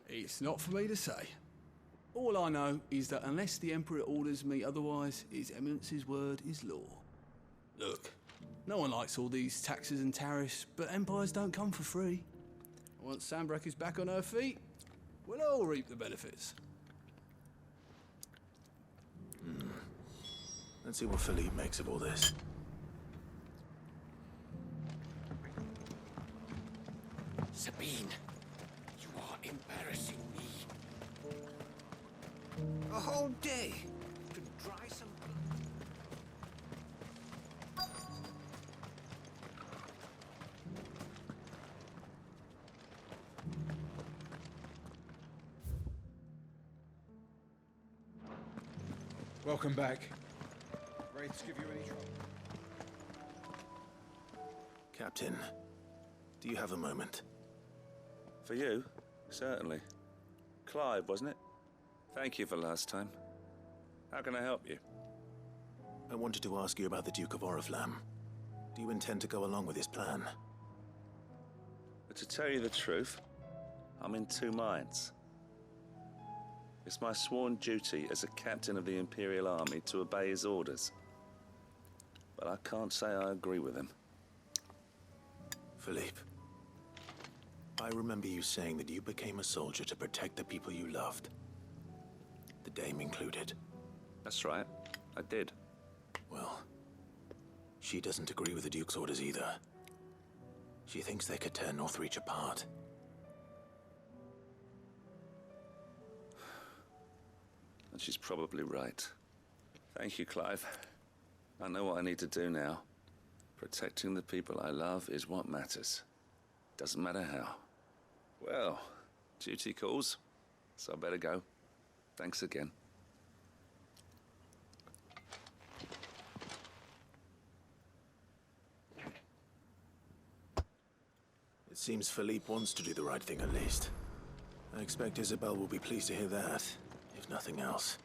It's not for me to say. All I know is that unless the Emperor orders me otherwise, His Eminence's word is law. Look, no one likes all these taxes and tariffs, but empires don't come for free. Once Sanbreque is back on her feet, we'll all reap the benefits. Let's see what Philippe makes of all this. Sabine, you are embarrassing me. A whole day to dry some... Welcome back. Ready to give you any trouble? Captain, do you have a moment? For you? Certainly. Clive, wasn't it? Thank you for last time. How can I help you? I wanted to ask you about the Duke of Oriflamme. Do you intend to go along with his plan? But to tell you the truth, I'm in two minds. It's my sworn duty as a captain of the Imperial Army to obey his orders. But but I can't say I agree with him. Philippe, I remember you saying that you became a soldier to protect the people you loved. The Dame included. That's right, I did. Well, she doesn't agree with the Duke's orders either. She thinks they could tear Northreach apart. And she's probably right. Thank you, Clive. I know what I need to do now. Protecting the people I love is what matters. Doesn't matter how. Well, duty calls, so I better go. Thanks again. It seems Philippe wants to do the right thing at least. I expect Isabel will be pleased to hear that, if nothing else.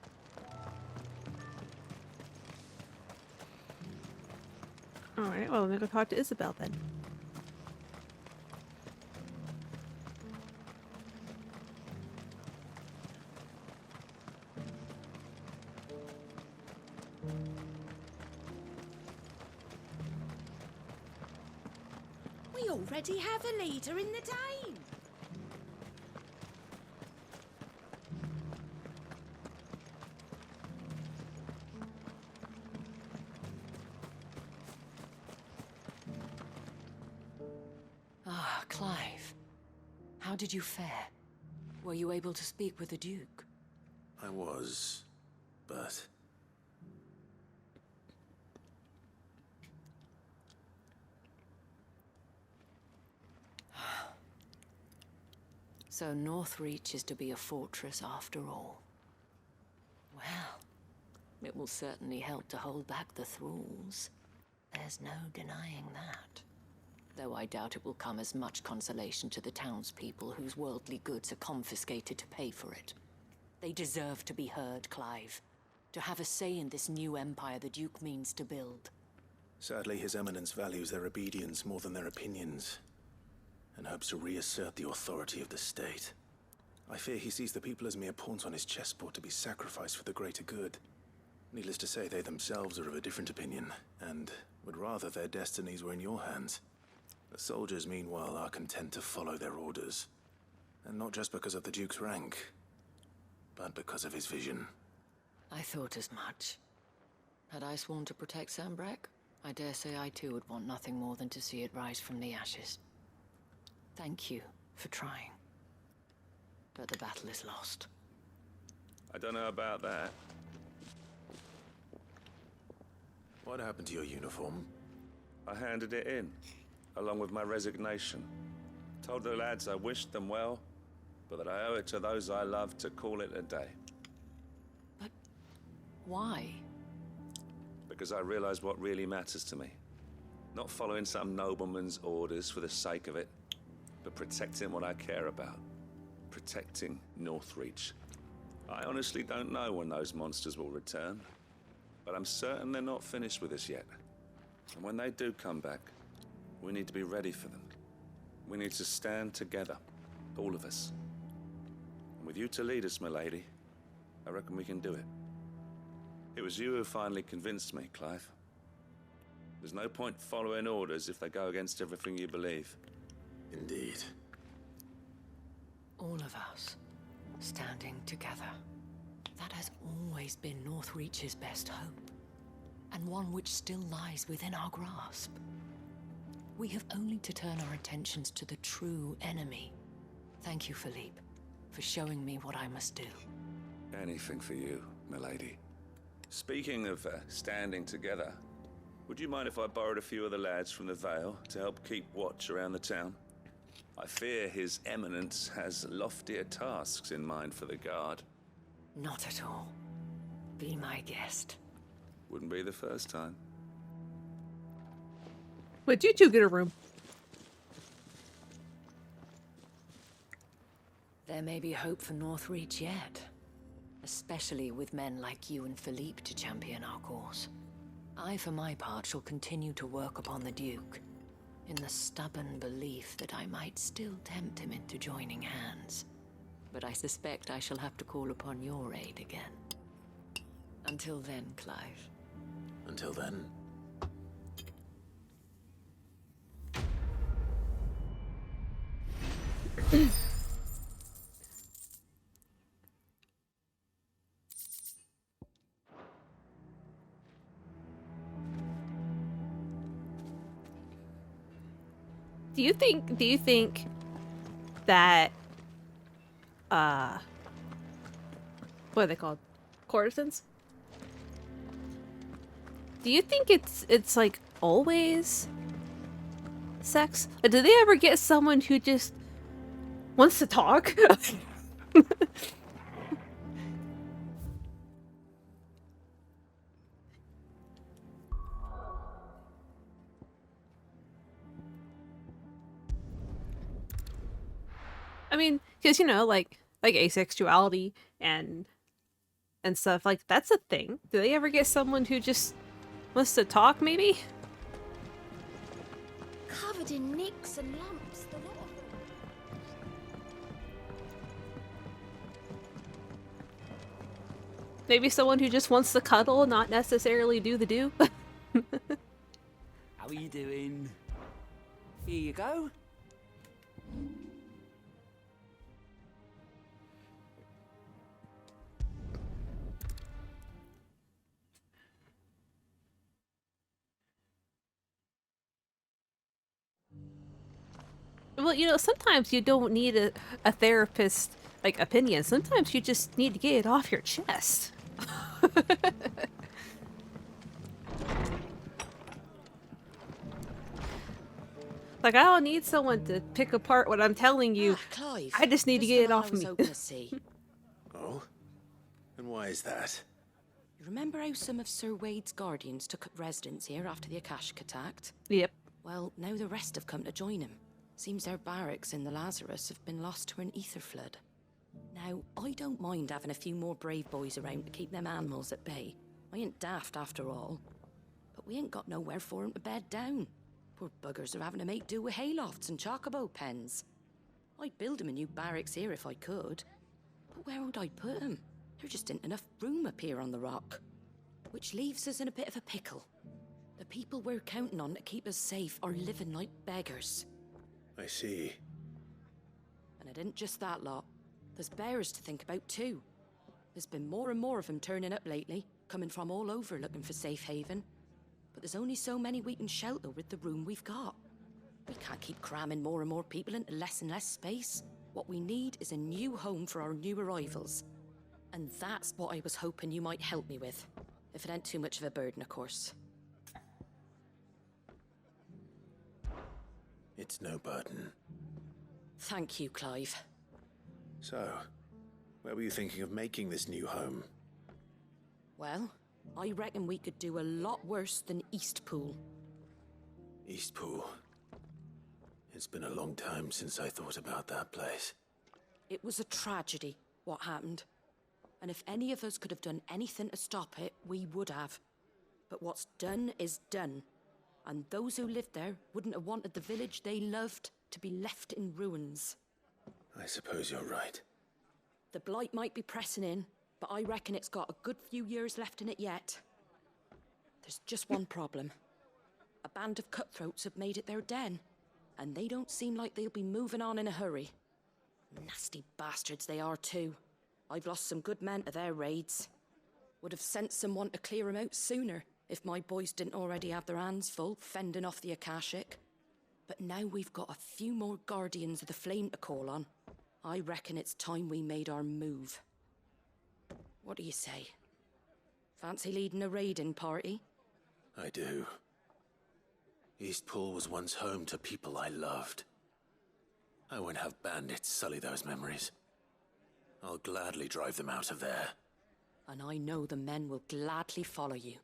Alright, well, let me go talk to Isabel then. We already have a leader in the Dame. Ah, Clive. How did you fare? Were you able to speak with the Duke? I was, but... So Northreach is to be a fortress after all. Well, it will certainly help to hold back the thralls. There's no denying that. Though I doubt it will come as much consolation to the townspeople whose worldly goods are confiscated to pay for it. They deserve to be heard, Clive. To have a say in this new empire the Duke means to build. Sadly, His Eminence values their obedience more than their opinions, and hopes to reassert the authority of the state. I fear he sees the people as mere pawns on his chessboard to be sacrificed for the greater good. Needless to say, they themselves are of a different opinion, and would rather their destinies were in your hands. The soldiers, meanwhile, are content to follow their orders. And not just because of the Duke's rank, but because of his vision. I thought as much. Had I sworn to protect Sambrek, I dare say I too would want nothing more than to see it rise from the ashes. Thank you for trying. But the battle is lost. I don't know about that. What happened to your uniform? I handed it in, along with my resignation. Told the lads I wished them well, but that I owe it to those I love to call it a day. But why? Because I realized what really matters to me. Not following some nobleman's orders for the sake of it, but protecting what I care about. Protecting Northreach. I honestly don't know when those monsters will return, but I'm certain they're not finished with us yet. And when they do come back, we need to be ready for them. We need to stand together, all of us. And with you to lead us, milady, I reckon we can do it. It was you who finally convinced me, Clive. There's no point following orders if they go against everything you believe. Indeed. All of us, standing together. That has always been Northreach's best hope, and one which still lies within our grasp. We have only to turn our attentions to the true enemy. Thank you, Philippe, for showing me what I must do. Anything for you, milady. Speaking of standing together, would you mind if I borrowed a few of the lads from the Vale to help keep watch around the town? I fear His Eminence has loftier tasks in mind for the guard. Not at all. Be my guest. Wouldn't be the first time. Would you two get a room? There may be hope for Northreach yet. Especially with men like you and Philippe to champion our cause. I, for my part, shall continue to work upon the Duke, in the stubborn belief that I might still tempt him into joining hands. But I suspect I shall have to call upon your aid again. Until then, Clive. Until then, Do you think that what are they called? Courtesans? Do you think it's like always sex? Or do they ever get someone who just wants to talk? I mean, because you know, like asexuality and stuff like that's a thing. Do they ever get someone who just wants to talk? Maybe. Covered in nicks and lumps, the lot of them. Maybe someone who just wants to cuddle, not necessarily do the do. How are you doing? Here you go. Well, you know, sometimes you don't need a therapist like opinion. Sometimes you just need to get it off your chest. Like, I don't need someone to pick apart what I'm telling you. Clive, I just need to get it off me. Oh? And why is that? You remember how some of Sir Wade's guardians took up residence here after the Akashic attack? Yep. Well, now the rest have come to join him. Seems their barracks in the Lazarus have been lost to an ether flood. Now, I don't mind having a few more brave boys around to keep them animals at bay. I ain't daft after all. But we ain't got nowhere for 'em to bed down. Poor buggers are having to make do with haylofts and chocobo pens. I'd build 'em a new barracks here if I could. But where would I put 'em? There just ain't enough room up here on the rock. Which leaves us in a bit of a pickle. The people we're counting on to keep us safe are living like beggars. I see. And it isn't just that lot. There's bears to think about too. There's been more and more of them turning up lately, coming from all over looking for safe haven. But there's only so many we can shelter with the room we've got. We can't keep cramming more and more people into less and less space. What we need is a new home for our new arrivals. And that's what I was hoping you might help me with. If it ain't too much of a burden, of course. It's no burden. Thank you, Clive. So, where were you thinking of making this new home? Well, I reckon we could do a lot worse than Eastpool. Eastpool. It's been a long time since I thought about that place. It was a tragedy, what happened. And if any of us could have done anything to stop it, we would have. But what's done is done. And those who lived there wouldn't have wanted the village they loved to be left in ruins. I suppose you're right. The blight might be pressing in, but I reckon it's got a good few years left in it yet. There's just one problem. A band of cutthroats have made it their den, and they don't seem like they'll be moving on in a hurry. Nasty bastards they are too. I've lost some good men to their raids. Would have sent someone to clear 'em out sooner, if my boys didn't already have their hands full fending off the Akashic. But now we've got a few more guardians of the flame to call on. I reckon it's time we made our move. What do you say? Fancy leading a raiding party? I do. Eastpool was once home to people I loved. I won't have bandits sully those memories. I'll gladly drive them out of there. And I know the men will gladly follow you.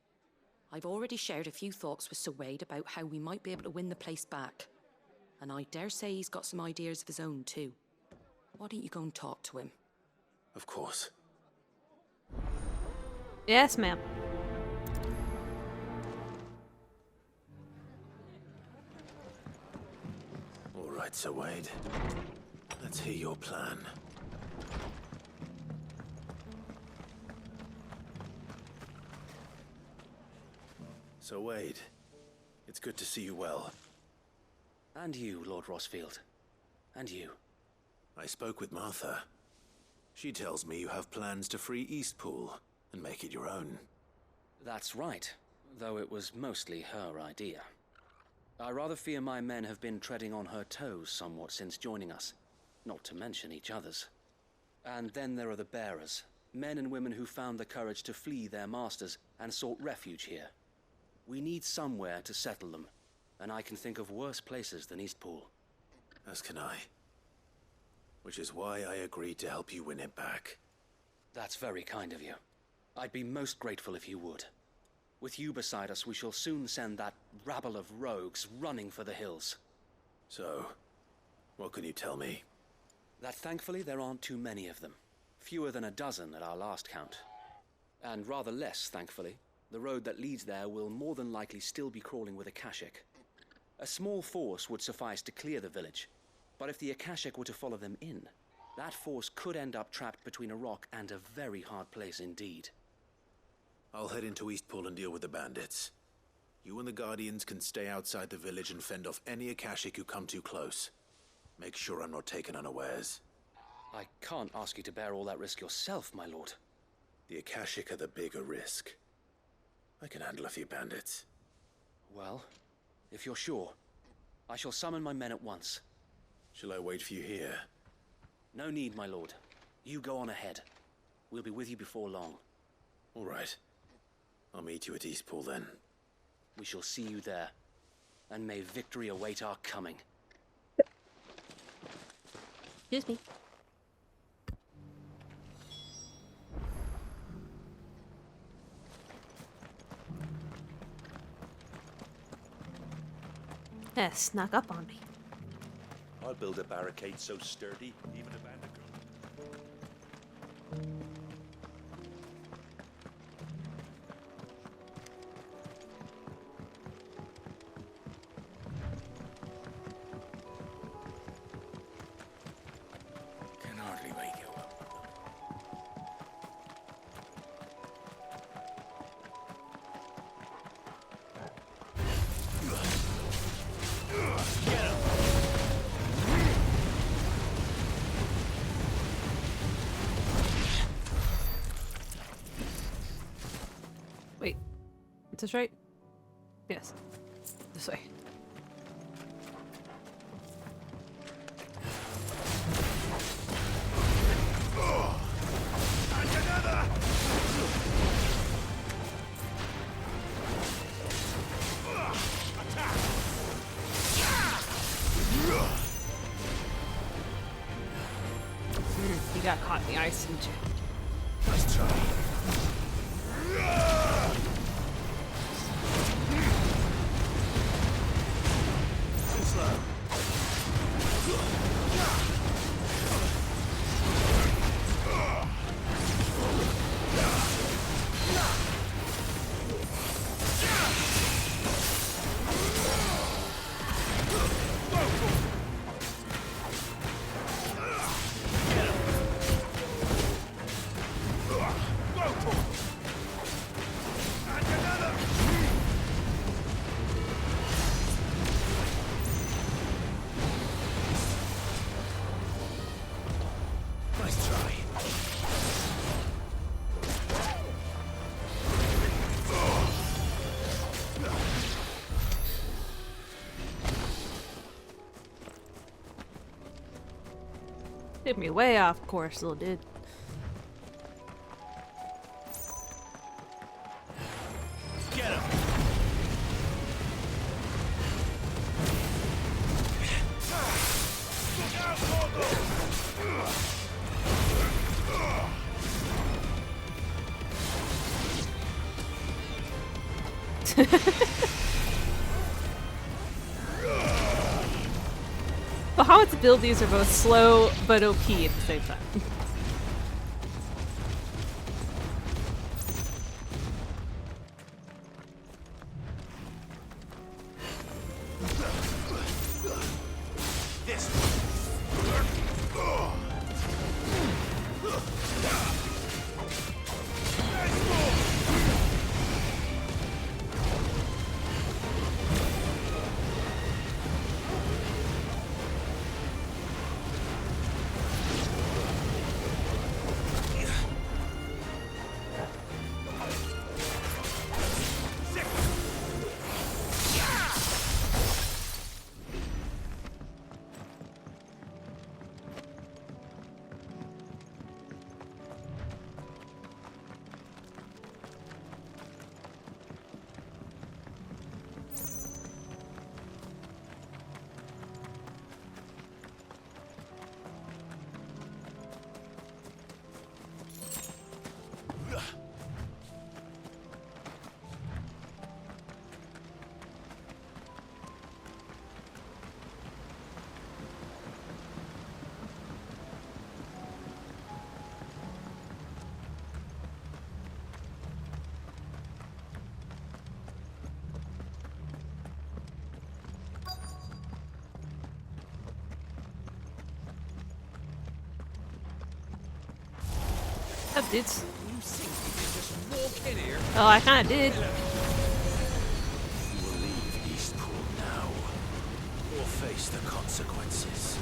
I've already shared a few thoughts with Sir Wade about how we might be able to win the place back. And I dare say he's got some ideas of his own too. Why don't you go and talk to him? Of course. Yes, ma'am. All right, Sir Wade. Let's hear your plan. Sir Wade, it's good to see you well. And you, Lord Rossfield. And you. I spoke with Martha. She tells me you have plans to free Eastpool and make it your own. That's right, though it was mostly her idea. I rather fear my men have been treading on her toes somewhat since joining us, not to mention each other's. And then there are the bearers, men and women who found the courage to flee their masters and sought refuge here. We need somewhere to settle them, and I can think of worse places than Eastpool. As can I. Which is why I agreed to help you win it back. That's very kind of you. I'd be most grateful if you would. With you beside us, we shall soon send that rabble of rogues running for the hills. So, what can you tell me? That thankfully there aren't too many of them. Fewer than a dozen at our last count. And rather less, thankfully. The road that leads there will more than likely still be crawling with Akashic. A small force would suffice to clear the village, but if the Akashic were to follow them in, that force could end up trapped between a rock and a very hard place indeed. I'll head into Eastpool and deal with the bandits. You and the Guardians can stay outside the village and fend off any Akashic who come too close. Make sure I'm not taken unawares. I can't ask you to bear all that risk yourself, my lord. The Akashic are the bigger risk. I can handle a few bandits. Well, if you're sure, I shall summon my men at once. Shall I wait for you here? No need, my lord. You go on ahead. We'll be with you before long. All right. I'll meet you at Eastpool then. We shall see you there. And may victory await our coming. Excuse me. Yeah, snuck up on me. I'll build a barricade so sturdy, even a bandicoot. Can hardly wake you up. Get him! Wait. Is this right? Yes. This way. And another! Attack! You got caught in the ice, didn't you? Nice try. Too slow. Nice try. Took me way off course, little dude. Get him! Look out, Gorgo! Bahamut's abilities are both slow but OP at the same time. This up, dudes? You think you can just walk in here? Oh, I kinda did. You will leave Eastpool now, or face the consequences.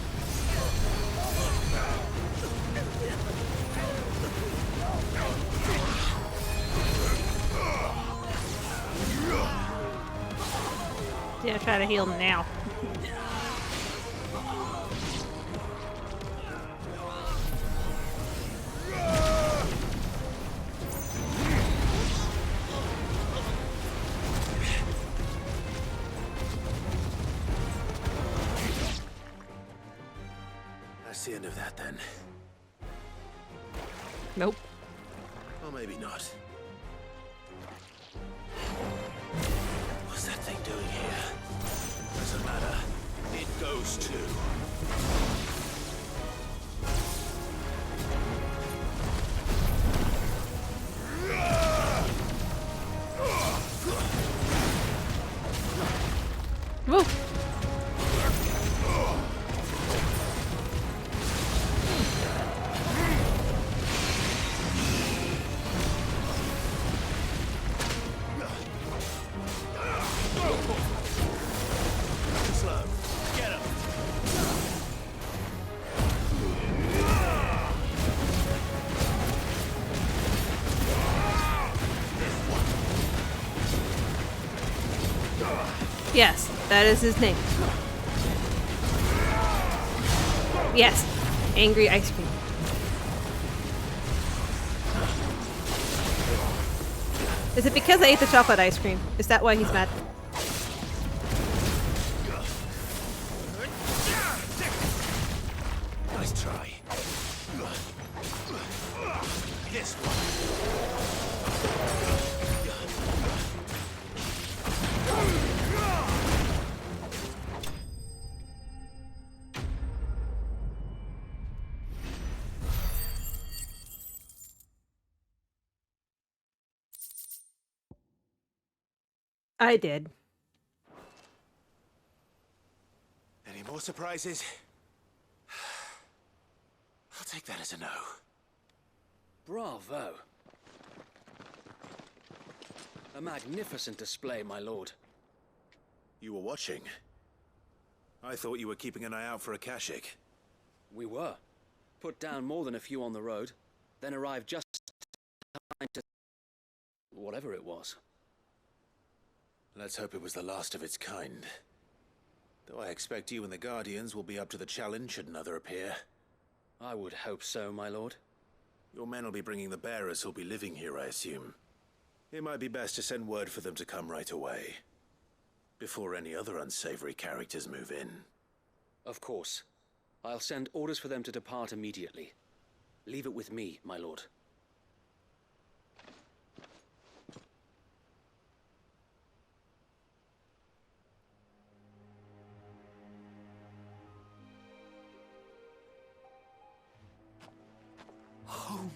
Yeah, try to heal him now. That's the end of that then. Nope. Or maybe not. What's that thing doing here? Doesn't matter. It goes too. Woo! Slow. Get him. Yes, that is his name. Yes, angry ice cream. Is it because I ate the chocolate ice cream? Is that why he's mad? Nice try. This one. I did. Any more surprises? I'll take that as a no. Bravo. A magnificent display, my lord. You were watching. I thought you were keeping an eye out for a Kashik. We were. Put down more than a few on the road, then arrived just in time to... whatever it was. Let's hope it was the last of its kind. Though I expect you and the Guardians will be up to the challenge should another appear. I would hope so, my lord. Your men will be bringing the bearers who'll be living here, I assume. It might be best to send word for them to come right away, before any other unsavory characters move in. Of course. I'll send orders for them to depart immediately. Leave it with me, my lord. Home.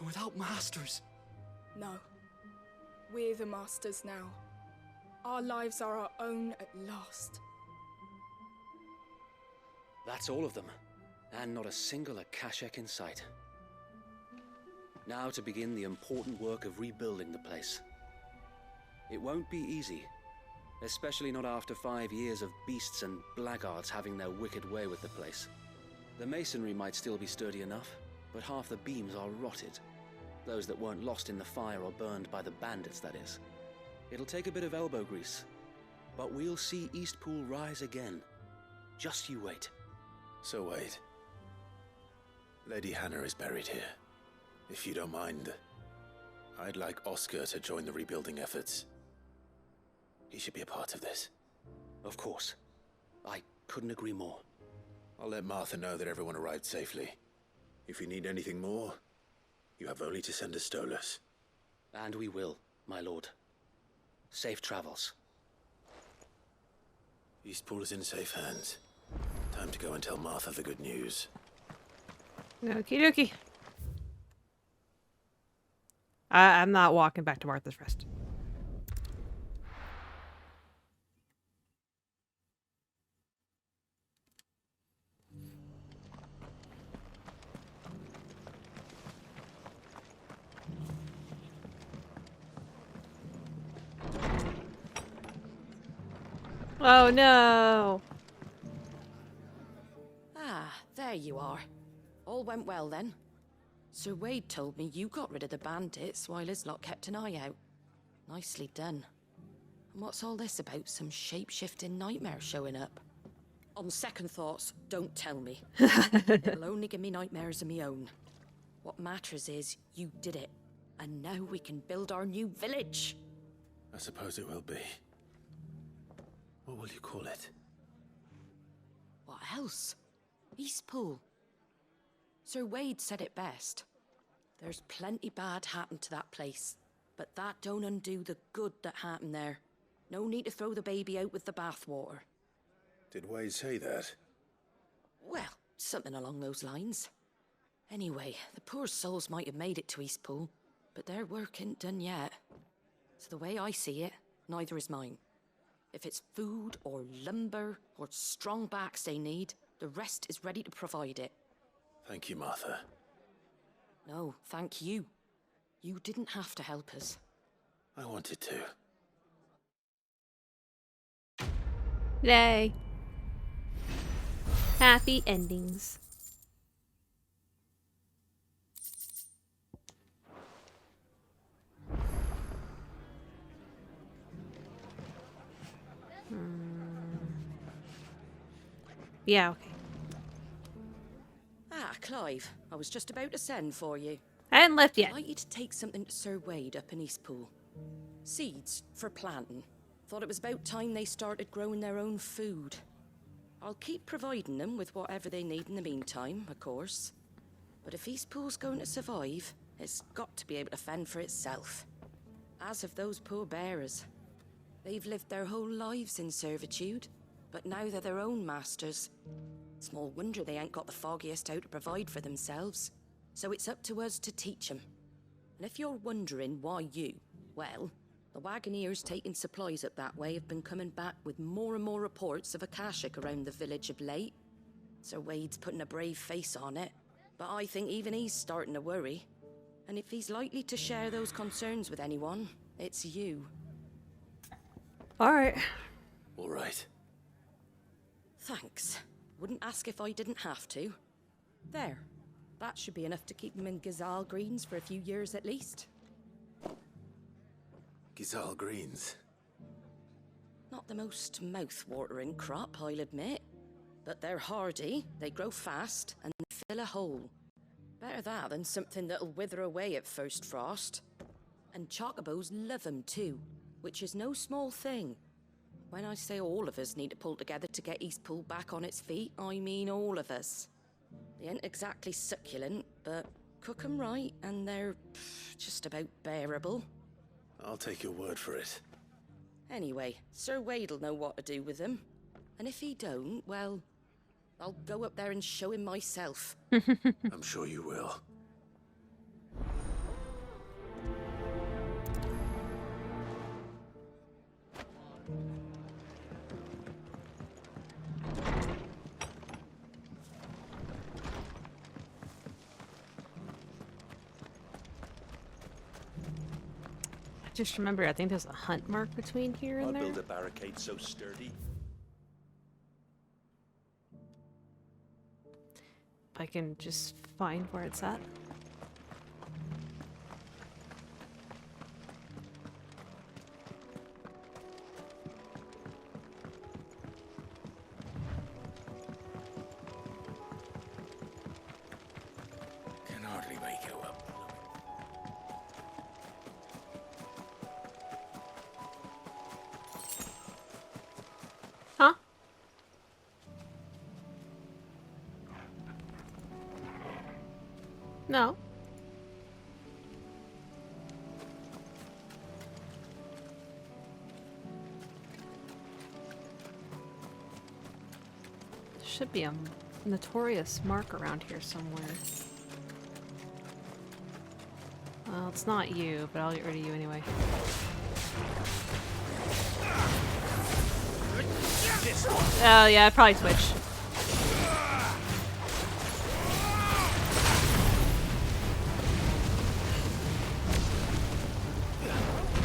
Without masters. No. We're the masters now. Our lives are our own at last. That's all of them, and not a single Akashek in sight. Now to begin the important work of rebuilding the place. It won't be easy, especially not after 5 years of beasts and blackguards having their wicked way with the place. The masonry might still be sturdy enough, but half the beams are rotted. Those that weren't lost in the fire or burned by the bandits, that is. It'll take a bit of elbow grease, but we'll see Eastpool rise again. Just you wait. So wait. Lady Hannah is buried here. If you don't mind, I'd like Oscar to join the rebuilding efforts. He should be a part of this. Of course. I couldn't agree more. I'll let Martha know that everyone arrived safely. If you need anything more, you have only to send a Stolas. And we will, my lord. Safe travels. Eastpool is in safe hands. Time to go and tell Martha the good news. Okie dokie. I'm not walking back to Martha's Rest. Oh no! Ah, there you are. All went well then. Sir Wade told me you got rid of the bandits while his lot kept an eye out. Nicely done. And what's all this about some shape-shifting nightmare showing up? On second thoughts, don't tell me. It'll only give me nightmares of my own. What matters is you did it. And now we can build our new village. I suppose it will be. What will you call it? What else? Eastpool. Sir Wade said it best. There's plenty bad happened to that place, but that don't undo the good that happened there. No need to throw the baby out with the bathwater. Did Wade say that? Well, something along those lines. Anyway, the poor souls might have made it to Eastpool, but their work ain't done yet. So the way I see it, neither is mine. If it's food or lumber or strong backs they need, the rest is ready to provide it. Thank you, Martha. No, thank you. You didn't have to help us. I wanted to. Yay. Happy endings. Yeah, okay. Ah, Clive, I was just about to send for you. I hadn't left yet. I'd like you to take something to Sir Wade up in Eastpool. Seeds for planting. Thought it was about time they started growing their own food. I'll keep providing them with whatever they need in the meantime, of course. But if Eastpool's going to survive, it's got to be able to fend for itself. As have those poor bearers. They've lived their whole lives in servitude, but now they're their own masters. Small wonder they ain't got the foggiest how to provide for themselves. So it's up to us to teach them. And if you're wondering why you, well, the Wagoneers taking supplies up that way have been coming back with more and more reports of Akashic around the village of late. Sir Wade's putting a brave face on it, but I think even he's starting to worry. And if he's likely to share those concerns with anyone, it's you. Alright. All right. Thanks. Wouldn't ask if I didn't have to. There. That should be enough to keep them in Gazal Greens for a few years at least. Gazal Greens. Not the most mouth-watering crop, I'll admit. But they're hardy, they grow fast, and they fill a hole. Better that than something that'll wither away at first frost. And chocobos love them too, which is no small thing. When I say all of us need to pull together to get Eastpool back on its feet, I mean all of us. They ain't exactly succulent, but cook 'em right and they're just about bearable. I'll take your word for it. Anyway, Sir Wade'll know what to do with them. And if he don't, well, I'll go up there and show him myself. I'm sure you will. Just remember, I think there's a hunt mark between here and I'll there. build a barricade so sturdy. If I can just find where it's at. Can hardly make it up. Huh? No. There should be a notorious mark around here somewhere. Well, it's not you, but I'll get rid of you anyway. Oh yeah, I'd probably switch.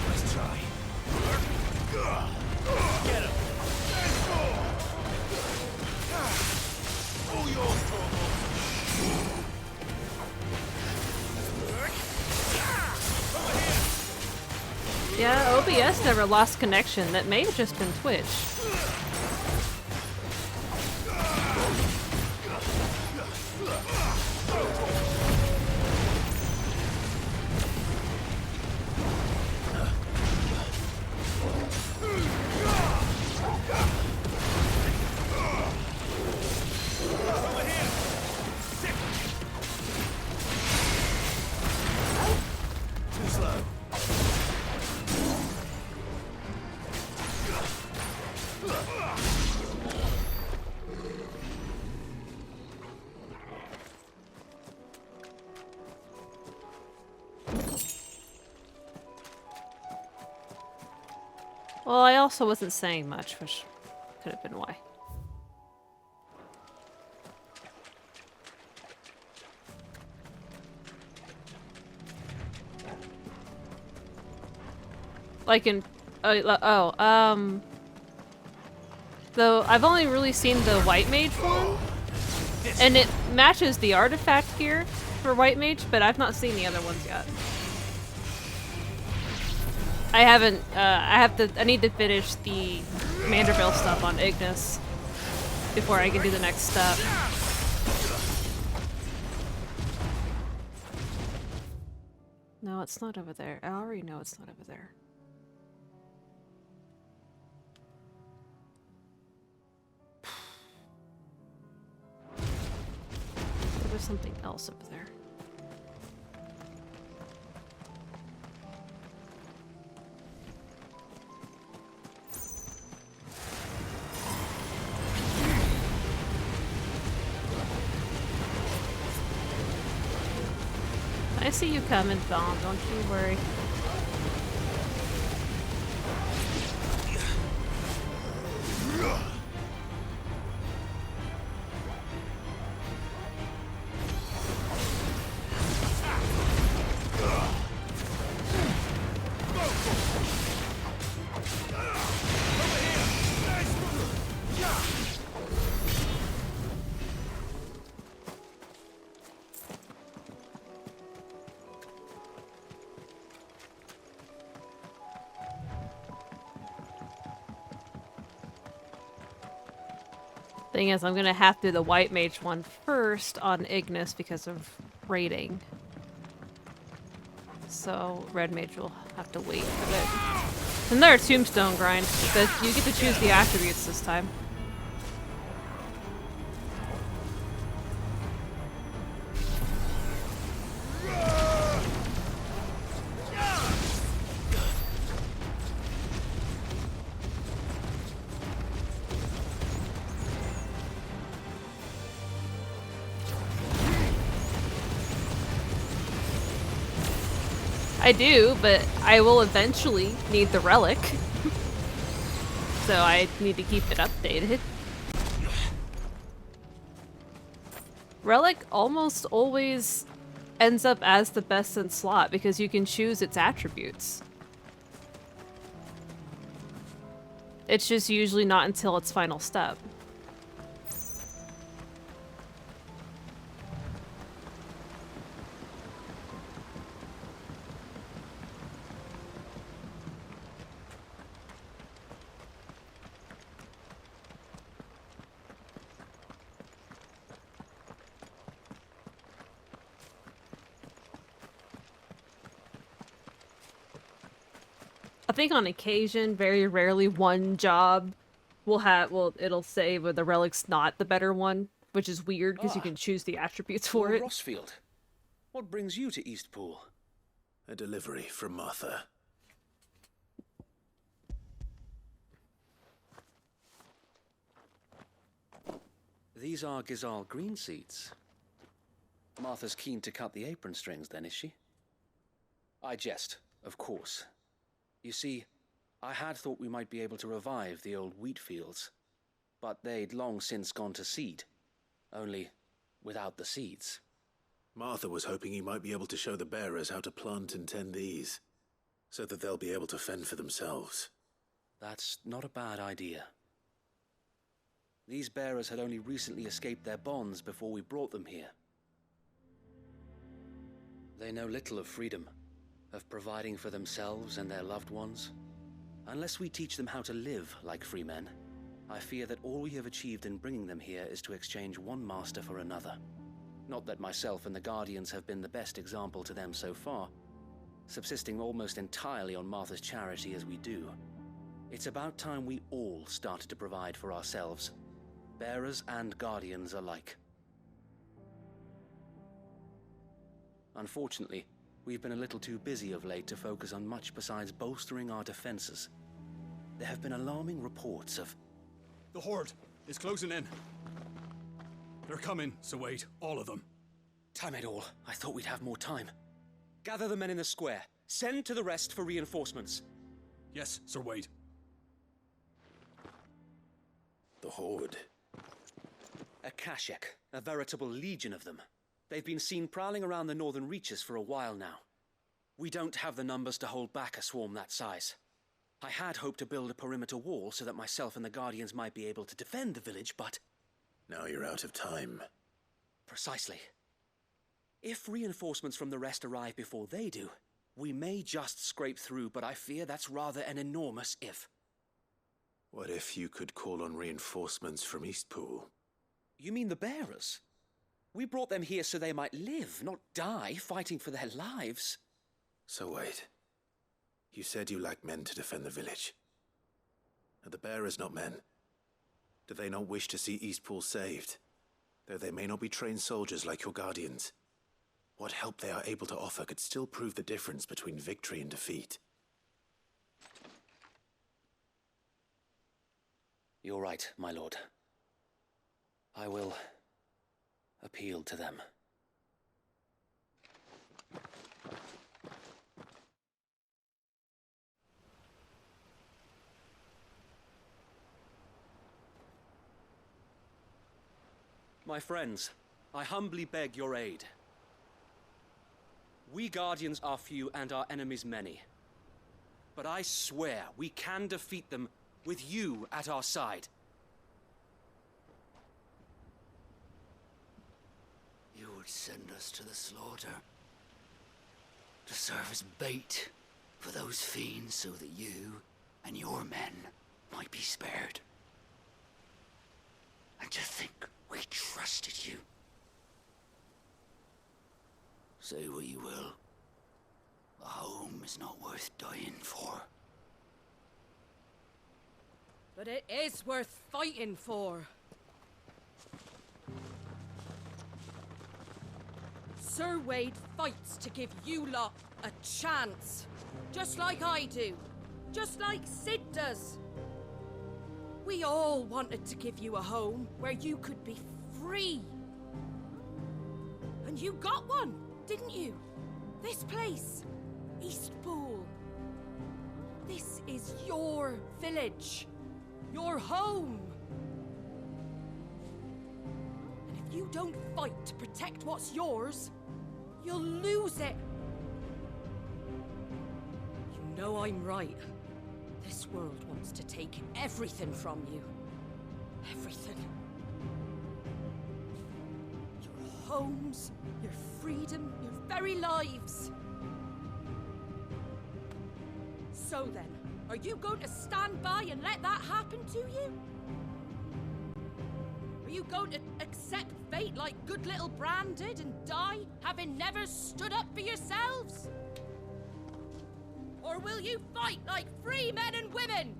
Nice try. Yeah, OBS never lost connection. That may have just been Twitch. Too slow. Well, I also wasn't saying much, which could have been why. Like in, though I've only really seen the White Mage one, and it matches the artifact gear for White Mage, but I've not seen the other ones yet. I haven't, I need to finish the Manderville stuff on Ignis before I can do the next step. No, it's not over there. I already know it's not over there. There was something else over there. I see you coming, Thom. Don't you worry. Thing is, I'm gonna have to do the White Mage one first on Ignis because of rating. So Red Mage will have to wait a bit. Another tombstone grind, but you get to choose the attributes this time. I do, but I will eventually need the relic. So I need to keep it updated. Relic almost always ends up as the best in slot because you can choose its attributes. It's just usually not until its final step. I think on occasion, very rarely, one job it'll say where the relic's not the better one, which is weird because you can choose the attributes for Lord it. Rossfield, what brings you to Eastpool? A delivery from Martha. These are Gizal green seeds. Martha's keen to cut the apron strings then, is she? I jest, of course. You see, I had thought we might be able to revive the old wheat fields, but they'd long since gone to seed, only without the seeds. Martha was hoping you might be able to show the bearers how to plant and tend these, so that they'll be able to fend for themselves. That's not a bad idea. These bearers had only recently escaped their bonds before we brought them here. They know little of freedom, of providing for themselves and their loved ones. Unless we teach them how to live like free men, I fear that all we have achieved in bringing them here is to exchange one master for another. Not that myself and the Guardians have been the best example to them so far, subsisting almost entirely on Martha's charity as we do. It's about time we all started to provide for ourselves, bearers and Guardians alike. Unfortunately, we've been a little too busy of late to focus on much besides bolstering our defenses. There have been alarming reports of... The Horde is closing in. They're coming, so wait, all of them. Damn it all, I thought we'd have more time. Gather the men in the square. Send to the rest for reinforcements. Yes, Sir Wade. The Horde. A Kashek, a veritable legion of them. They've been seen prowling around the northern reaches for a while now. We don't have the numbers to hold back a swarm that size. I had hoped to build a perimeter wall so that myself and the Guardians might be able to defend the village, but... Now you're out of time. Precisely. If reinforcements from the rest arrive before they do, we may just scrape through, but I fear that's rather an enormous if. What if you could call on reinforcements from Eastpool? You mean the bearers? We brought them here so they might live, not die, fighting for their lives. So wait. You said you lack men to defend the village. Are the bearers not men? Do they not wish to see Eastpool saved? Though they may not be trained soldiers like your Guardians. What help they are able to offer could still prove the difference between victory and defeat. You're right, my lord. I will appeal to them. My friends, I humbly beg your aid. We Guardians are few and our enemies many. But I swear we can defeat them with you at our side. You would send us to the slaughter. To serve as bait for those fiends so that you and your men might be spared. And to think we trusted you. Say what you will. A home is not worth dying for. But it is worth fighting for. Sir Wade fights to give you lot a chance. Just like I do. Just like Sid does. We all wanted to give you a home where you could be free. And you got one, didn't you? This place, Eastpool. This is your village. Your home. And if you don't fight to protect what's yours, you'll lose it. You know I'm right. This world wants to take everything from you. Everything. Your homes, your freedom, your very lives. So then, are you going to stand by and let that happen to you? Are you going to accept fate like good little Bran did and die, having never stood up for yourselves? Or will you fight like free men and women?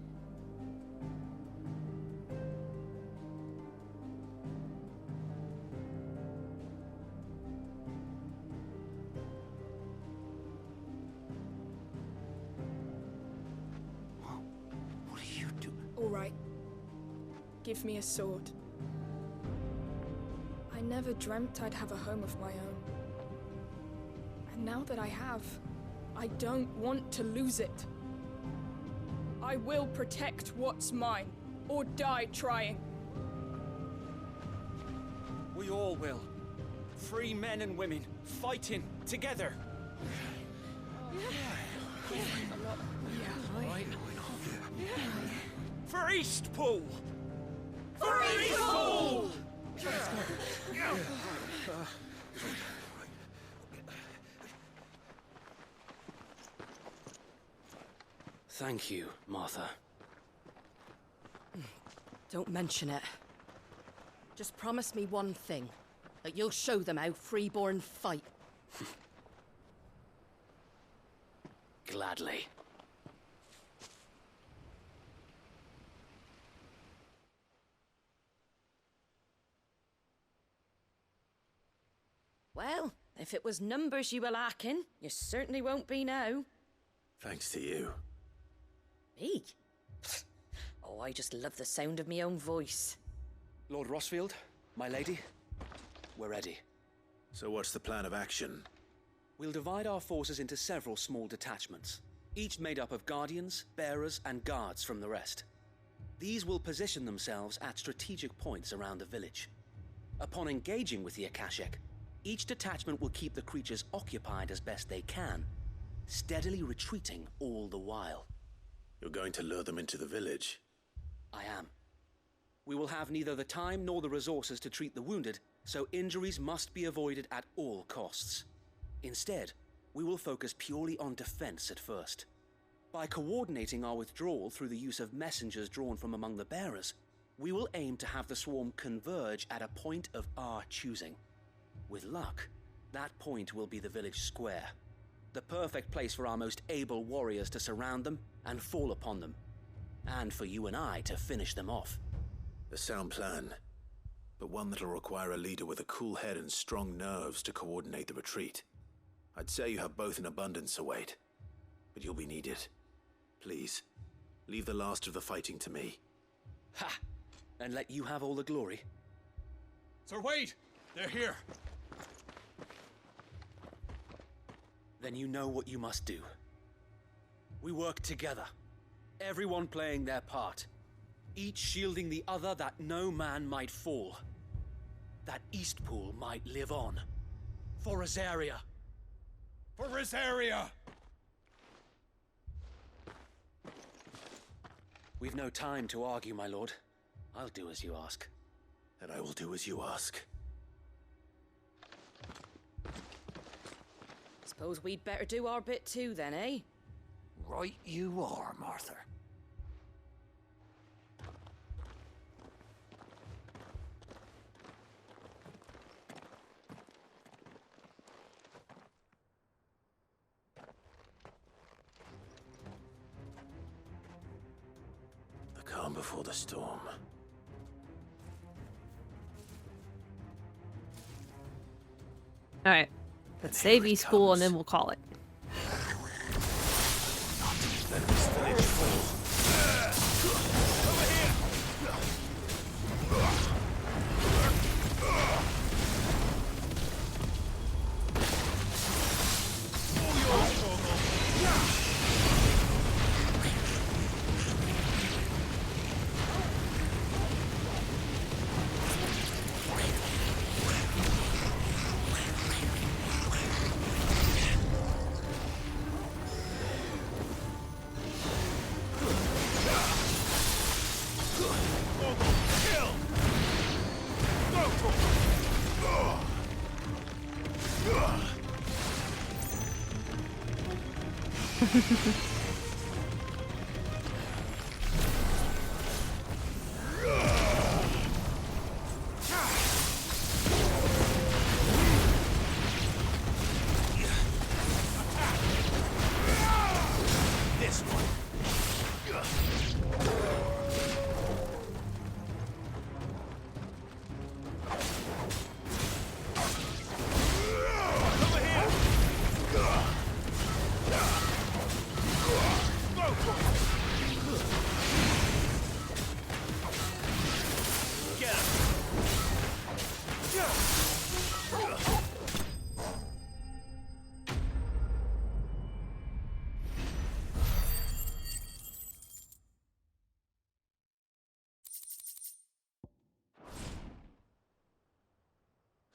What are you doing? All right. Give me a sword. I never dreamt I'd have a home of my own. And now that I have, I don't want to lose it. I will protect what's mine, or die trying. We all will. Free men and women, fighting together. For Eastpool! For Eastpool! Thank you, Martha. Don't mention it. Just promise me one thing. That you'll show them how freeborn fight. Gladly. Well, if it was numbers you were lacking, you certainly won't be now. Thanks to you. Me? Oh, I just love the sound of my own voice. Lord Rossfield, my lady, we're ready. So what's the plan of action? We'll divide our forces into several small detachments, each made up of guardians, bearers, and guards from the rest. These will position themselves at strategic points around the village. Upon engaging with the Akashic, each detachment will keep the creatures occupied as best they can, steadily retreating all the while. You're going to lure them into the village? I am. We will have neither the time nor the resources to treat the wounded, so injuries must be avoided at all costs. Instead, we will focus purely on defense at first. By coordinating our withdrawal through the use of messengers drawn from among the bearers, we will aim to have the swarm converge at a point of our choosing. With luck, that point will be the village square, the perfect place for our most able warriors to surround them and fall upon them, and for you and I to finish them off. A sound plan, but one that'll require a leader with a cool head and strong nerves to coordinate the retreat. I'd say you have both in abundance, Sir Wade, but you'll be needed. Please, leave the last of the fighting to me. Ha! And let you have all the glory. Sir Wade! They're here! Then you know what you must do. We work together, everyone playing their part, each shielding the other that no man might fall, that Eastpool might live on. For Rosaria! For Rosaria! We've no time to argue, my lord. I'll do as you ask. And I will do as you ask. Suppose we'd better do our bit too then, eh? Right you are, Martha. The calm before the storm. Alright. Let's save East Pool and then we'll call it. Let this village fall.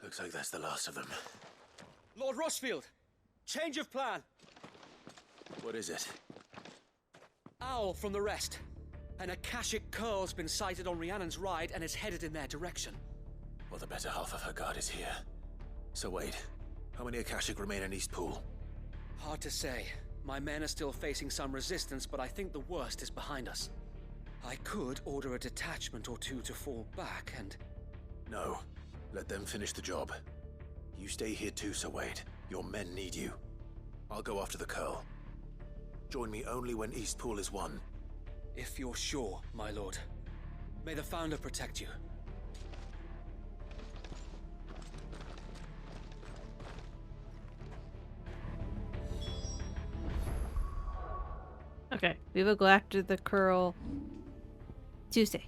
Looks like that's the last of them. Lord Rossfield! Change of plan! What is it? Owl from the rest. An Akashic curl's been sighted on Rhiannon's ride and is headed in their direction. Well, the better half of her guard is here. So wait, how many Akashic remain in Eastpool? Hard to say. My men are still facing some resistance, but I think the worst is behind us. I could order a detachment or two to fall back and... No. Let them finish the job. You stay here too, Sir Wade. Your men need you. I'll go after the Curl. Join me only when Eastpool is won. If you're sure, my lord. May the Founder protect you. Okay, we will go after the Curl Tuesday.